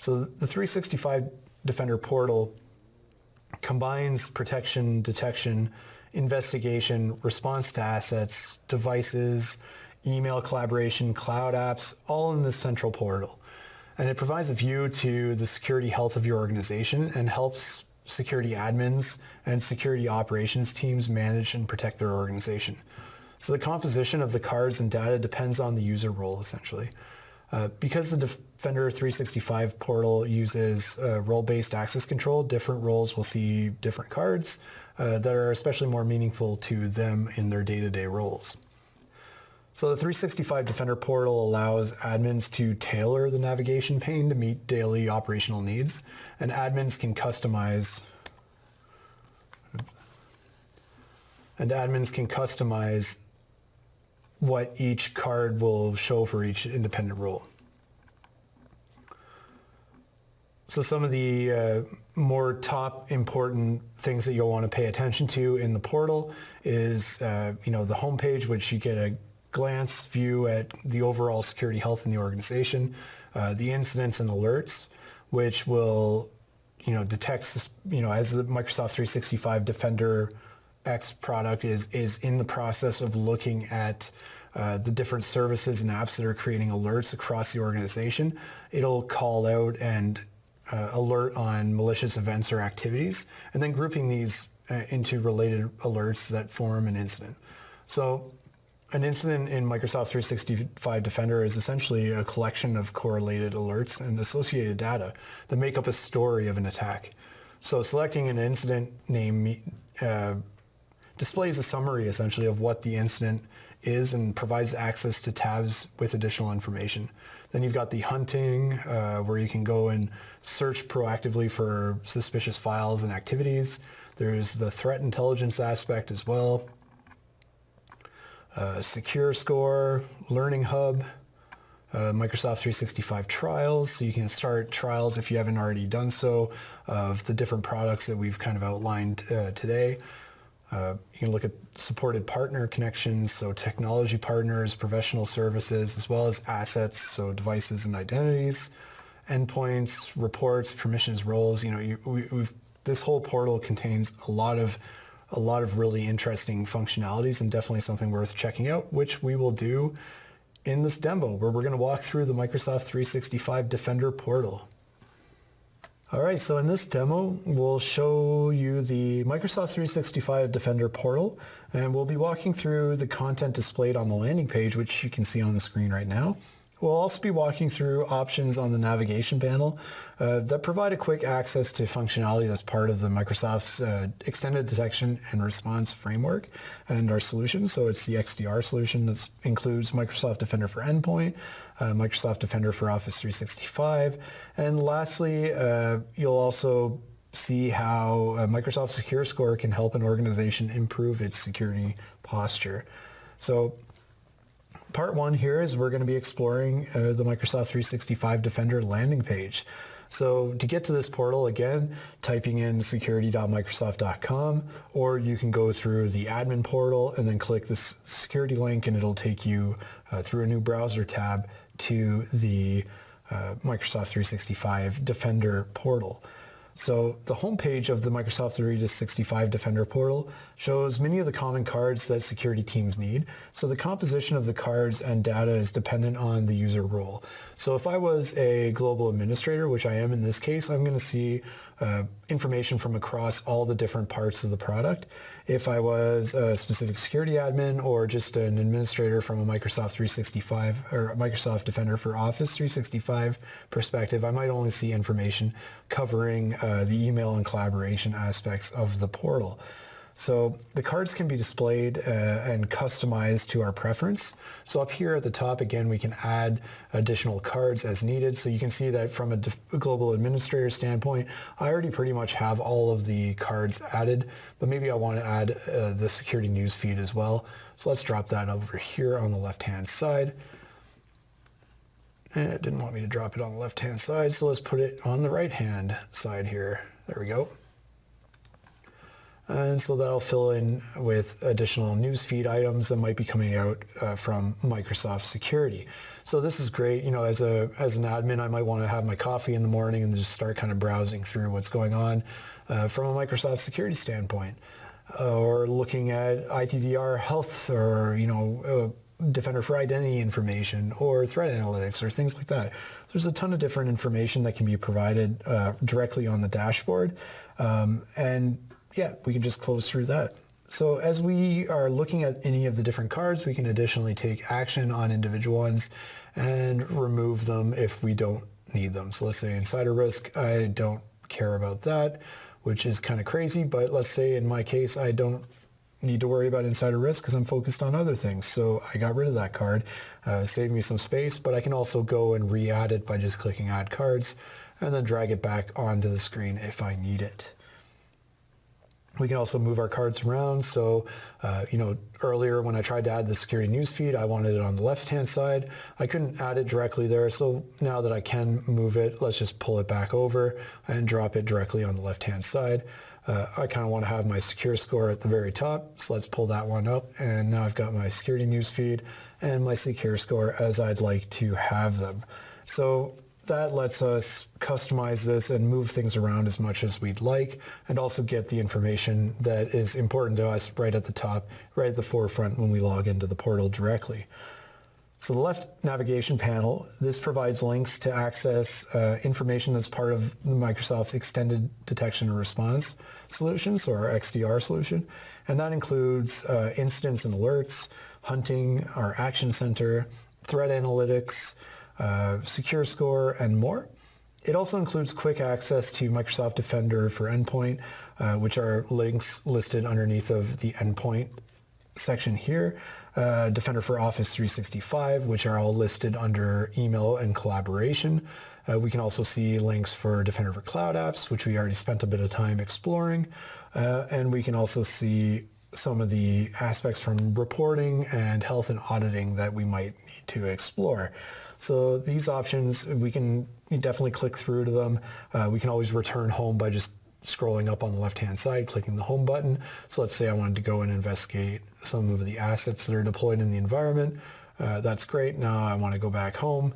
B: So the 365 Defender portal combines protection, detection, investigation, response to assets, devices, email collaboration, cloud apps, all in this central portal. And it provides a view to the security health of your organization and helps security admins and security operations teams manage and protect their organization. So the composition of the cards and data depends on the user role, essentially. Because the Defender 365 portal uses role-based access control, different roles will see different cards that are especially more meaningful to them in their day-to-day roles. So the 365 Defender portal allows admins to tailor the navigation pane to meet daily operational needs, and admins can customize what each card will show for each independent role. So some of the more top important things that you'll want to pay attention to in the portal is, the homepage, which you get a glance view at the overall security health in the organization, the incidents and alerts, which will, detect, as the Microsoft 365 Defender X product is in the process of looking at the different services and apps that are creating alerts across the organization. It'll call out and alert on malicious events or activities, and then grouping these into related alerts that form an incident. So an incident in Microsoft 365 Defender is essentially a collection of correlated alerts and associated data that make up a story of an attack. So selecting an incident name displays a summary essentially of what the incident is and provides access to tabs with additional information. Then you've got the hunting, where you can go and search proactively for suspicious files and activities. There's the threat intelligence aspect as well. Secure Score, Learning Hub, Microsoft 365 trials, so you can start trials if you haven't already done so of the different products that we've kind of outlined today. You can look at supported partner connections, so technology partners, professional services, as well as assets, so devices and identities, endpoints, reports, permissions, roles. This whole portal contains a lot of really interesting functionalities and definitely something worth checking out, which we will do in this demo where we're going to walk through the Microsoft 365 Defender portal. All right, so in this demo, we'll show you the Microsoft 365 Defender portal, and we'll be walking through the content displayed on the landing page, which you can see on the screen right now. We'll also be walking through options on the navigation panel that provide a quick access to functionality that's part of the Microsoft's extended detection and response framework and our solution. So it's the XDR solution that includes Microsoft Defender for Endpoint, Microsoft Defender for Office 365, and lastly, you'll also see how Microsoft Secure Score can help an organization improve its security posture. So part one here is we're going to be exploring the Microsoft 365 Defender landing page. So to get to this portal, again, typing in security.microsoft.com, or you can go through the admin portal and then click this security link and it'll take you through a new browser tab to the Microsoft 365 Defender portal. So the homepage of the Microsoft 365 Defender portal shows many of the common cards that security teams need. So the composition of the cards and data is dependent on the user role. So if I was a global administrator, which I am in this case, I'm going to see information from across all the different parts of the product. If I was a specific security admin or just an administrator from a Microsoft 365 or Microsoft Defender for Office 365 perspective, I might only see information covering the email and collaboration aspects of the portal. So the cards can be displayed and customized to our preference. So up here at the top, again, we can add additional cards as needed. So you can see that from a global administrator standpoint, I already pretty much have all of the cards added, but maybe I want to add the security news feed as well. So let's drop that over here on the left-hand side. And it didn't want me to drop it on the left-hand side, so let's put it on the right-hand side here. There we go. And so that'll fill in with additional newsfeed items that might be coming out from Microsoft Security. So this is great. As an admin, I might want to have my coffee in the morning and just start kind of browsing through what's going on from a Microsoft Security standpoint, or looking at ITDR health, or Defender for Identity information, or threat analytics, or things like that. There's a ton of different information that can be provided directly on the dashboard, and yeah, we can just close through that. So as we are looking at any of the different cards, we can additionally take action on individual ones and remove them if we don't need them. So let's say insider risk, I don't care about that, which is kind of crazy, but let's say in my case, I don't need to worry about insider risk because I'm focused on other things. So I got rid of that card, saved me some space, but I can also go and re-add it by just clicking add cards and then drag it back onto the screen if I need it. We can also move our cards around. So, earlier when I tried to add the security news feed, I wanted it on the left-hand side. I couldn't add it directly there. So now that I can move it, let's just pull it back over and drop it directly on the left-hand side. I kind of want to have my secure score at the very top. So let's pull that one up. And now I've got my security news feed and my secure score as I'd like to have them. So that lets us customize this and move things around as much as we'd like, and also get the information that is important to us right at the top, right at the forefront when we log into the portal directly. So the left navigation panel, this provides links to access information that's part of Microsoft's Extended Detection and Response solution, so our XDR solution. And that includes incidents and alerts, hunting, our action center, threat analytics, Secure Score, and more. It also includes quick access to Microsoft Defender for Endpoint, which are links listed underneath of the Endpoint section here. Defender for Office 365, which are all listed under email and collaboration. We can also see links for Defender for Cloud Apps, which we already spent a bit of time exploring. And we can also see some of the aspects from reporting and health and auditing that we might need to explore. So these options, we can definitely click through to them. We can always return home by just scrolling up on the left-hand side, clicking the home button. So let's say I wanted to go and investigate some of the assets that are deployed in the environment. That's great. Now I want to go back home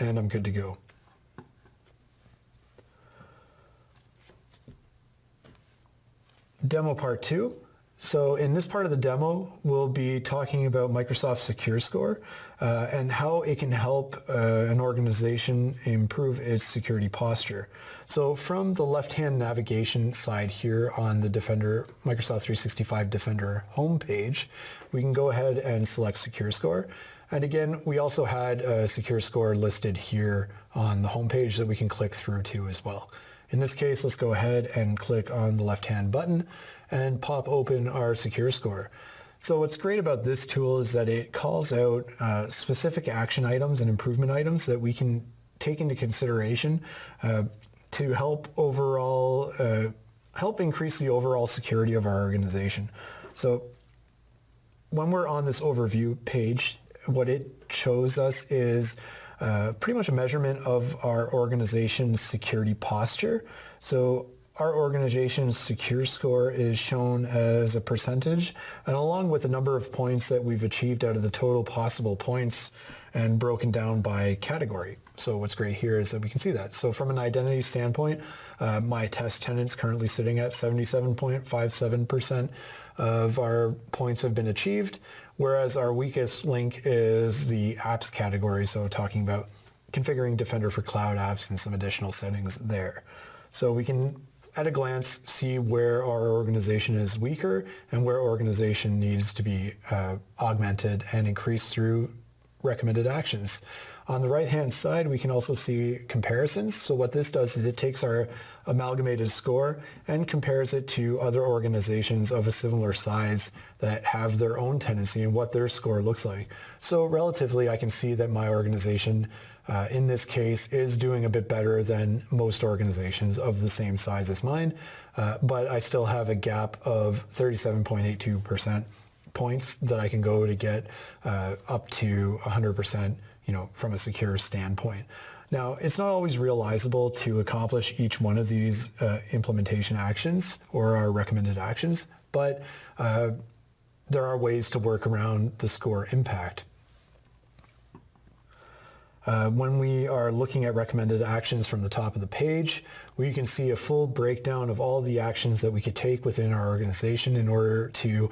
B: and I'm good to go. Demo part 2. So in this part of the demo, we'll be talking about Microsoft Secure Score and how it can help an organization improve its security posture. So from the left-hand navigation side here on the Defender, Microsoft 365 Defender homepage, we can go ahead and select Secure Score. And again, we also had a Secure Score listed here on the homepage that we can click through to as well. In this case, let's go ahead and click on the left-hand button and pop open our Secure Score. So what's great about this tool is that it calls out specific action items and improvement items that we can take into consideration to help increase the overall security of our organization. So when we're on this overview page, what it shows us is pretty much a measurement of our organization's security posture. So our organization's Secure Score is shown as a percentage, and along with the number of points that we've achieved out of the total possible points and broken down by category. So what's great here is that we can see that. So from an identity standpoint, my test tenant's currently sitting at 77.57% of our points have been achieved, whereas our weakest link is the apps category, so talking about configuring Defender for Cloud Apps and some additional settings there. So we can, at a glance, see where our organization is weaker and where organization needs to be augmented and increased through recommended actions. On the right-hand side, we can also see comparisons. So what this does is it takes our amalgamated score and compares it to other organizations of a similar size that have their own tendency and what their score looks like. So relatively, I can see that my organization, in this case, is doing a bit better than most organizations of the same size as mine, but I still have a gap of 37.82% points that I can go to get up to 100%, from a secure standpoint. Now, it's not always realizable to accomplish each one of these implementation actions or our recommended actions, but there are ways to work around the score impact. When we are looking at recommended actions from the top of the page, we can see a full breakdown of all the actions that we could take within our organization in order to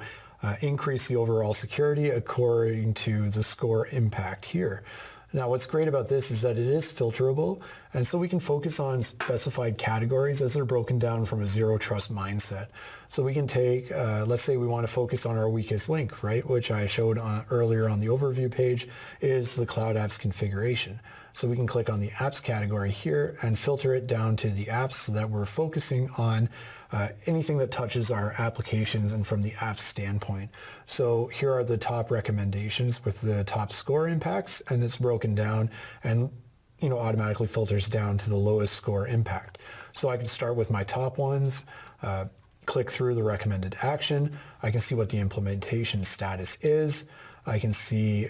B: increase the overall security according to the score impact here. Now, what's great about this is that it is filterable, and so we can focus on specified categories as they're broken down from a zero trust mindset. So we can take, let's say we want to focus on our weakest link, right, which I showed earlier on the overview page, is the Cloud Apps configuration. So we can click on the apps category here and filter it down to the apps so that we're focusing on anything that touches our applications and from the apps standpoint. So here are the top recommendations with the top score impacts, and it's broken down and automatically filters down to the lowest score impact. So I can start with my top ones, click through the recommended action. I can see what the implementation status is. I can see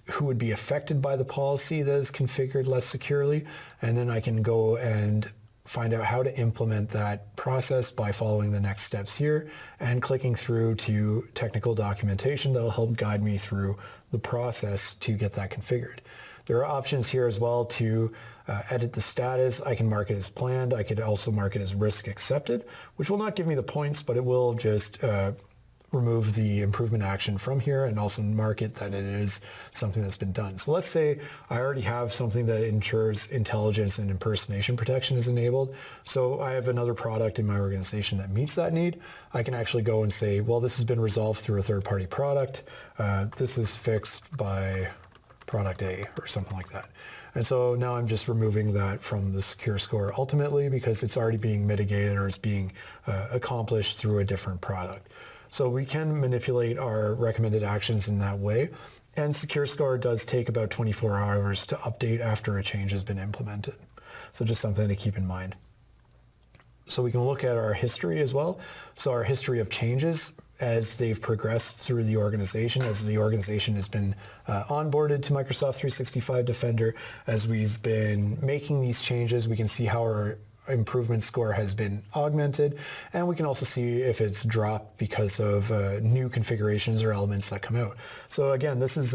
B: who would be affected by the policy that is configured less securely, and then I can go and find out how to implement that process by following the next steps here and clicking through to technical documentation that will help guide me through the process to get that configured. There are options here as well to edit the status. I can mark it as planned. I could also mark it as risk accepted, which will not give me the points, but it will just remove the improvement action from here and also mark it that it is something that's been done. So let's say I already have something that ensures intelligence and impersonation protection is enabled. So I have another product in my organization that meets that need. I can actually go and say, well, this has been resolved through a third-party product. This is fixed by product A or something like that. And so now I'm just removing that from the secure score ultimately because it's already being mitigated or it's being accomplished through a different product. So we can manipulate our recommended actions in that way. And Secure Score does take about 24 hours to update after a change has been implemented. So just something to keep in mind. So we can look at our history as well. So our history of changes as they've progressed through the organization, as the organization has been onboarded to Microsoft 365 Defender, as we've been making these changes, we can see how our improvement score has been augmented, and we can also see if it's dropped because of new configurations or elements that come out. So again, this is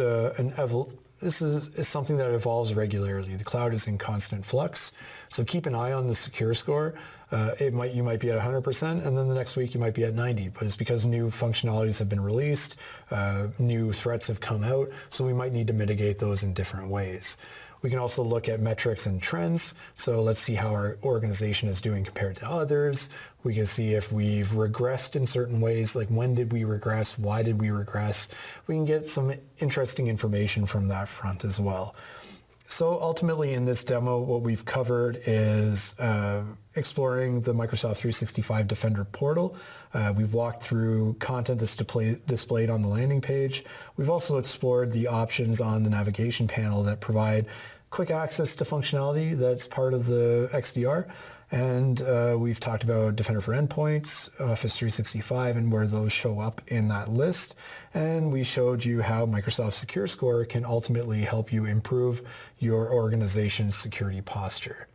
B: something that evolves regularly. The cloud is in constant flux, so keep an eye on the secure score. You might be at 100%, and then the next week you might be at 90, but it's because new functionalities have been released, new threats have come out, so we might need to mitigate those in different ways. We can also look at metrics and trends. So let's see how our organization is doing compared to others. We can see if we've regressed in certain ways, like when did we regress, why did we regress. We can get some interesting information from that front as well. So ultimately in this demo, what we've covered is exploring the Microsoft 365 Defender portal. We've walked through content that's displayed on the landing page. We've also explored the options on the navigation panel that provide quick access to functionality that's part of the XDR. And we've talked about Defender for Endpoints, Office 365, and where those show up in that list. And we showed you how Microsoft Secure Score can ultimately help you improve your organization's security posture.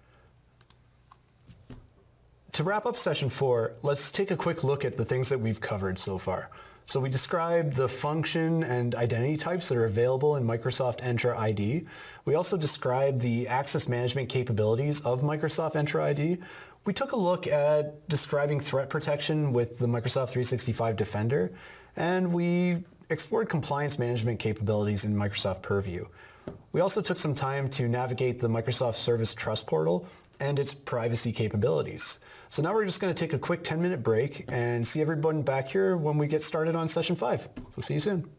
B: To wrap up session 4, let's take a quick look at the things that we've covered so far. So we described the function and identity types that are available in Microsoft Entra ID. We also described the access management capabilities of Microsoft Entra ID. We took a look at describing threat protection with the Microsoft 365 Defender, and we explored compliance management capabilities in Microsoft Purview. We also took some time to navigate the Microsoft Service Trust Portal and its privacy capabilities. So now we're just going to take a quick 10-minute break and see everyone back here when we get started on session 5. So see you soon.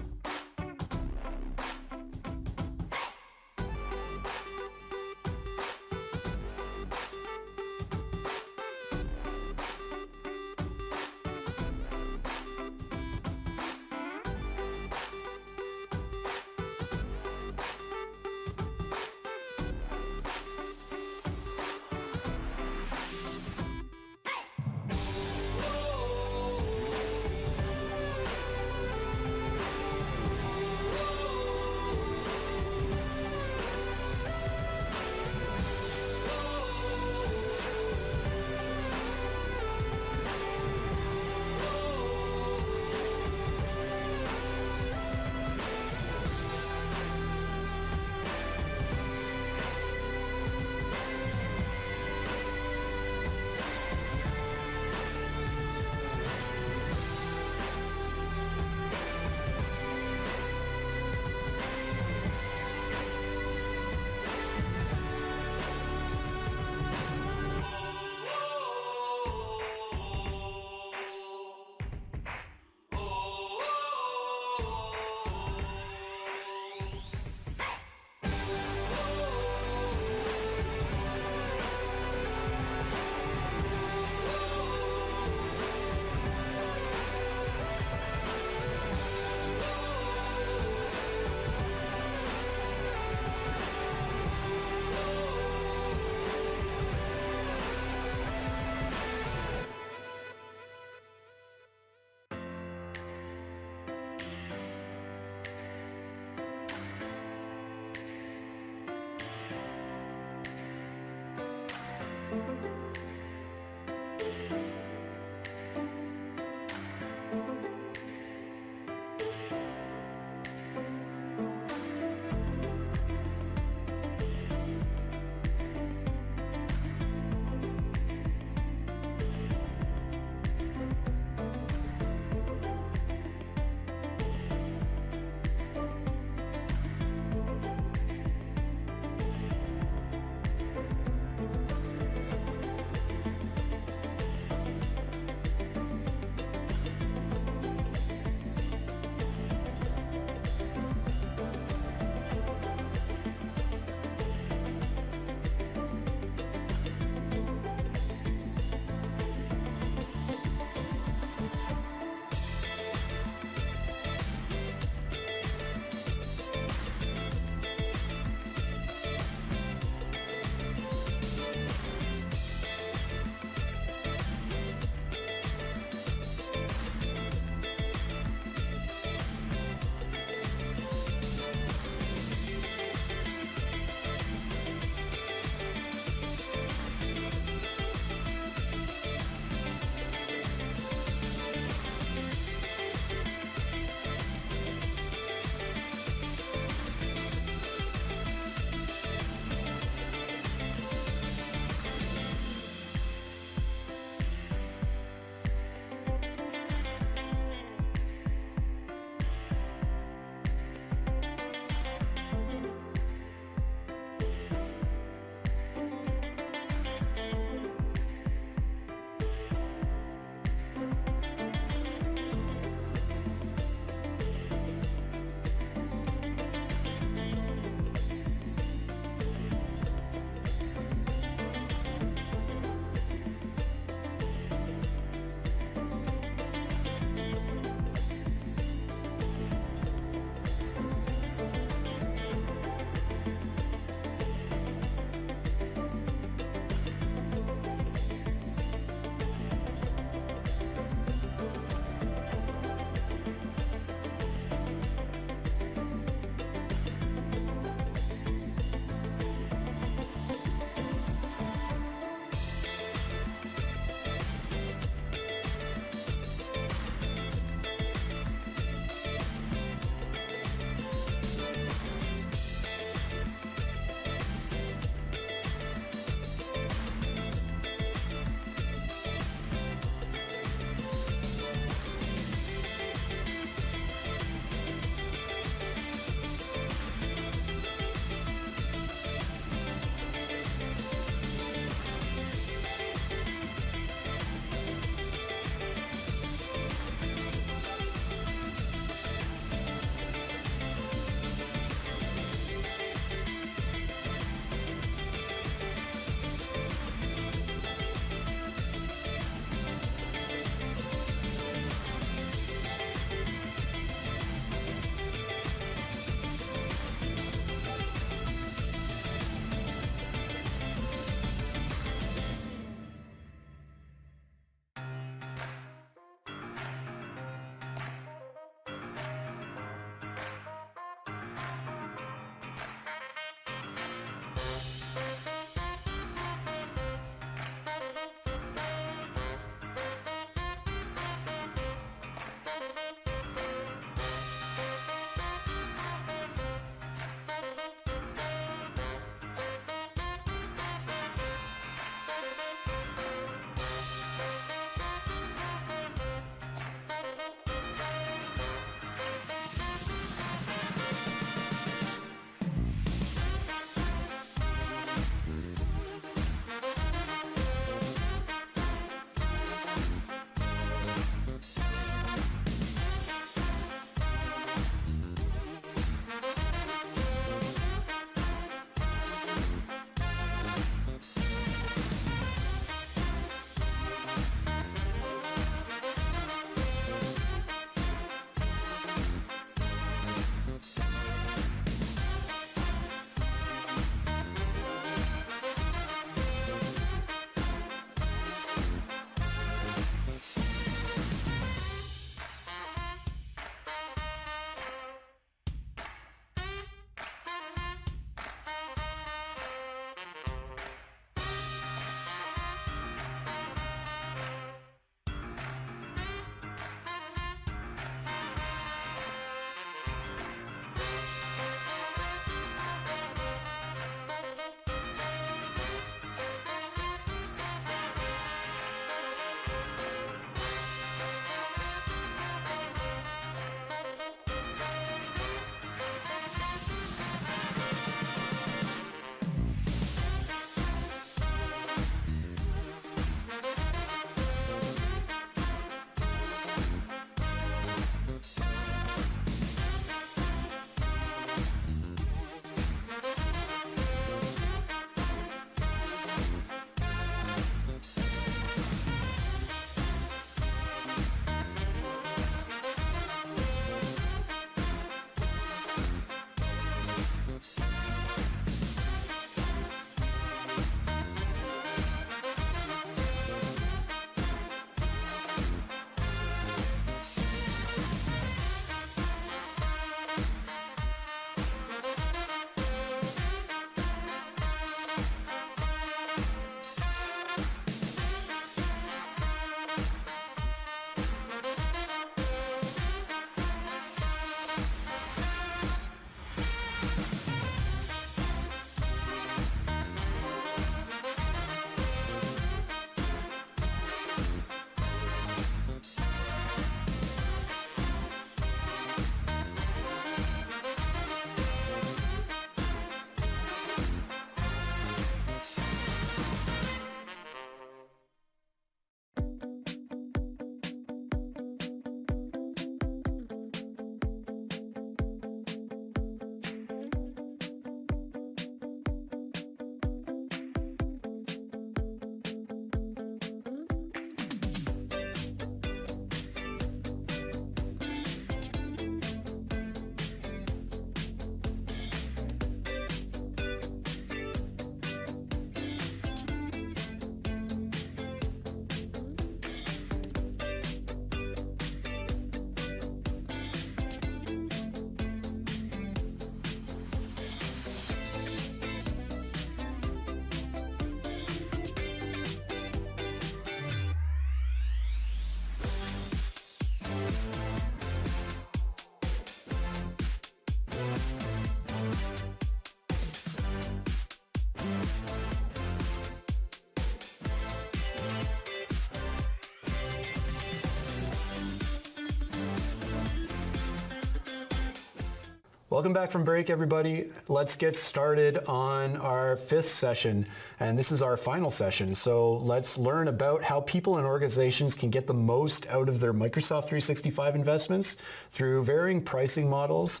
B: Welcome back from break, everybody. Let's get started on our 5th session, and this is our final session. So let's learn about how people and organizations can get the most out of their Microsoft 365 investments through varying pricing models,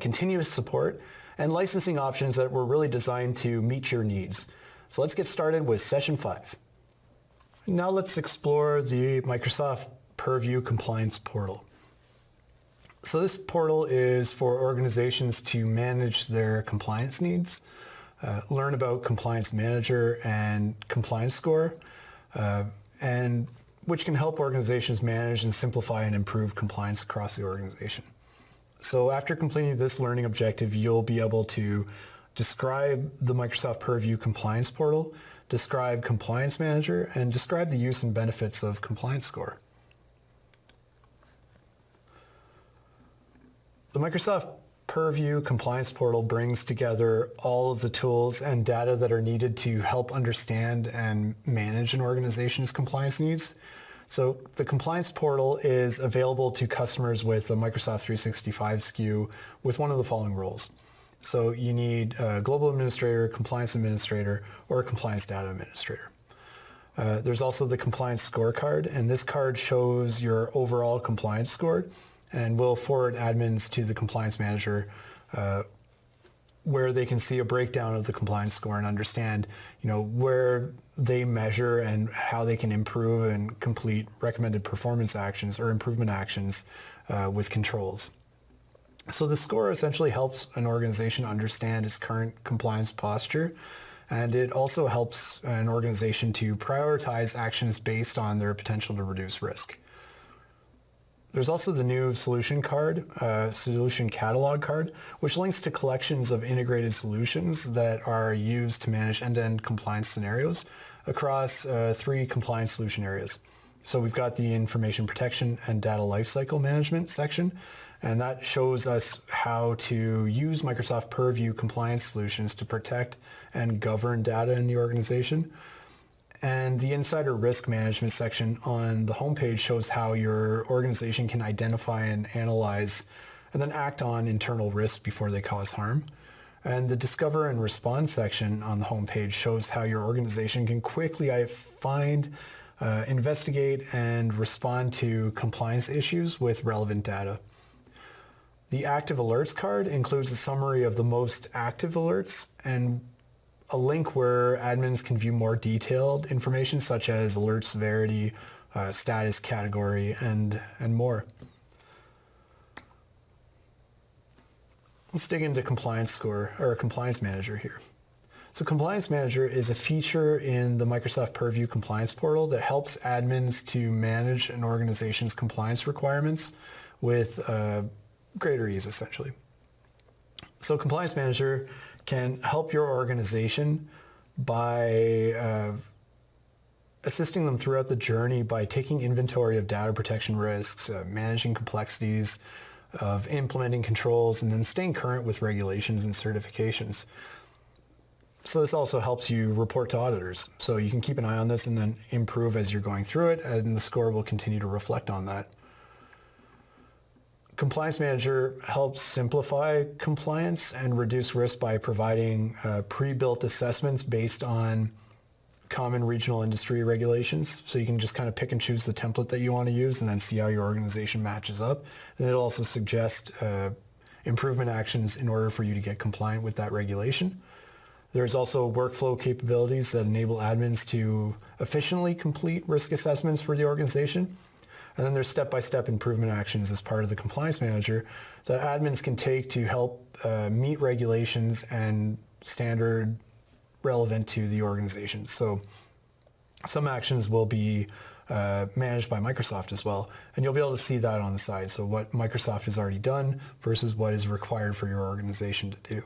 B: continuous support, and licensing options that were really designed to meet your needs. So let's get started with session 5. Now let's explore the Microsoft Purview Compliance Portal. So this portal is for organizations to manage their compliance needs, learn about Compliance Manager and Compliance Score, and which can help organizations manage and simplify and improve compliance across the organization. So after completing this learning objective, you'll be able to describe the Microsoft Purview Compliance Portal, describe Compliance Manager, and describe the use and benefits of Compliance Score. The Microsoft Purview Compliance Portal brings together all of the tools and data that are needed to help understand and manage an organization's compliance needs. So the Compliance Portal is available to customers with a Microsoft 365 SKU with one of the following roles. So you need a Global Administrator, Compliance Administrator, or a Compliance Data Administrator. There's also the Compliance Scorecard, and this card shows your overall compliance score, and will forward admins to the Compliance Manager where they can see a breakdown of the compliance score and understand, where they measure and how they can improve and complete recommended performance actions or improvement actions with controls. So the score essentially helps an organization understand its current compliance posture, and it also helps an organization to prioritize actions based on their potential to reduce risk. There's also the new solution card, solution catalog card, which links to collections of integrated solutions that are used to manage end-to-end compliance scenarios across 3 compliance solution areas. So we've got the information protection and data lifecycle management section, and that shows us how to use Microsoft Purview compliance solutions to protect and govern data in the organization. And the insider risk management section on the homepage shows how your organization can identify and analyze and then act on internal risks before they cause harm. And the discover and respond section on the homepage shows how your organization can quickly find, investigate, and respond to compliance issues with relevant data. The active alerts card includes a summary of the most active alerts and a link where admins can view more detailed information such as alert severity, status category, and more. Let's dig into Compliance Score or Compliance Manager here. So Compliance Manager is a feature in the Microsoft Purview Compliance Portal that helps admins to manage an organization's compliance requirements with greater ease, essentially. So Compliance Manager can help your organization by assisting them throughout the journey by taking inventory of data protection risks, managing complexities of implementing controls, and then staying current with regulations and certifications. So this also helps you report to auditors. So you can keep an eye on this and then improve as you're going through it, and the score will continue to reflect on that. Compliance Manager helps simplify compliance and reduce risk by providing pre-built assessments based on common regional industry regulations. So you can just kind of pick and choose the template that you want to use and then see how your organization matches up. And it'll also suggest improvement actions in order for you to get compliant with that regulation. There's also workflow capabilities that enable admins to efficiently complete risk assessments for the organization. And then there's step-by-step improvement actions as part of the Compliance Manager that admins can take to help meet regulations and standard relevant to the organization. So some actions will be managed by Microsoft as well, and you'll be able to see that on the side. So what Microsoft has already done versus what is required for your organization to do.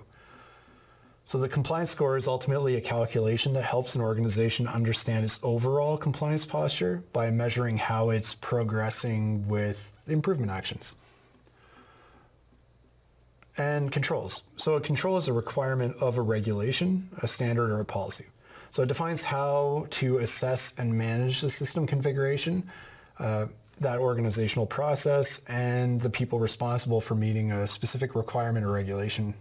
B: So the compliance score is ultimately a calculation that helps an organization understand its overall compliance posture by measuring how it's progressing with improvement actions. And controls. So a control is a requirement of a regulation, a standard, or a policy. So it defines how to assess and manage the system configuration that organizational process and the people responsible for meeting a specific requirement or regulation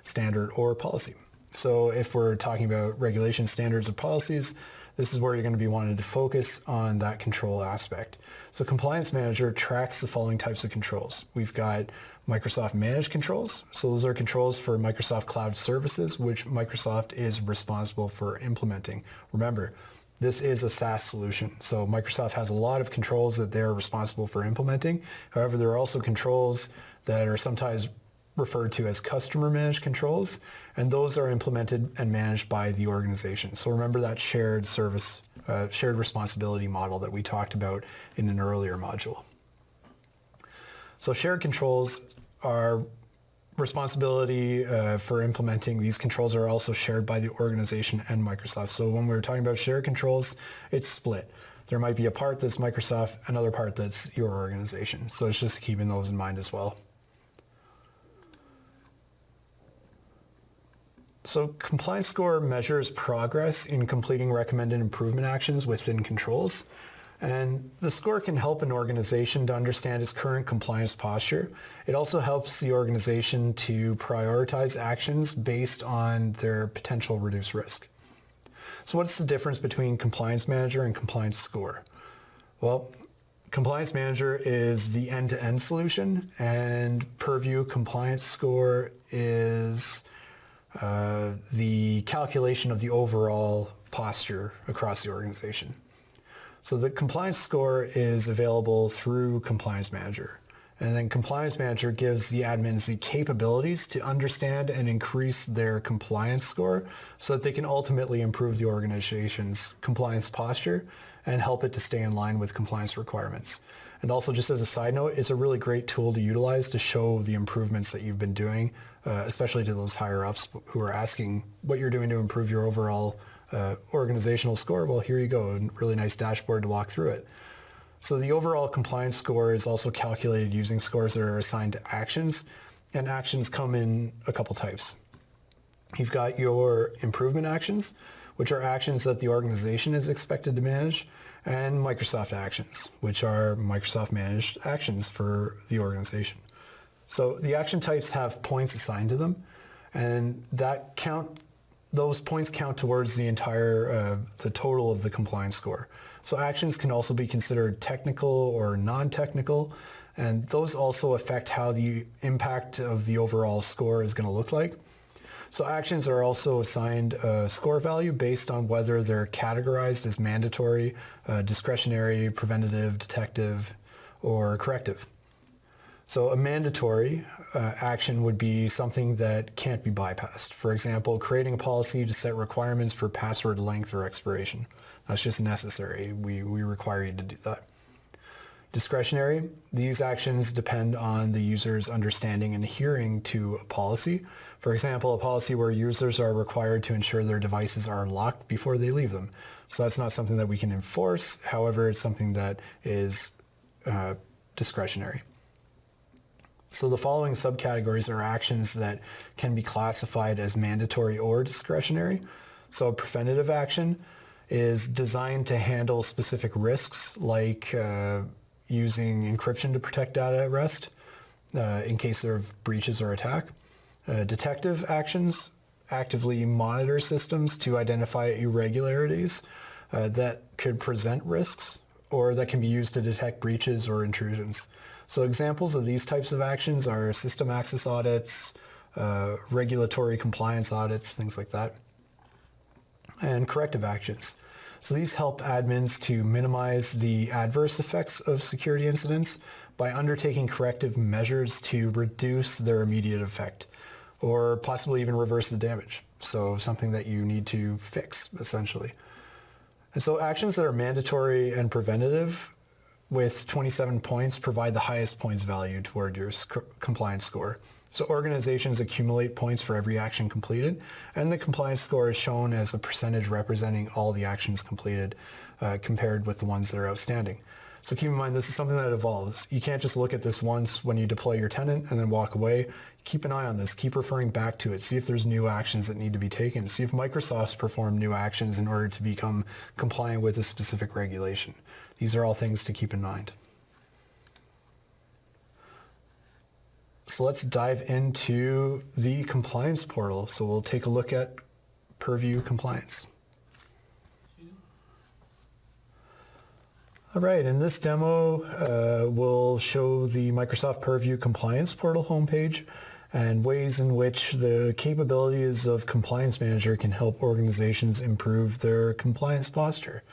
B: standard or policy. So if we're talking about regulation standards or policies, this is where you're going to be wanting to focus on that control aspect. So Compliance Manager tracks the following types of controls. We've got Microsoft Managed Controls. So those are controls for Microsoft Cloud Services, which Microsoft is responsible for implementing. Remember, this is a SaaS solution. So Microsoft has a lot of controls that they're responsible for implementing. However, there are also controls that are sometimes referred to as customer managed controls, and those are implemented and managed by the organization. So remember that shared service, shared responsibility model that we talked about in an earlier module. So shared controls are responsibility for implementing these controls are also shared by the organization and Microsoft. So when we're talking about shared controls, it's split. There might be a part that's Microsoft, another part that's your organization. So it's just keeping those in mind as well. So Compliance Score measures progress in completing recommended improvement actions within controls. And the score can help an organization to understand its current compliance posture. It also helps the organization to prioritize actions based on their potential reduced risk. So what's the difference between Compliance Manager and Compliance Score? Well, Compliance Manager is the end-to-end solution, and Purview Compliance Score is the calculation of the overall posture across the organization. So the compliance score is available through Compliance Manager. And then Compliance Manager gives the admins the capabilities to understand and increase their compliance score so that they can ultimately improve the organization's compliance posture and help it to stay in line with compliance requirements. And also, just as a side note, it's a really great tool to utilize to show the improvements that you've been doing, especially to those higher ups who are asking what you're doing to improve your overall organizational score. Well, here you go, a really nice dashboard to walk through it. So the overall compliance score is also calculated using scores that are assigned to actions, and actions come in a couple types. You've got your improvement actions, which are actions that the organization is expected to manage, and Microsoft actions, which are Microsoft managed actions for the organization. So the action types have points assigned to them, and those points count towards the entire, the total of the compliance score. So actions can also be considered technical or non-technical, and those also affect how the impact of the overall score is going to look like. So actions are also assigned a score value based on whether they're categorized as mandatory, discretionary, preventative, detective, or corrective. So a mandatory action would be something that can't be bypassed. For example, creating a policy to set requirements for password length or expiration. That's just necessary. We require you to do that. Discretionary, these actions depend on the user's understanding and adhering to a policy. For example, a policy where users are required to ensure their devices are unlocked before they leave them. So that's not something that we can enforce. However, it's something that is discretionary. So the following subcategories are actions that can be classified as mandatory or discretionary. So a preventative action is designed to handle specific risks like using encryption to protect data at rest in case of breaches or attack. Detective actions actively monitor systems to identify irregularities that could present risks or that can be used to detect breaches or intrusions. So examples of these types of actions are system access audits, regulatory compliance audits, things like that, and corrective actions. So these help admins to minimize the adverse effects of security incidents by undertaking corrective measures to reduce their immediate effect or possibly even reverse the damage. So something that you need to fix, essentially. And so actions that are mandatory and preventative with 27 points provide the highest points value toward your compliance score. So organizations accumulate points for every action completed, and the compliance score is shown as a percentage representing all the actions completed compared with the ones that are outstanding. So keep in mind, this is something that evolves. You can't just look at this once when you deploy your tenant and then walk away. Keep an eye on this. Keep referring back to it. See if there's new actions that need to be taken. See if Microsoft's performed new actions in order to become compliant with a specific regulation. These are all things to keep in mind. So let's dive into the compliance portal. So we'll take a look at Purview Compliance. All right, in this demo, we'll show the Microsoft Purview Compliance Portal homepage and ways in which the capabilities of Compliance Manager can help organizations improve their compliance posture.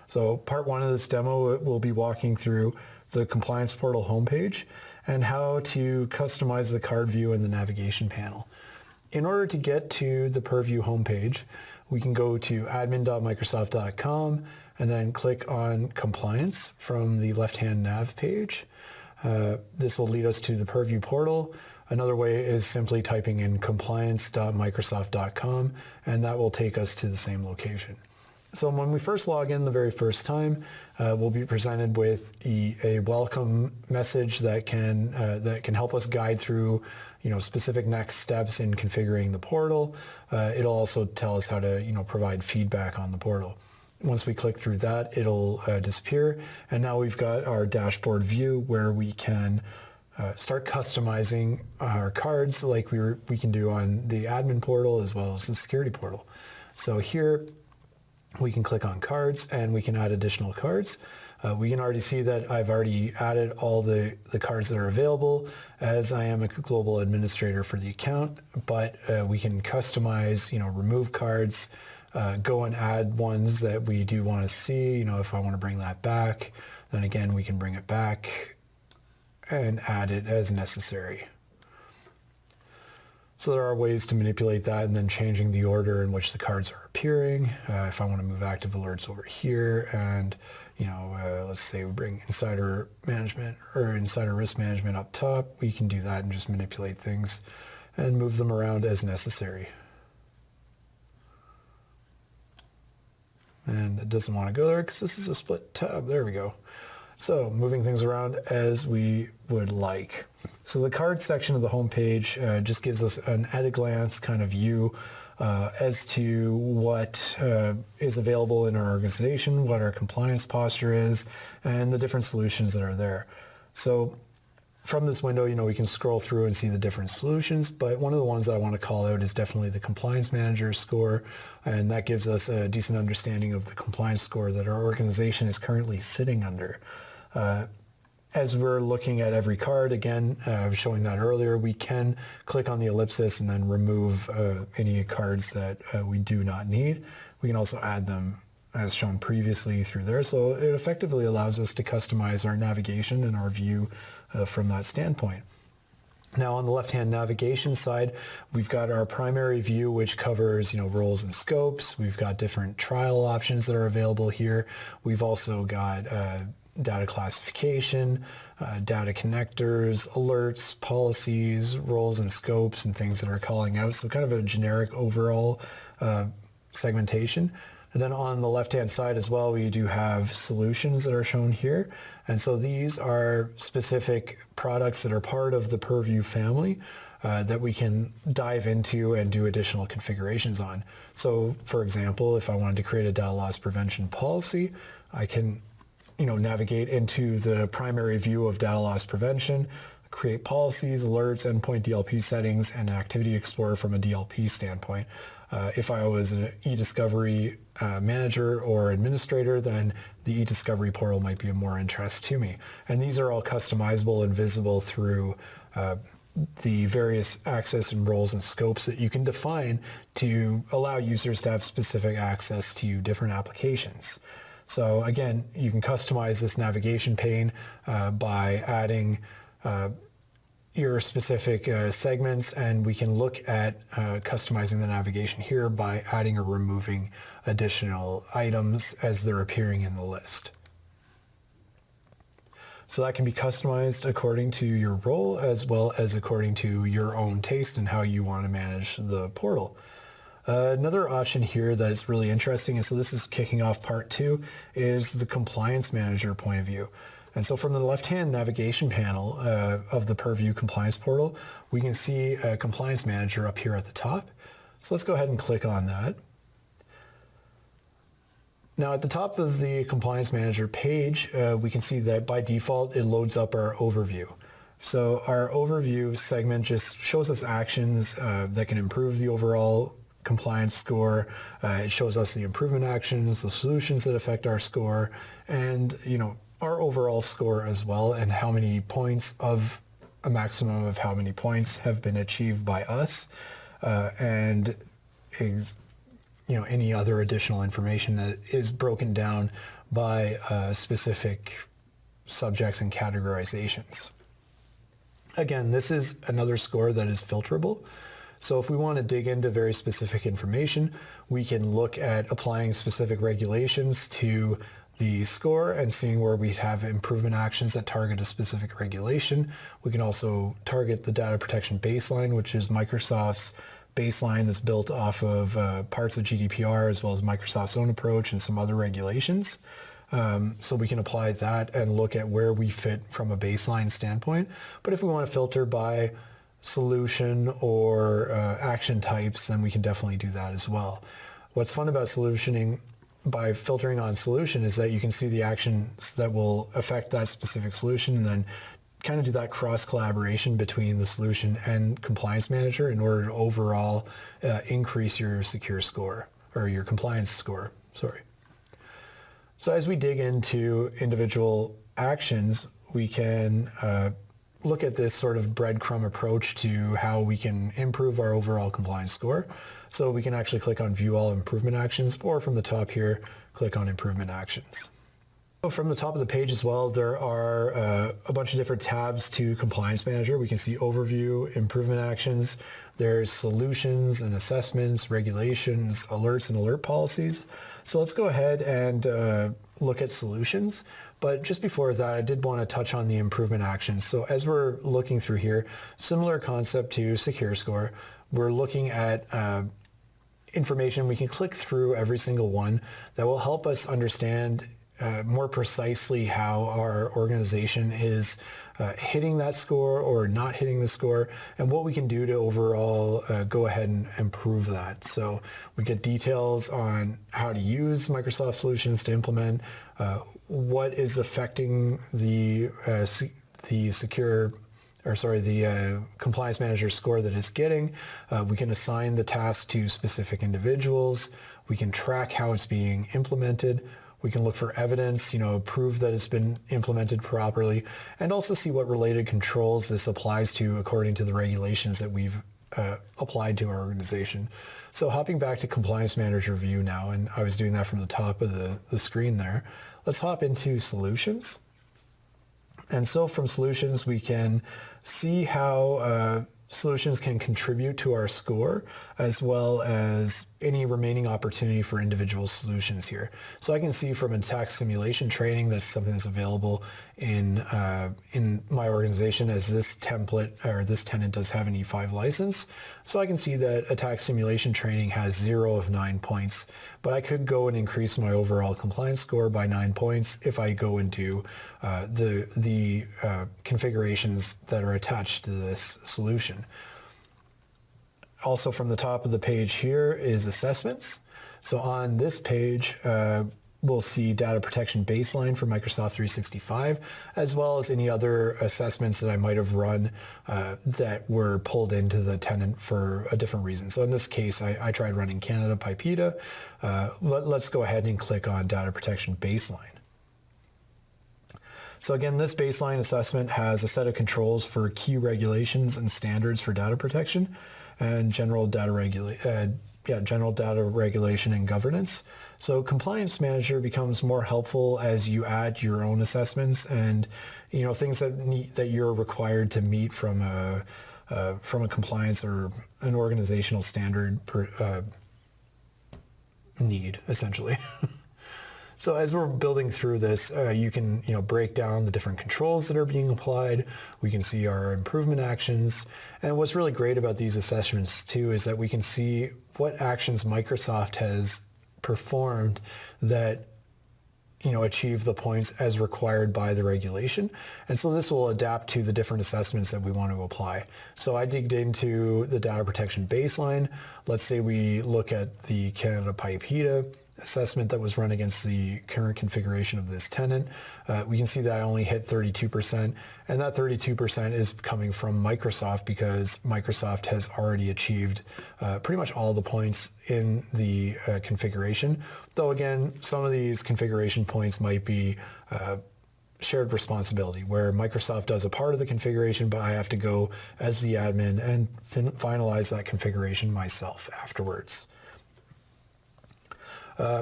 B: So part one of this demo, we'll be walking through the Compliance Portal homepage and how to customize the card view in the navigation panel. In order to get to the Purview homepage, we can go to admin.microsoft.com and then click on Compliance from the left-hand nav page. This will lead us to the Purview portal. Another way is simply typing in compliance.microsoft.com, and that will take us to the same location. So when we first log in the very first time, we'll be presented with a welcome message that can help us guide through, specific next steps in configuring the portal. It'll also tell us how to, provide feedback on the portal. Once we click through that, it'll disappear, and now we've got our dashboard view where we can start customizing our cards like we can do on the admin portal as well as the security portal. So here we can click on cards and we can add additional cards. We can already see that I've already added all the cards that are available as I am a global administrator for the account, but we can customize, remove cards, go and add ones that we do want to see. If I want to bring that back, then again, we can bring it back and add it as necessary. So there are ways to manipulate that and then changing the order in which the cards are appearing. If I want to move active alerts over here and, let's say we bring insider management or insider risk management up top, we can do that and just manipulate things and move them around as necessary. And it doesn't want to go there because this is a split tab. There we go. So moving things around as we would like. So the card section of the homepage just gives us an at a glance kind of view as to what is available in our organization, what our compliance posture is, and the different solutions that are there. So from this window, we can scroll through and see the different solutions, but one of the ones that I want to call out is definitely the Compliance Manager score, and that gives us a decent understanding of the compliance score that our organization is currently sitting under. As we're looking at every card, again, I was showing that earlier, we can click on the ellipsis and then remove any cards that we do not need. We can also add them as shown previously through there. So it effectively allows us to customize our navigation and our view from that standpoint. Now on the left-hand navigation side, we've got our primary view, which covers, roles and scopes. We've got different trial options that are available here. We've also got data classification, data connectors, alerts, policies, roles and scopes, and things that are calling out. So kind of a generic overall segmentation. And then on the left-hand side as well, we do have solutions that are shown here. And so these are specific products that are part of the Purview family that we can dive into and do additional configurations on. So for example, if I wanted to create a data loss prevention policy, I can navigate into the primary view of data loss prevention, create policies, alerts, endpoint DLP settings, and an activity explorer from a DLP standpoint. If I was an eDiscovery manager or administrator, then the eDiscovery portal might be of more interest to me. And these are all customizable and visible through the various access and roles and scopes that you can define to allow users to have specific access to different applications. So again, you can customize this navigation pane by adding your specific segments, and we can look at customizing the navigation here by adding or removing additional items as they're appearing in the list. So that can be customized according to your role as well as according to your own taste and how you want to manage the portal. Another option here that is really interesting, and so this is kicking off part two, is the Compliance Manager point of view. And so from the left-hand navigation panel of the Purview Compliance Portal, we can see a Compliance Manager up here at the top. So let's go ahead and click on that. Now at the top of the Compliance Manager page, we can see that by default it loads up our overview. So our overview segment just shows us actions that can improve the overall compliance score. It shows us the improvement actions, the solutions that affect our score, and our overall score as well, and how many points of a maximum of how many points have been achieved by us, and any other additional information that is broken down by specific subjects and categorizations. Again, this is another score that is filterable. So if we want to dig into very specific information, we can look at applying specific regulations to the score and seeing where we have improvement actions that target a specific regulation. We can also target the data protection baseline, which is Microsoft's baseline that's built off of parts of GDPR as well as Microsoft's own approach and some other regulations. So we can apply that and look at where we fit from a baseline standpoint. But if we want to filter by solution or action types, then we can definitely do that as well. What's fun about solutioning by filtering on solution is that you can see the actions that will affect that specific solution, and then kind of do that cross collaboration between the solution and compliance manager in order to overall increase your secure score, or your compliance score, sorry. So as we dig into individual actions, we can look at this sort of breadcrumb approach to how we can improve our overall compliance score. So we can actually click on View All Improvement Actions, or from the top here, click on Improvement Actions. So from the top of the page as well, there are a bunch of different tabs to Compliance Manager. We can see Overview, Improvement Actions. There's Solutions and Assessments, Regulations, Alerts and Alert Policies. So let's go ahead and look at Solutions. But just before that, I did want to touch on the improvement actions. So as we're looking through here, similar concept to Secure Score, we're looking at information. We can click through every single one that will help us understand more precisely how our organization is hitting that score or not hitting the score, and what we can do to overall go ahead and improve that. So we get details on how to use Microsoft solutions to implement, what is affecting the compliance manager score that it's getting. We can assign the task to specific individuals. We can track how it's being implemented. We can look for evidence, prove that it's been implemented properly, and also see what related controls this applies to according to the regulations that we've applied to our organization. So hopping back to Compliance Manager view now, and I was doing that from the top of the screen there, let's hop into Solutions. And so from Solutions, we can see how solutions can contribute to our score, as well as any remaining opportunity for individual solutions here. So I can see from attack simulation training that's something that's available in my organization, as this template or this tenant does have an E5 license. So I can see that attack simulation training has 0 of 9 points, but I could go and increase my overall compliance score by 9 points if I go into the configurations that are attached to this solution. Also from the top of the page here is assessments. So on this page, we'll see data protection baseline for Microsoft 365, as well as any other assessments that I might have run that were pulled into the tenant for a different reason. So in this case, I tried running Canada PIPEDA. Let's go ahead and click on data protection baseline. So again, this baseline assessment has a set of controls for key regulations and standards for data protection and general data regulation and governance. So Compliance Manager becomes more helpful as you add your own assessments and things that you're required to meet from a compliance or an organizational standard need, essentially. So as we're building through this, you can break down the different controls that are being applied. We can see our improvement actions. And what's really great about these assessments too is that we can see what actions Microsoft has performed that achieve the points as required by the regulation. And so this will adapt to the different assessments that we want to apply. So I digged into the data protection baseline. Let's say we look at the Canada PIPEDA assessment that was run against the current configuration of this tenant, we can see that I only hit 32%, and that 32% is coming from Microsoft because Microsoft has already achieved pretty much all the points in the configuration. Though again, some of these configuration points might be shared responsibility, where Microsoft does a part of the configuration, but I have to go as the admin and finalize that configuration myself afterwards.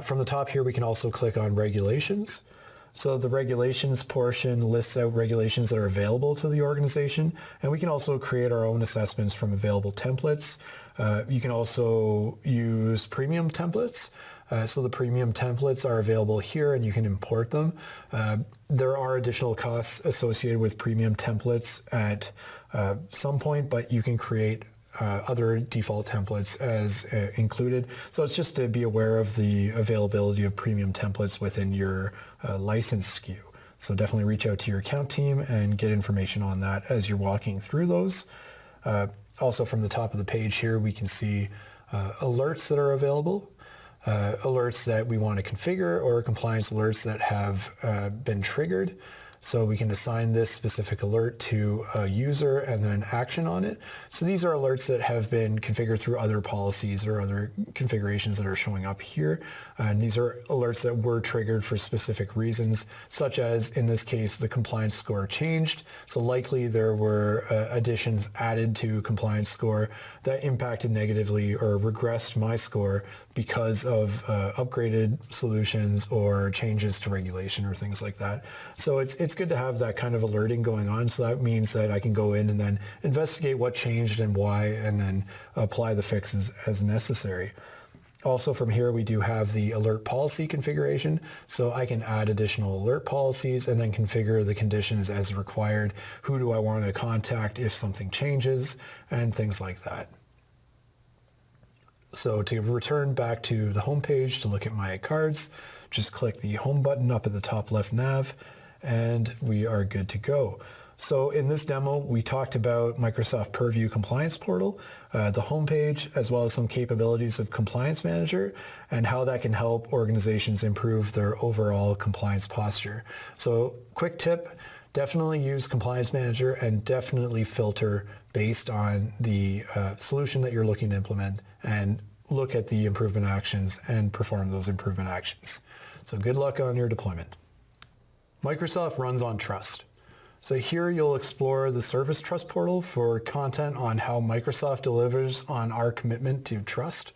B: From the top here, we can also click on regulations. So the regulations portion lists out regulations that are available to the organization, and we can also create our own assessments from available templates. You can also use premium templates. So the premium templates are available here and you can import them. There are additional costs associated with premium templates at some point, but you can create other default templates as included. So it's just to be aware of the availability of premium templates within your license SKU. So definitely reach out to your account team and get information on that as you're walking through those. Also from the top of the page here, we can see alerts that are available. Alerts that we want to configure or compliance alerts that have been triggered. So we can assign this specific alert to a user and then action on it. So these are alerts that have been configured through other policies or other configurations that are showing up here. And these are alerts that were triggered for specific reasons, such as in this case, the compliance score changed. So likely there were additions added to compliance score that impacted negatively or regressed my score because of upgraded solutions or changes to regulation or things like that. So it's good to have that kind of alerting going on. So that means that I can go in and then investigate what changed and why, and then apply the fixes as necessary. Also from here, we do have the alert policy configuration. So I can add additional alert policies and then configure the conditions as required. Who do I want to contact if something changes and things like that. So to return back to the home page to look at my cards, just click the home button up at the top left nav and we are good to go. So in this demo, we talked about Microsoft Purview Compliance Portal, the homepage, as well as some capabilities of Compliance Manager and how that can help organizations improve their overall compliance posture. So quick tip, definitely use Compliance Manager and definitely filter based on the solution that you're looking to implement and look at the improvement actions and perform those improvement actions. So good luck on your deployment. Microsoft runs on trust. So here you'll explore the Service Trust Portal for content on how Microsoft delivers on our commitment to trust.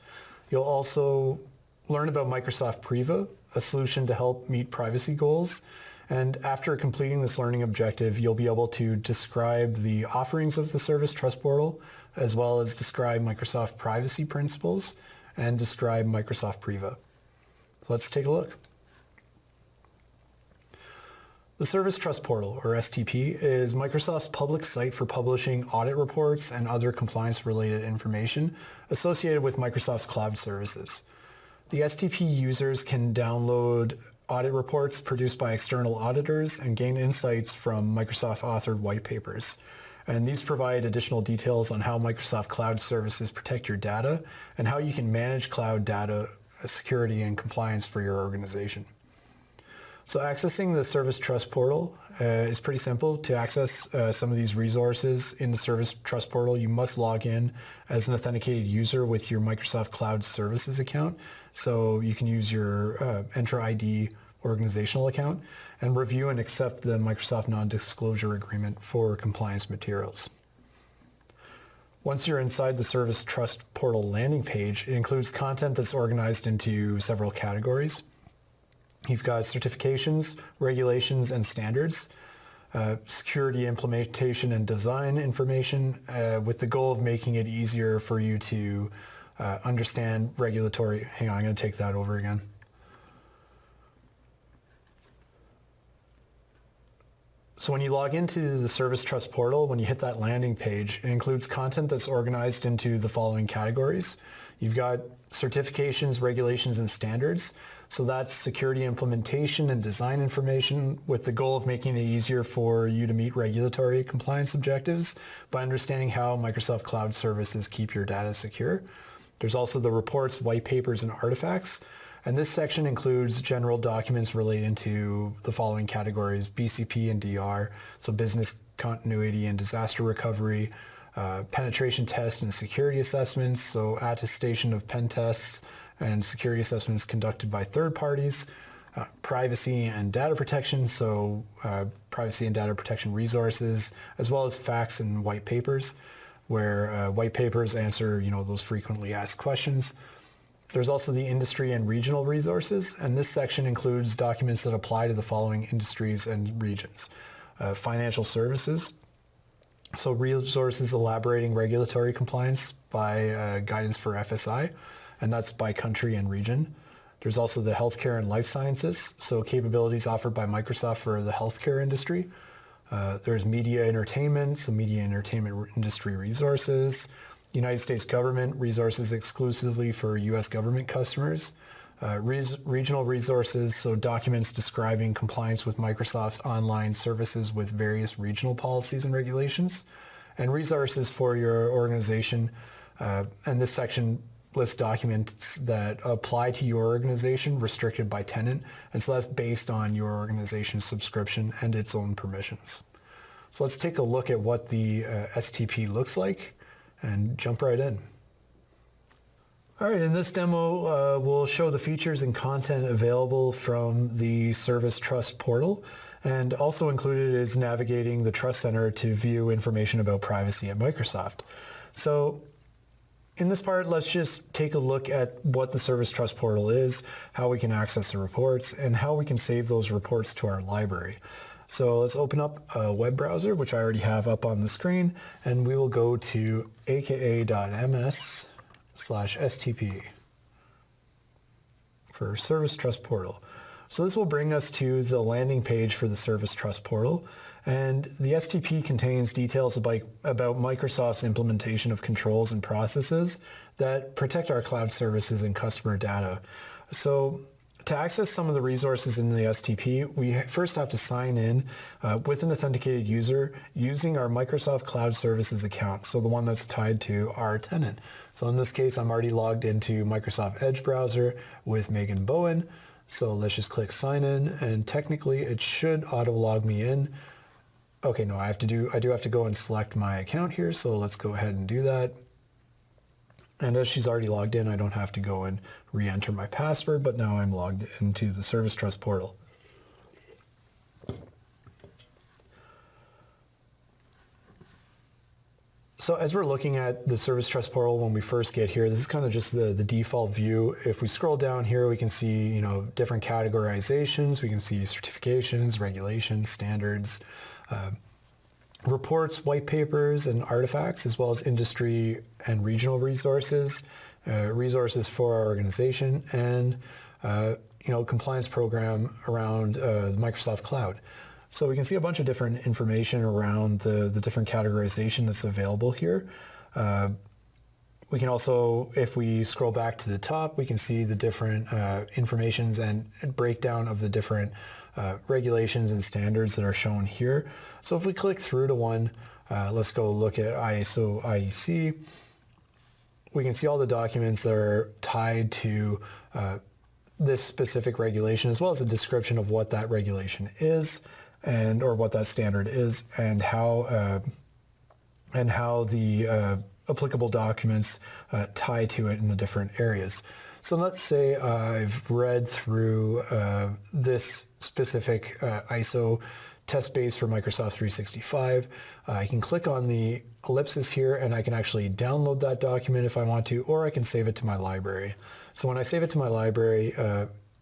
B: You'll also learn about Microsoft Priva, a solution to help meet privacy goals. And after completing this learning objective, you'll be able to describe the offerings of the Service Trust Portal, as well as describe Microsoft privacy principles and describe Microsoft Priva. Let's take a look. The Service Trust Portal, or STP, is Microsoft's public site for publishing audit reports and other compliance-related information associated with Microsoft's cloud services. The STP users can download audit reports produced by external auditors and gain insights from Microsoft-authored white papers. And these provide additional details on how Microsoft Cloud Services protect your data and how you can manage cloud data security and compliance for your organization. So accessing the Service Trust Portal is pretty simple. To access some of these resources in the Service Trust Portal, you must log in as an authenticated user with your Microsoft Cloud Services account. So you can use your Entra ID organizational account and review and accept the Microsoft non-disclosure agreement for compliance materials. Once you're inside the Service Trust Portal landing page, it includes content that's organized into several categories. You've got certifications, regulations, and standards, security implementation and design information, with the goal of making it easier for you to understand regulatory. Hang on, I'm going to take that over again. So when you log into the Service Trust Portal, when you hit that landing page, it includes content that's organized into the following categories. You've got certifications, regulations, and standards. So that's security implementation and design information with the goal of making it easier for you to meet regulatory compliance objectives by understanding how Microsoft Cloud Services keep your data secure. There's also the reports, white papers, and artifacts. And this section includes general documents relating to the following categories: BCP and DR, so business continuity and disaster recovery, penetration test and security assessments, so attestation of pen tests and security assessments conducted by third parties, privacy and data protection, so privacy and data protection resources, as well as facts and white papers, where white papers answer, those frequently asked questions. There's also the industry and regional resources, and this section includes documents that apply to the following industries and regions. Financial services, so resources elaborating regulatory compliance by guidance for FSI, and that's by country and region. There's also the healthcare and life sciences, so capabilities offered by Microsoft for the healthcare industry. There's media entertainment, so media entertainment industry resources. United States government resources exclusively for U.S. government customers. Regional resources, so documents describing compliance with Microsoft's online services with various regional policies and regulations. And resources for your organization, and this section lists documents that apply to your organization restricted by tenant, and so that's based on your organization's subscription and its own permissions. So let's take a look at what the STP looks like and jump right in. All right, in this demo, we'll show the features and content available from the Service Trust portal, and also included is navigating the Trust Center to view information about privacy at Microsoft. So in this part, let's just take a look at what the Service Trust portal is, how we can access the reports, and how we can save those reports to our library. So let's open up a web browser, which I already have up on the screen, and we will go to aka.ms/STP for Service Trust portal. So this will bring us to the landing page for the Service Trust portal, and the STP contains details about Microsoft's implementation of controls and processes that protect our cloud services and customer data. So to access some of the resources in the STP, we first have to sign in with an authenticated user using our Microsoft Cloud Services account, so the one that's tied to our tenant. So in this case, I'm already logged into Microsoft Edge browser with Megan Bowen. So let's just click sign in, and technically it should auto log me in. Okay, no, I do have to go and select my account here, so let's go ahead and do that. And as she's already logged in, I don't have to go and re-enter my password, but now I'm logged into the Service Trust portal. So as we're looking at the Service Trust portal when we first get here, this is kind of just the default view. If we scroll down here, we can see, different categorizations. We can see certifications, regulations, standards, reports, white papers, and artifacts, as well as industry and regional resources, resources for our organization, and compliance program around the Microsoft Cloud. So we can see a bunch of different information around the different categorization that's available here. We can also, if we scroll back to the top, we can see the different informations and breakdown of the different regulations and standards that are shown here. So if we click through to one, let's go look at ISO IEC. We can see all the documents that are tied to this specific regulation, as well as a description of what that regulation is, or what that standard is, and how the applicable documents tie to it in the different areas. So let's say I've read through this specific ISO test base for Microsoft 365. I can click on the ellipsis here, and I can actually download that document if I want to, or I can save it to my library. So when I save it to my library,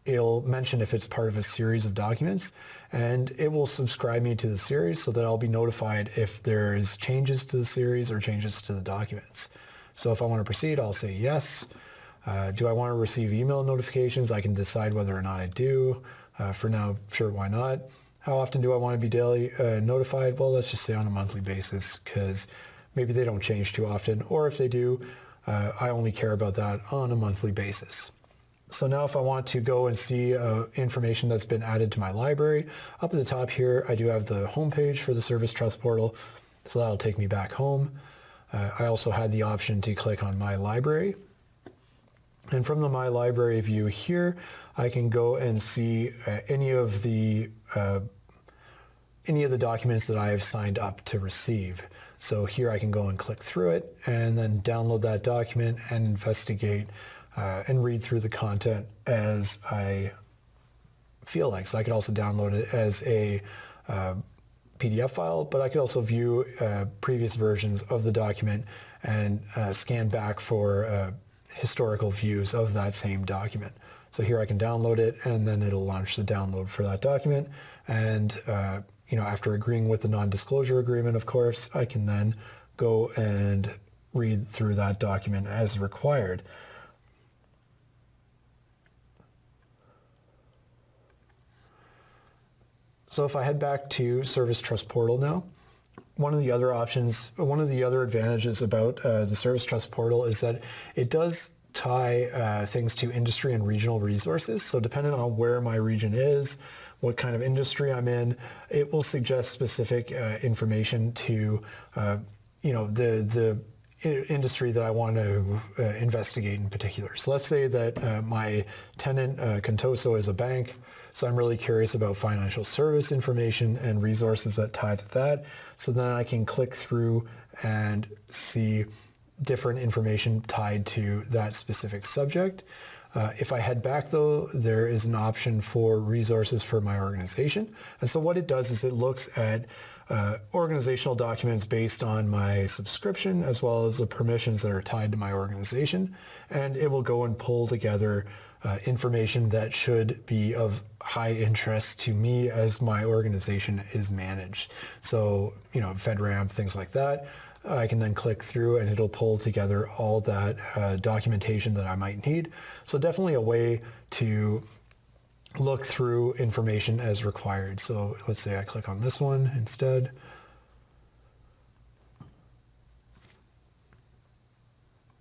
B: it'll mention if it's part of a series of documents, and it will subscribe me to the series so that I'll be notified if there's changes to the series or changes to the documents. So if I want to proceed, I'll say yes. Do I want to receive email notifications? I can decide whether or not I do. For now, sure, why not? How often do I want to be daily notified? Well, let's just say on a monthly basis, because maybe they don't change too often, or if they do, I only care about that on a monthly basis. So now if I want to go and see information that's been added to my library, up at the top here, I do have the home page for the Service Trust portal, so that'll take me back home. I also had the option to click on My Library. And from the My Library view here, I can go and see any of the documents that I have signed up to receive. So here I can go and click through it and then download that document and investigate and read through the content as I feel like. So I could also download it as a PDF file, but I could also view previous versions of the document and scan back for historical views of that same document. So here I can download it and then it'll launch the download for that document. And after agreeing with the non-disclosure agreement, of course, I can then go and read through that document as required. So if I head back to Service Trust Portal now, one of the other advantages about the Service Trust Portal is that it does tie things to industry and regional resources. So depending on where my region is, what kind of industry I'm in, it will suggest specific information to the industry that I want to investigate in particular. So let's say that my tenant, Contoso, is a bank. So I'm really curious about financial service information and resources that tie to that. So then I can click through and see different information tied to that specific subject. If I head back though, there is an option for resources for my organization. And so what it does is it looks at organizational documents based on my subscription as well as the permissions that are tied to my organization. And it will go and pull together information that should be of high interest to me as my organization is managed. So, FedRAMP, things like that. I can then click through and it'll pull together all that documentation that I might need. So definitely a way to look through information as required. So let's say I click on this one instead.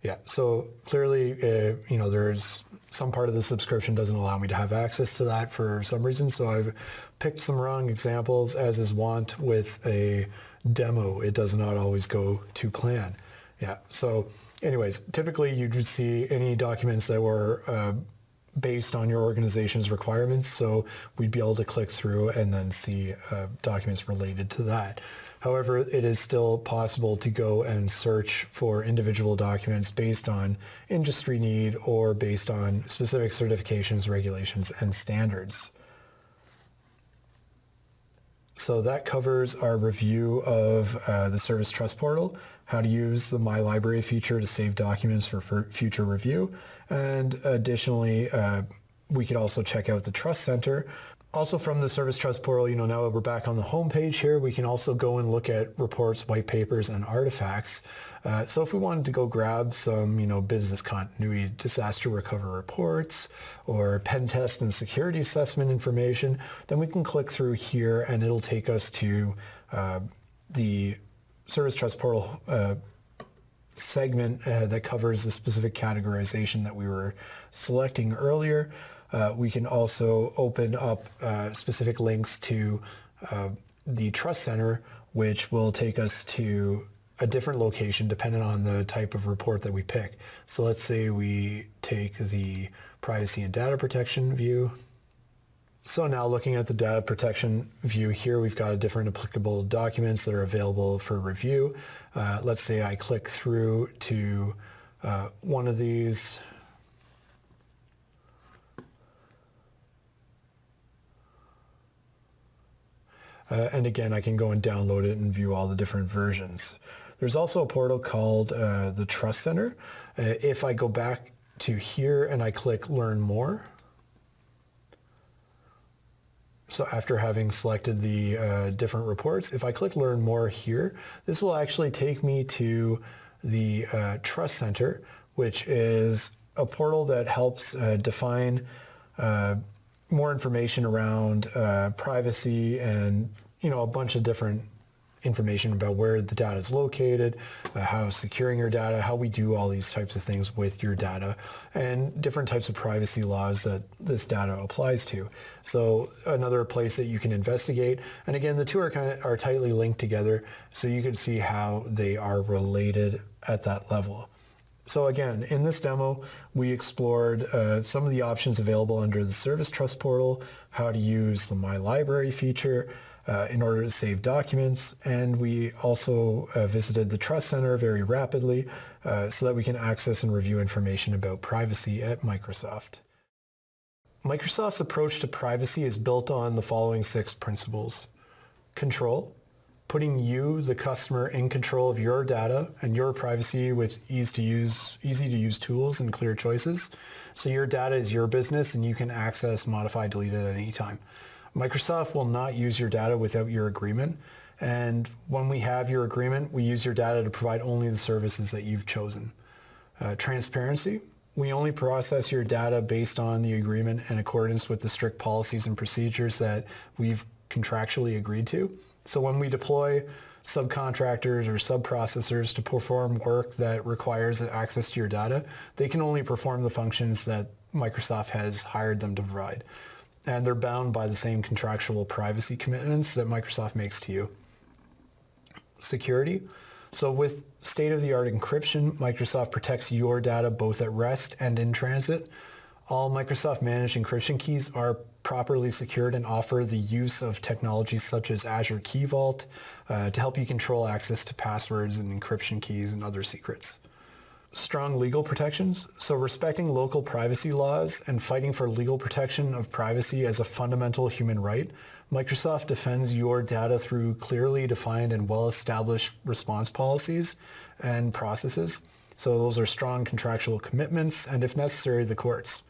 B: Yeah, so clearly, there's some part of the subscription doesn't allow me to have access to that for some reason. So I've picked some wrong examples, as is wont with a demo. It does not always go to plan. Yeah, so anyways, typically you'd see any documents that were based on your organization's requirements. So we'd be able to click through and then see documents related to that. However, it is still possible to go and search for individual documents based on industry need or based on specific certifications, regulations, and standards. So that covers our review of the Service Trust Portal, how to use the My Library feature to save documents for future review. And additionally, we could also check out the Trust Center. Also from the Service Trust Portal, now that we're back on the home page here, we can also go and look at reports, white papers, and artifacts. So if we wanted to go grab some, business continuity, disaster recovery reports, or pen test and security assessment information, then we can click through here and it'll take us to the Service Trust Portal segment that covers the specific categorization that we were selecting earlier. We can also open up specific links to the Trust Center, which will take us to a different location depending on the type of report that we pick. So let's say we take the privacy and data protection view. So now looking at the data protection view here, we've got different applicable documents that are available for review. Let's say I click through to one of these. And again, I can go and download it and view all the different versions. There's also a portal called the Trust Center. If I go back to here and I click Learn More, so after having selected the different reports, if I click Learn More here, this will actually take me to the Trust Center, which is a portal that helps define more information around privacy and a bunch of different information about where the data is located, how securing your data, how we do all these types of things with your data, and different types of privacy laws that this data applies to. So another place that you can investigate, and again, the two are tightly linked together, so you can see how they are related at that level. So again, in this demo, we explored some of the options available under the Service Trust portal, how to use the My Library feature in order to save documents, and we also visited the Trust Center very rapidly so that we can access and review information about privacy at Microsoft. Microsoft's approach to privacy is built on the following 6 principles. Control, putting you, the customer, in control of your data and your privacy with easy to use tools and clear choices. So your data is your business and you can access, modify, delete it at any time. Microsoft will not use your data without your agreement. And when we have your agreement, we use your data to provide only the services that you've chosen. Transparency. We only process your data based on the agreement in accordance with the strict policies and procedures that we've contractually agreed to. So when we deploy subcontractors or sub-processors to perform work that requires access to your data, they can only perform the functions that Microsoft has hired them to provide. And they're bound by the same contractual privacy commitments that Microsoft makes to you. Security. So with state-of-the-art encryption, Microsoft protects your data both at rest and in transit. All Microsoft managed encryption keys are properly secured and offer the use of technologies such as Azure Key Vault to help you control access to passwords and encryption keys and other secrets. Strong legal protections. So respecting local privacy laws and fighting for legal protection of privacy as a fundamental human right, Microsoft defends your data through clearly defined and well-established response policies and processes. So those are strong contractual commitments and, if necessary, the courts.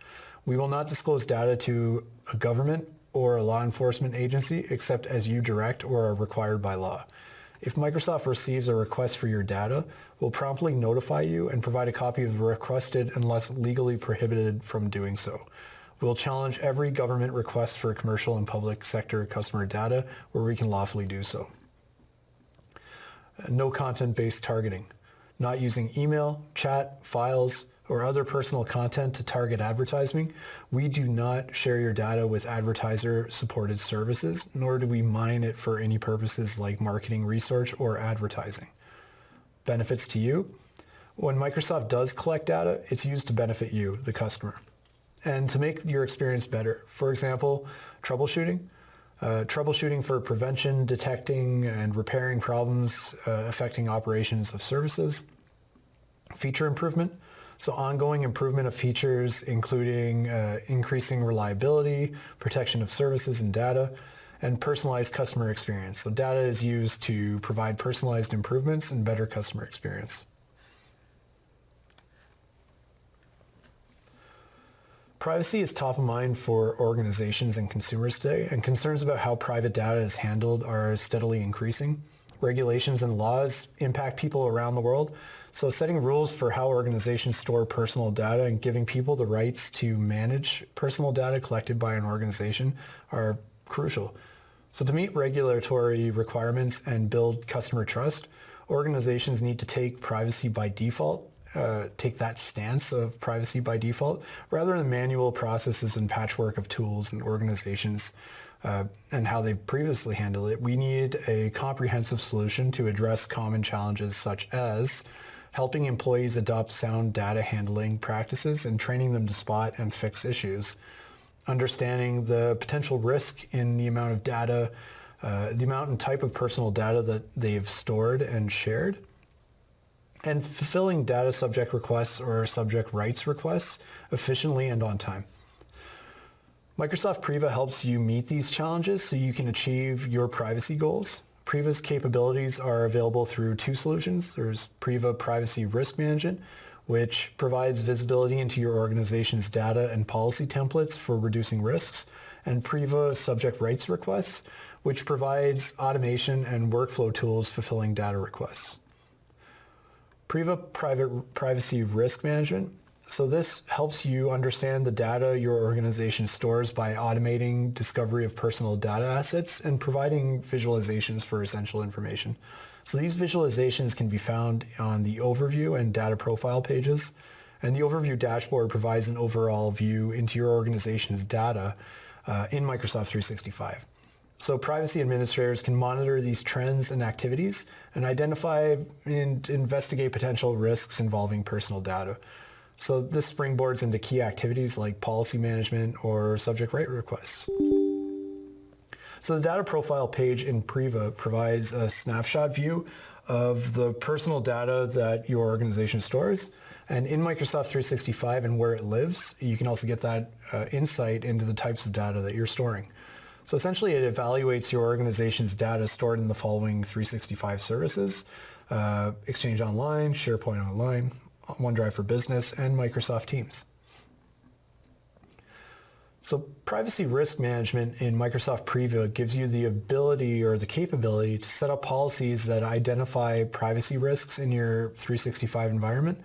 B: We will not disclose data to a government or a law enforcement agency except as you direct or are required by law. If Microsoft receives a request for your data, we'll promptly notify you and provide a copy of the requested unless legally prohibited from doing so. We'll challenge every government request for commercial and public sector customer data where we can lawfully do so. No content-based targeting. Not using email, chat, files, or other personal content to target advertising. We do not share your data with advertiser-supported services, nor do we mine it for any purposes like marketing research or advertising. Benefits to you. When Microsoft does collect data, it's used to benefit you, the customer, and to make your experience better. For example, troubleshooting. Troubleshooting for prevention, detecting, and repairing problems affecting operations of services. Feature improvement. So ongoing improvement of features, including increasing reliability, protection of services and data, and personalized customer experience. So data is used to provide personalized improvements and better customer experience. Privacy is top of mind for organizations and consumers today, and concerns about how private data is handled are steadily increasing. Regulations and laws impact people around the world, so setting rules for how organizations store personal data and giving people the rights to manage personal data collected by an organization are crucial. So to meet regulatory requirements and build customer trust, organizations need to take privacy by default, take that stance of privacy by default, rather than manual processes and patchwork of tools and organizations and how they've previously handled it. We need a comprehensive solution to address common challenges such as helping employees adopt sound data handling practices and training them to spot and fix issues, understanding the potential risk in the amount of data, the amount and type of personal data that they've stored and shared, and fulfilling data subject requests or subject rights requests efficiently and on time. Microsoft Priva helps you meet these challenges so you can achieve your privacy goals. Priva's capabilities are available through 2 solutions. There's Priva Privacy Risk Management, which provides visibility into your organization's data and policy templates for reducing risks, and Priva Subject Rights Requests, which provides automation and workflow tools fulfilling data requests. Priva Privacy Risk Management. So this helps you understand the data your organization stores by automating discovery of personal data assets and providing visualizations for essential information. So these visualizations can be found on the overview and data profile pages, and the overview dashboard provides an overall view into your organization's data in Microsoft 365. So privacy administrators can monitor these trends and activities and identify and investigate potential risks involving personal data. So this springboards into key activities like policy management or subject right requests. So the data profile page in Priva provides a snapshot view of the personal data that your organization stores. And in Microsoft 365 and where it lives, you can also get that insight into the types of data that you're storing. So essentially it evaluates your organization's data stored in the following 365 services: Exchange Online, SharePoint Online, OneDrive for Business, and Microsoft Teams. So privacy risk management in Microsoft Priva gives you the ability or the capability to set up policies that identify privacy risks in your 365 environment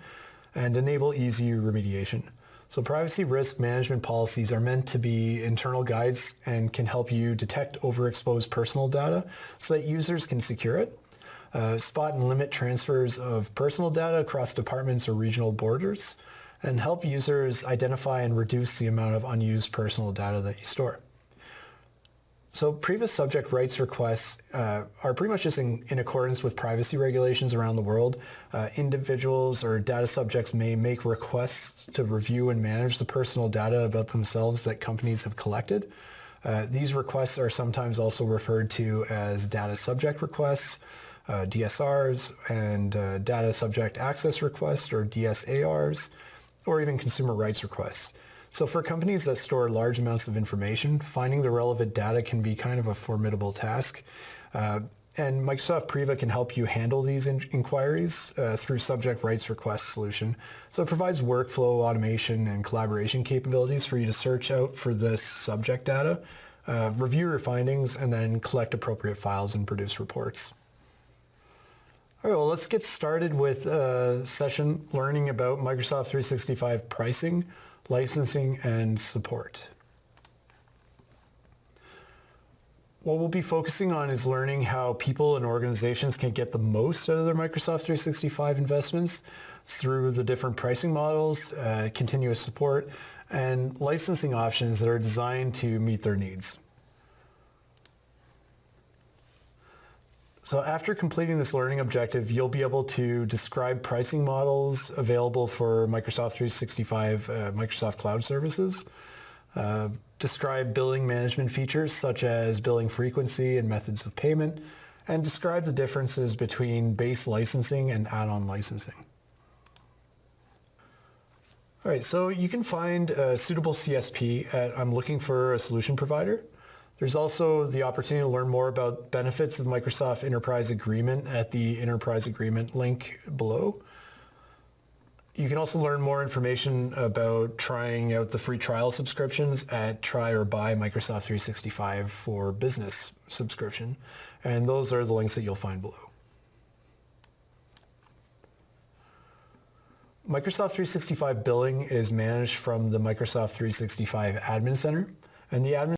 B: and enable easy remediation. So privacy risk management policies are meant to be internal guides and can help you detect overexposed personal data so that users can secure it, spot and limit transfers of personal data across departments or regional borders, and help users identify and reduce the amount of unused personal data that you store. So Priva subject rights requests are pretty much just in accordance with privacy regulations around the world. Individuals or data subjects may make requests to review and manage the personal data about themselves that companies have collected. These requests are sometimes also referred to as data subject requests, DSRs, and data subject access requests, or DSARs, or even consumer rights requests. So for companies that store large amounts of information, finding the relevant data can be kind of a formidable task. And Microsoft Priva can help you handle these inquiries through subject rights request solution. So it provides workflow automation and collaboration capabilities for you to search out for this subject data, review your findings, and then collect appropriate files and produce reports. All right, well, let's get started with a session learning about Microsoft 365 pricing, licensing, and support. What we'll be focusing on is learning how people and organizations can get the most out of their Microsoft 365 investments through the different pricing models, continuous support, and licensing options that are designed to meet their needs. So after completing this learning objective, you'll be able to describe pricing models available for Microsoft 365 Microsoft Cloud Services, describe billing management features such as billing frequency and methods of payment, and describe the differences between base licensing and add-on licensing. All right, so you can find a suitable CSP at I'm looking for a solution provider. There's also the opportunity to learn more about benefits of Microsoft Enterprise Agreement at the Enterprise Agreement link below. You can also learn more information about trying out the free trial subscriptions at Try or Buy Microsoft 365 for Business subscription, and those are the links that you'll find below. Microsoft 365 billing is managed from the Microsoft 365 Admin Center, and the Admin